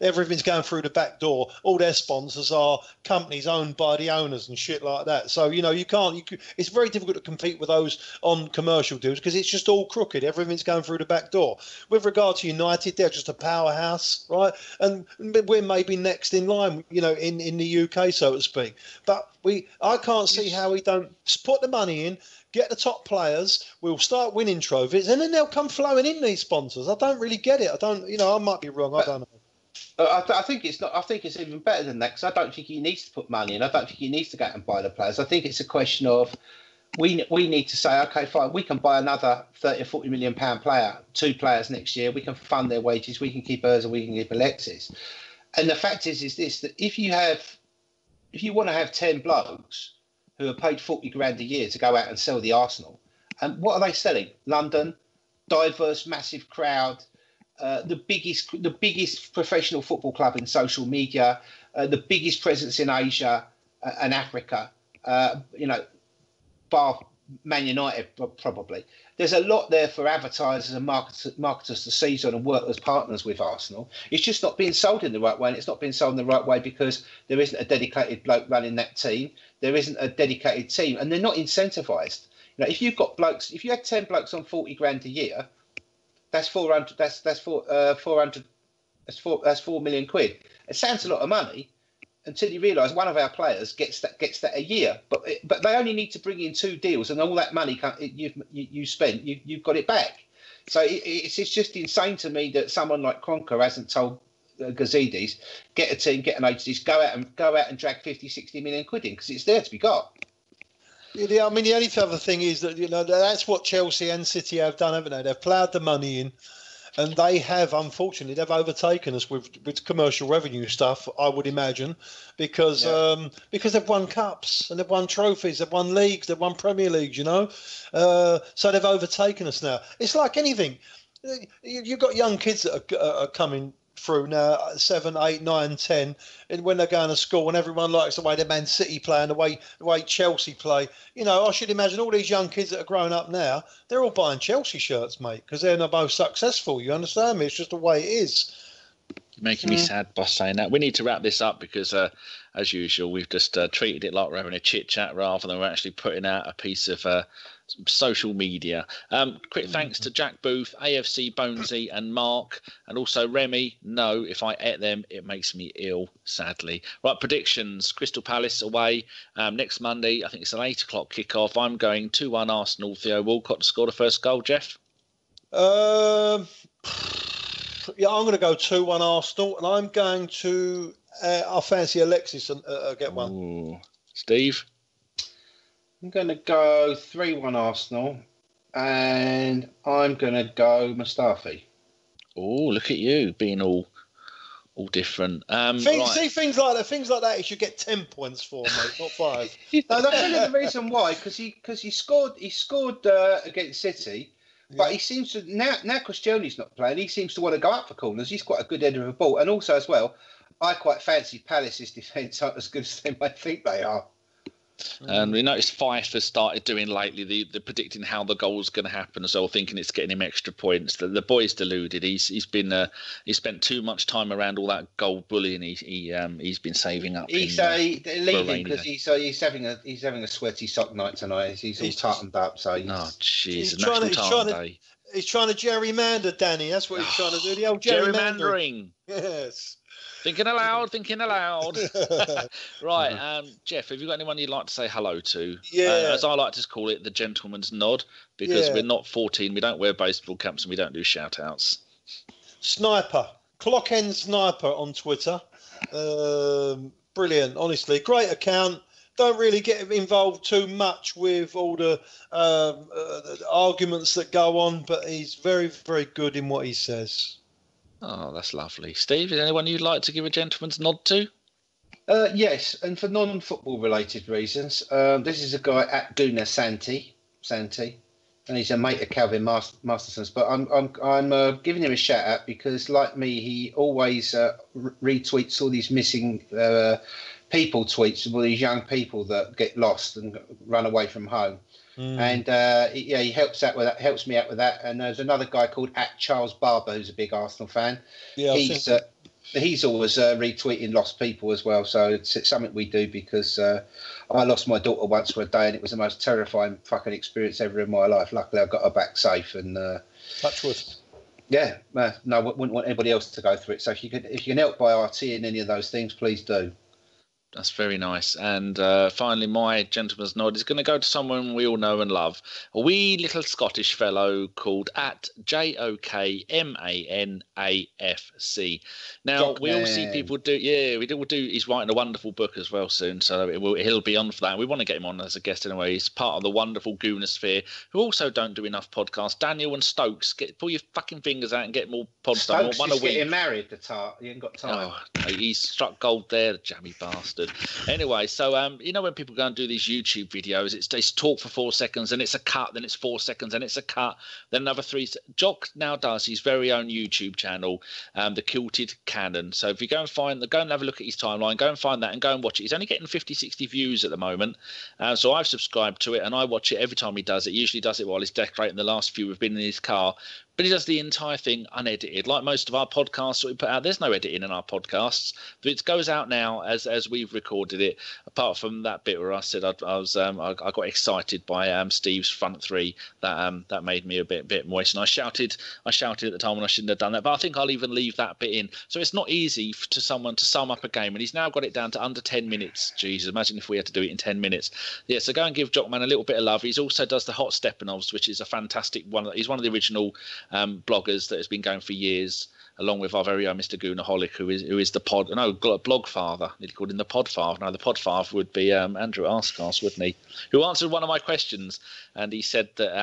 S3: everything's going through the back door. All their sponsors are companies owned by the owners and shit like that. So you can't. It's very difficult to compete with those on commercial deals because it's just all crooked. Everything's going through the back door. With regard to United, they're just a powerhouse, right? And we're maybe next in line, in the UK, so to speak. But I can't see how we don't put the money in. Get the top players, we'll start winning trophies, and then they'll come flowing in, these sponsors. I don't really get it. I might be wrong. I don't know.
S2: I think it's not. I think it's even better than that because I don't think he needs to put money in. I don't think he needs to go out and buy the players. I think it's a question of we need to say, okay, fine, we can buy another 30 or 40 million pound player, 2 players next year. We can fund their wages. We can keep Ozil. We can keep Alexis. And the fact is this: that if you want to have 10 blokes who are paid 40 grand a year to go out and sell the Arsenal. And what are they selling? London, diverse, massive crowd, the biggest professional football club in social media, the biggest presence in Asia and Africa, bar Man United probably. There's a lot there for advertisers and marketers to seize on and work as partners with Arsenal. It's just not being sold in the right way, and it's not being sold in the right way because there isn't a dedicated bloke running that team. There isn't a dedicated team, and they're not incentivised. If you've got blokes, if you had 10 blokes on 40 grand a year, that's 400. That's 400. That's 4 million quid. It sounds a lot of money until you realise one of our players gets that a year. But they only need to bring in 2 deals, and all that money you spent, you've got it back. So it's just insane to me that someone like Kroenke hasn't told Gazidis, get a team, get an agency, go out and drag 50, 60 million quid in because it's there to be got.
S3: Yeah, I mean, the only other thing is that that's what Chelsea and City have done, haven't they? They've ploughed the money in. And they have, unfortunately, they've overtaken us with commercial revenue stuff, I would imagine, because they've won cups and they've won trophies, they've won leagues, they've won Premier Leagues, so they've overtaken us now. It's like anything. You've got young kids that are coming through now, 7, 8, 9, 10, and when they're going to school and everyone likes the way the Man City play and the way Chelsea play. I should imagine all these young kids that are growing up now, they're all buying Chelsea shirts, mate, because they're the most successful. You understand me? It's just the way it is.
S1: You're making me sad by saying that. We need to wrap this up because, as usual, we've just treated it like we're having a chit-chat rather than we're actually putting out a piece of social media. Quick thanks to Jack Booth, AFC Bonesy and Mark, and also Remy. No, if I ate them, it makes me ill, sadly. Right, predictions. Crystal Palace away next Monday. I think it's an 8 o'clock kickoff. I'm going 2-1 Arsenal. Theo Walcott to score the first goal. Geoff?
S3: Yeah, I'm going to go 2-1 Arsenal, and I'm going to I fancy Alexis and get one.
S1: Ooh. Steve?
S2: I'm going to go 3-1 Arsenal, and I'm going to go Mustafi.
S1: Oh, look at you being all different.
S2: See, things like that, he should get 10 points for, mate, not 5. No, that's only the reason why, because he scored against City, but he seems to now Koscielny's not playing. He seems to want to go up for corners. He's quite a good header of a ball, and also as well, I quite fancy Palace's defence aren't as good as they might think they are.
S1: And we noticed Fife has started doing lately the predicting how the goal's going to happen as well, thinking it's getting him extra points. The boy's deluded. He's spent too much time around all that goal bullying. He's been saving up.
S2: He's leaving because he's having a sweaty sock night tonight. He's all tartaned up. So
S1: he's
S3: trying to gerrymander, Danny. That's what he's trying to do. The old gerrymandering. Yes.
S1: Thinking aloud. Right, Geoff, have you got anyone you'd like to say hello to?
S3: Yeah.
S1: As I like to call it, the gentleman's nod, because we're not 14, we don't wear baseball caps, and we don't do shout-outs.
S3: Sniper. Clock End Sniper on Twitter. Brilliant, honestly. Great account. Don't really get involved too much with all the arguments that go on, but he's very, very good in what he says.
S1: Oh, that's lovely. Steve, is there anyone you'd like to give a gentleman's nod to?
S2: Yes, and for non-football related reasons. This is a guy at Guna Santi, and he's a mate of Calvin Masterson's. But I'm giving him a shout out because, like me, he always retweets all these missing people tweets of all these young people that get lost and run away from home. And he helps me out with that. And there's another guy called @Charles Barber who's a big Arsenal fan. Yeah, he's always retweeting lost people as well. So it's something we do because I lost my daughter once for a day, and it was the most terrifying fucking experience ever in my life. Luckily, I got her back safe. And
S3: touch wood.
S2: Yeah, no, I wouldn't want anybody else to go through it. So if you can help by RT in any of those things, please do.
S1: That's very nice. And finally, my gentleman's nod is going to go to someone we all know and love. A wee little Scottish fellow called @JOKMANAFC. Now, we all see people do... Yeah, we all do. He's writing a wonderful book as well soon, so he'll be on for that. We want to get him on as a guest anyway. He's part of the wonderful Goonosphere, who also don't do enough podcasts. Daniel and Stokes, pull your fucking fingers out and get more podcasts.
S2: Stokes is getting married, the tart. He ain't got time.
S1: Oh, he's struck gold there, the jammy bastard. Anyway, so when people go and do these YouTube videos, it's talk for 4 seconds, and it's a cut, then it's 4 seconds, and it's a cut, then another 3. Jock now does his very own YouTube channel, The Kilted Cannon. So if you go and have a look at his timeline, go and find that and go and watch it. He's only getting 50-60 views at the moment, so I've subscribed to it and I watch it every time he does it. He usually does it while he's decorating. The last few have been in his car. But he does the entire thing unedited. Like most of our podcasts that we put out, there's no editing in our podcasts. But it goes out now as we've recorded it. Apart from that bit where I said I got excited by Steve's front three, that made me a bit moist, and I shouted at the time when I shouldn't have done that. But I think I'll even leave that bit in. So it's not easy to someone to sum up a game, and he's now got it down to under 10 minutes. Jesus, imagine if we had to do it in 10 minutes. Yeah, so go and give Jockman a little bit of love. He's also does the Hot Stepanovs, which is a fantastic one. He's one of the original bloggers that has been going for years, along with our very own Mr. Goonaholic, who is the blog father. They called him the pod father. No, the pod father would be Andrew Arscast, wouldn't he? Who answered one of my questions, and he said that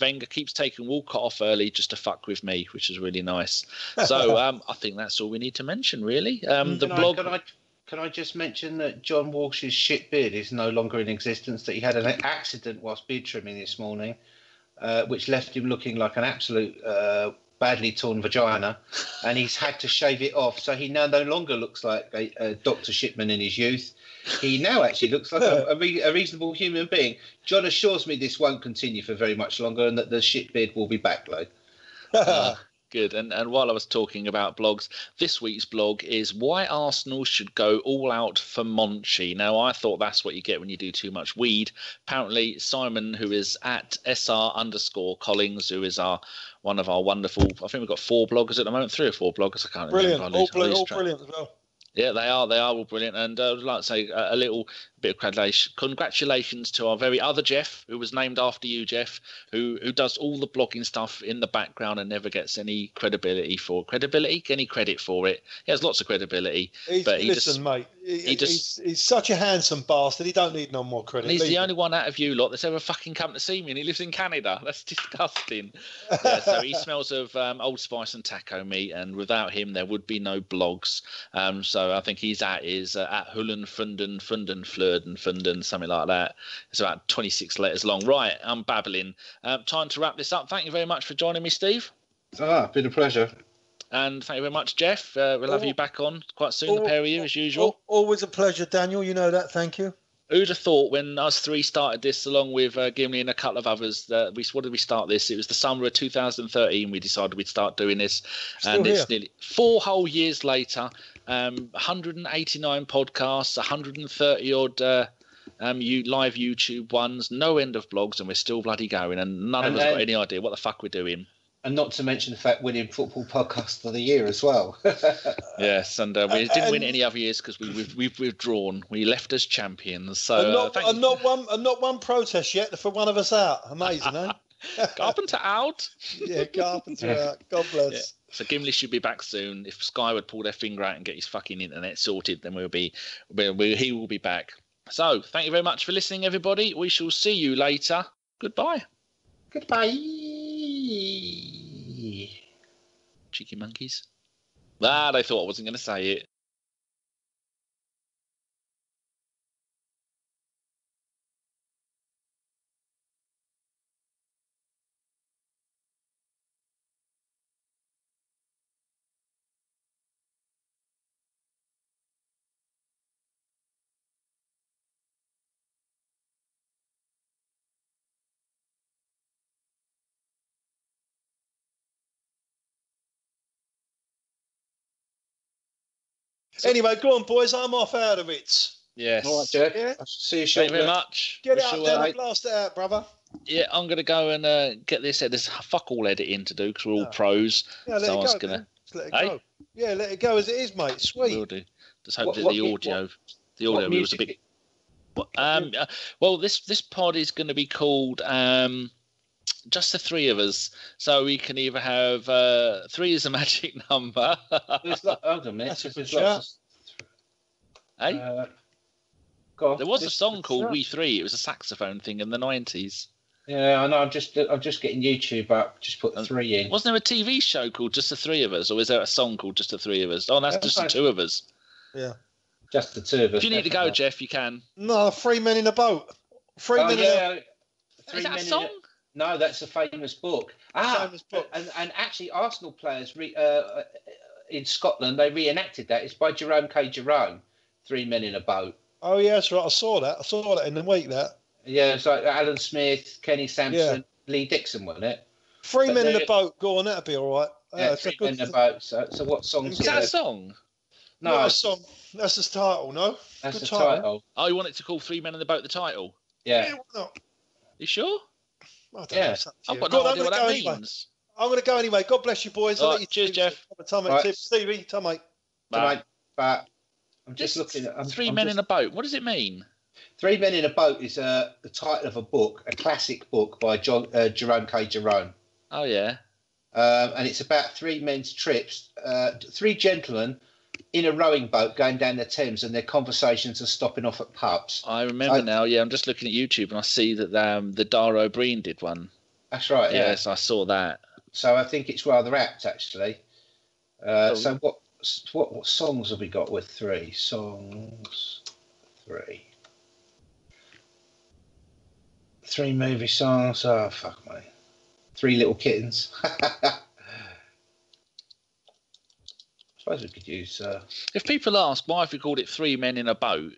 S1: Wenger keeps taking Walcott off early just to fuck with me, which is really nice. So I think that's all we need to mention, really.
S2: Can I just mention that John Walsh's shit beard is no longer in existence? That he had an accident whilst beard trimming this morning, which left him looking like an absolute badly torn vagina, and he's had to shave it off. So he now no longer looks like a Dr. Shipman in his youth. He now actually looks like a reasonable human being. John assures me this won't continue for very much longer, and that the shit beard will be back, though.
S1: Good. And while I was talking about blogs, this week's blog is why Arsenal should go all out for Monchi. Now, I thought that's what you get when you do too much weed. Apparently, Simon, who is at @SR_Collings, who is one of our wonderful, I think we've got 4 bloggers at the moment, 3 or 4 bloggers, I can't remember.
S3: Brilliant, all brilliant as well.
S1: Yeah, they are all brilliant. And I would like to say a little bit of congratulations to our very other Geoff, who was named after you, Geoff, who does all the blogging stuff in the background and never gets any credit for it. He has lots of credibility.
S3: Mate, he's such a handsome bastard. He don't need no more credit.
S1: And he's the only one out of you lot that's ever fucking come to see me, and he lives in Canada. That's disgusting. Yeah, so he smells of Old Spice and taco meat, and without him there would be no blogs. So I think he's at Hullen Funden Flirden Funden, something like that. It's about 26 letters long. Right, I'm babbling. Time to wrap this up. Thank you very much for joining me, Steve.
S2: Been a pleasure.
S1: And thank you very much, Geoff. We'll have you back on quite soon, the pair of you, as usual.
S3: Always a pleasure, Daniel. You know that. Thank you.
S1: Who'd have thought when us three started this, along with Gimli and a couple of others, what did we start this? It was the summer of 2013 we decided we'd start doing this. It's nearly 4 whole years later, 189 podcasts, 130-odd live YouTube ones, no end of blogs, and we're still bloody going, and none of us got any idea what the fuck we're doing.
S2: And not to mention the fact winning Football Podcast of the Year as well.
S1: Yes, and we didn't win any other years because we've withdrawn. We left as champions. So
S3: not one protest yet for one of us out. Amazing, eh?
S1: Carpenter out.
S3: Yeah, Carpenter out. God bless.
S1: Yeah. So Gimli should be back soon. If Sky would pull their finger out and get his fucking internet sorted, then he will be back. So thank you very much for listening, everybody. We shall see you later. Goodbye.
S2: Goodbye.
S1: Cheeky monkeys. They thought I wasn't going to say it.
S3: Anyway, go on, boys. I'm off out of it.
S1: Yes.
S2: All right, Jack.
S3: Yeah.
S2: I'll see you shortly.
S1: Thank you very much.
S3: Get out there and blast it out, brother.
S1: Yeah, I'm going to go and get this. There's fuck all editing to do because we're all pros.
S3: Yeah, let it go. Let it go. Yeah, let it go as it is, mate. Sweet.
S1: Will do. Just hope that the audio was a bit. Well, this pod is going to be called just the three of us, so we can either have 3 is a magic number.
S2: Hold on a minute.
S3: That's a good shout.
S1: Hey? There was a song called We Three. It was a saxophone thing in the 90s.
S2: Yeah, I know. I'm just getting YouTube up. Just put 3 in.
S1: Wasn't there a TV show called Just the Three of Us, or is there a song called Just the Three of Us? Oh, that's just the 2 of us.
S3: Yeah,
S2: just the 2 of us.
S1: If you need to go, Geoff, you can.
S3: No, 3 men in a boat. 3 men in a boat.
S1: Is that a song?
S2: No, that's a famous book.
S3: Famous book.
S2: And actually, Arsenal players in Scotland, they reenacted that. It's by Jerome K. Jerome, 3 Men in a Boat.
S3: Oh, yeah, that's right. I saw that in the week, that.
S2: Yeah, it's like Alan Smith, Kenny Sampson, Lee Dixon, wasn't it?
S3: 3 Men in a Boat. Go on, that'll be all right.
S2: Yeah, 3 Men in a Boat. So what song
S1: is that? A song?
S3: No, not a song. That's the title, no?
S2: That's the title.
S1: Oh, you want it to call 3 Men in the Boat the title?
S2: Yeah.
S3: Why not?
S1: You sure?
S3: I don't know.
S1: I've got no idea what that means.
S3: I'm going to go anyway. God bless you, boys.
S1: I'll let you cheers, Geoff.
S3: Stevie, time, mate.
S2: Bye. Bye. I'm just looking at
S1: 3 Men in a Boat. What does it mean?
S2: 3 Men in a Boat is the title of a book, a classic book by Jerome K. Jerome.
S1: Oh, yeah.
S2: And it's about 3 men's trips, 3 gentlemen in a rowing boat going down the Thames, and their conversations are stopping off at pubs.
S1: I remember now. Yeah, I'm just looking at YouTube and I see that the Dara O'Brien did one.
S2: That's right. Yeah.
S1: Yes, I saw that.
S2: So I think it's rather apt, actually. So what songs have we got with 3 songs? 3 movie songs. Oh fuck me. 3 Little Kittens. I suppose we could use.
S1: If people ask why have we called it 3 Men in a Boat?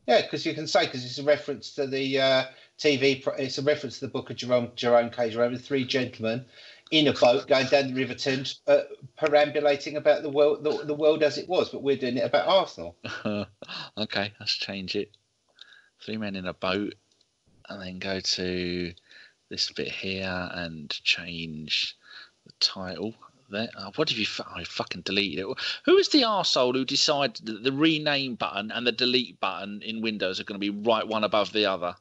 S2: Yeah, because you can say it's a reference to the TV. It's a reference to the book of Jerome K. Jerome, 3 gentlemen in a boat going down the River Thames, perambulating about the world as it was. But we're doing it about Arsenal.
S1: Okay, let's change it. 3 Men in a Boat, and then go to this bit here and change the title. there. What have you? I fucking deleted it. Who is the arsehole who decided that the rename button and the delete button in Windows are going to be right one above the other?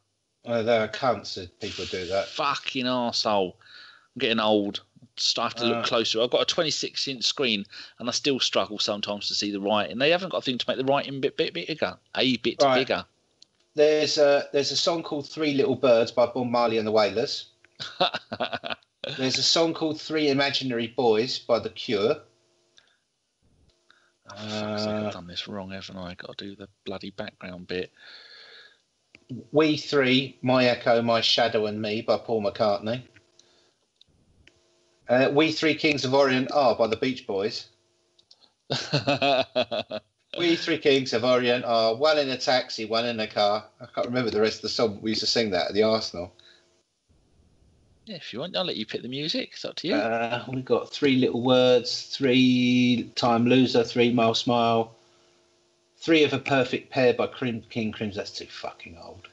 S2: There are cunts that people do that.
S1: Fucking arsehole. I'm getting old. I have to look closer. I've got a 26-inch screen, and I still struggle sometimes to see the writing. They haven't got a thing to make the writing bit bigger. A bit bigger.
S2: There's a song called Three Little Birds by Bob Marley and the Wailers. There's a song called Three Imaginary Boys by The Cure.
S1: Oh, fuck's sake, I've done this wrong, haven't I? I've got to do the bloody background bit.
S2: We Three, My Echo, My Shadow and Me by Paul McCartney. We Three Kings of Orient Are by the Beach Boys. We Three Kings of Orient Are, one in a taxi, one in a car. I can't remember the rest of the song. We used to sing that at the Arsenal.
S1: Yeah, if you want, I'll let you pick the music. It's up to you.
S2: We've got Three Little Words, Three Time Loser, 3 Mile Smile, Three of a Perfect Pair by King Crimson. That's too fucking old.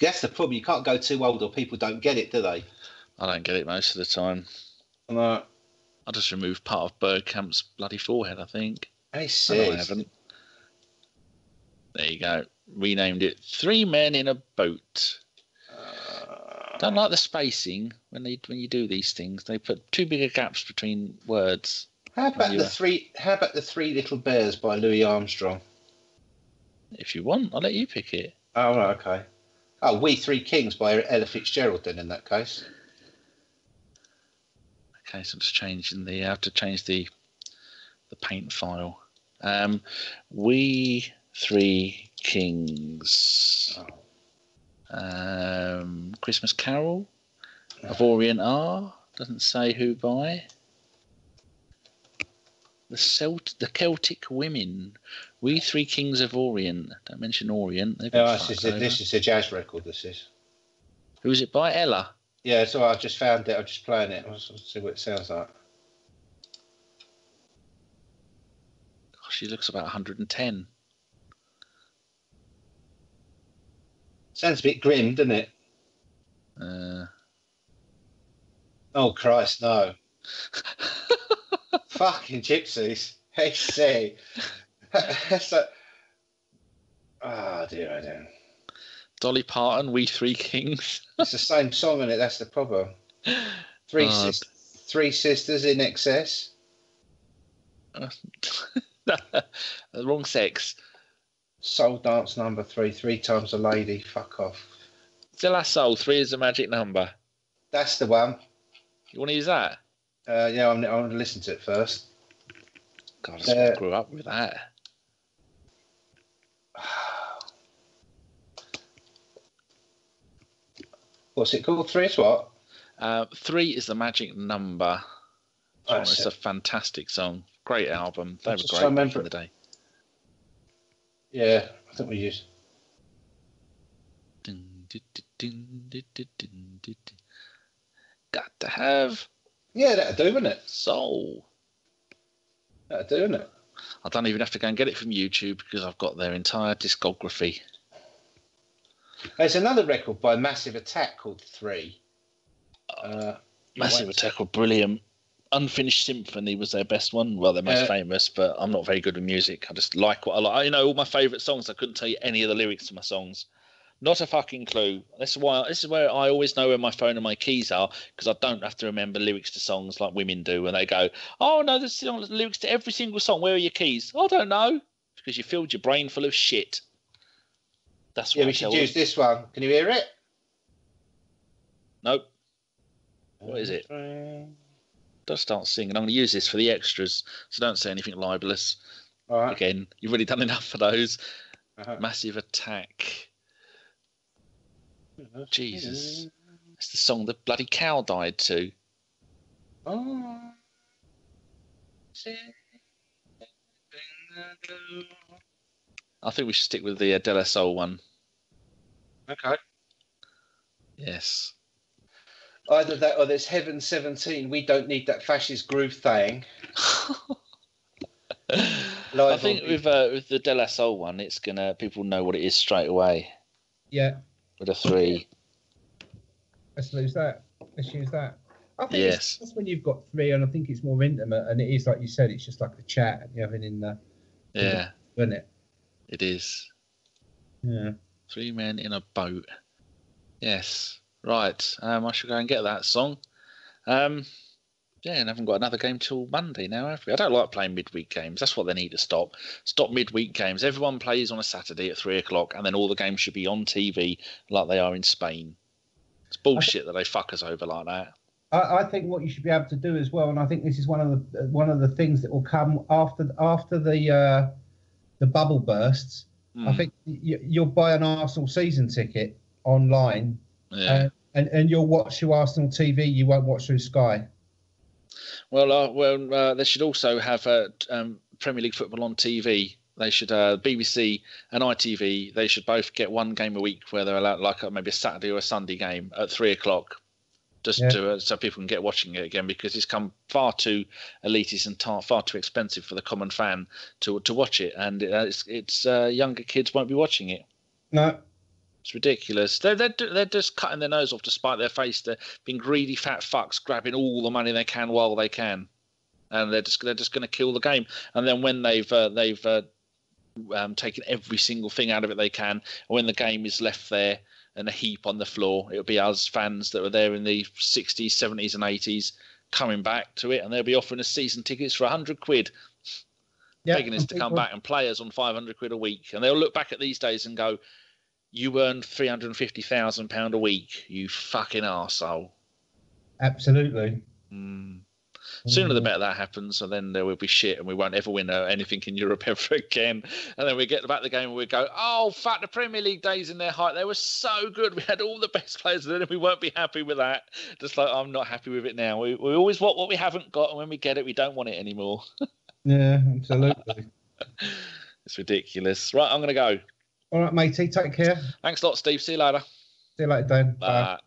S2: That's the problem. You can't go too old or people don't get it, do they?
S1: I don't get it most of the time.
S2: No.
S1: I just removed part of Bergkamp's bloody forehead, I think.
S2: I
S1: haven't. There you go. Renamed it 3 Men in a Boat. Don't like the spacing when you do these things. They put too big a gaps between words.
S2: How about the Three Little Bears by Louis Armstrong?
S1: If you want, I'll let you pick it.
S2: Oh, right, okay. Oh, We Three Kings by Ella Fitzgerald then in that case.
S1: Okay, so I'm just changing I have to change the paint file. We Three Kings. Christmas Carol of Orient Are. Doesn't say who by. The Celtic Women. We Three Kings of Orient. Don't mention Orient.
S2: This is a jazz record, this is.
S1: Who is it by? Ella?
S2: Yeah, so I just found it. I'm just playing it. Let's see what it sounds like.
S1: Gosh, she looks about 110.
S2: Sounds a bit grim, doesn't it? Oh, Christ, no. Fucking gypsies. Hey, say. So, oh, dear.
S1: Dolly Parton, We Three Kings.
S2: It's the same song, isn't it? That's the problem. Three sisters in excess.
S1: The wrong sex.
S2: Soul Dance number 3, 3 times a lady. Fuck off.
S1: De La Soul, 3 is a magic number.
S2: That's the one.
S1: You want to use that?
S2: Yeah, I'm going to listen to it first.
S1: God, I just grew up with that.
S2: What's it called? 3 is what?
S1: 3 is the magic number. It's a fantastic song. Great album. They were great back in the day.
S2: Yeah, I think we use.
S1: Got to have.
S2: Yeah, that'll do, wouldn't it?
S1: Soul.
S2: That'll do, wouldn't it?
S1: I don't even have to go and get it from YouTube because I've got their entire discography.
S2: There's another record by Massive Attack called 3.
S1: Massive Attack were brilliant. Unfinished Symphony was their best one. Well, their most famous, but I'm not very good with music. I just like what I like. You know, all my favourite songs, I couldn't tell you any of the lyrics to my songs. Not a fucking clue. This is where I always know where my phone and my keys are, because I don't have to remember lyrics to songs like women do. And they go, oh, no, there's lyrics to every single song. Where are your keys? I don't know. Because you filled your brain full of shit. That's what
S2: we should use this one. Can you hear it?
S1: Nope. What is it? Don't start singing. I'm going to use this for the extras, so don't say anything libelous.
S2: All right.
S1: Again, you've already done enough for those. Massive Attack. Jesus. It's the song the bloody cow died to.
S2: Oh.
S1: I think we should stick with the De La Soul one.
S2: Okay.
S1: Yes.
S2: Either that or there's Heaven 17. We don't need that fascist groove thing.
S1: I think with the De La Soul one, it's gonna people know what it is straight away.
S4: Yeah.
S1: With a 3.
S4: Let's lose that. Let's use that. I think it's when you've got three, and I think it's more intimate, and it is like you said, it's just like a chat and you're having in the isn't it?
S1: It is.
S4: Yeah.
S1: 3 men in a boat. Yes. Right. I should go and get that song. And haven't got another game till Monday now, have we? I don't like playing midweek games. That's what they need to stop. Stop midweek games. Everyone plays on a Saturday at 3:00, and then all the games should be on TV like they are in Spain. It's bullshit that they fuck us over like that.
S4: I think what you should be able to do as well, and I think this is one of the things that will come after the bubble bursts. I think you'll buy an Arsenal season ticket online, and you'll watch through Arsenal TV. You won't watch through Sky.
S1: Well, they should also have Premier League football on TV. They should BBC and ITV. They should both get one game a week where they're allowed, like maybe a Saturday or a Sunday game at 3:00. So people can get watching it again, because it's come far too elitist and far too expensive for the common fan to watch it, and it's younger kids won't be watching it.
S4: No,
S1: it's ridiculous. They're just cutting their nose off to spite their face. They're being greedy fat fucks, grabbing all the money they can while they can, and they're just going to kill the game. And then when they've taken every single thing out of it they can, and when the game is left there and a heap on the floor, it'll be us fans that were there in the 60s, 70s and 80s coming back to it, and they'll be offering us season tickets for £100, begging us to come back and play us on £500 a week. And they'll look back at these days and go, you earned £350,000 a week, you fucking arsehole.
S4: Absolutely.
S1: Sooner the better that happens, and then there will be shit and we won't ever win anything in Europe ever again. And then we get back to the game and we go, oh, fuck, the Premier League days in their height, they were so good. We had all the best players, and then we won't be happy with that. Just like I'm not happy with it now. We always want what we haven't got, and when we get it, we don't want it anymore.
S4: Yeah, absolutely.
S1: It's ridiculous. Right, I'm going to go.
S4: All right, matey, take care.
S1: Thanks a lot, Steve. See you later.
S4: See you later, Dan.
S1: Bye.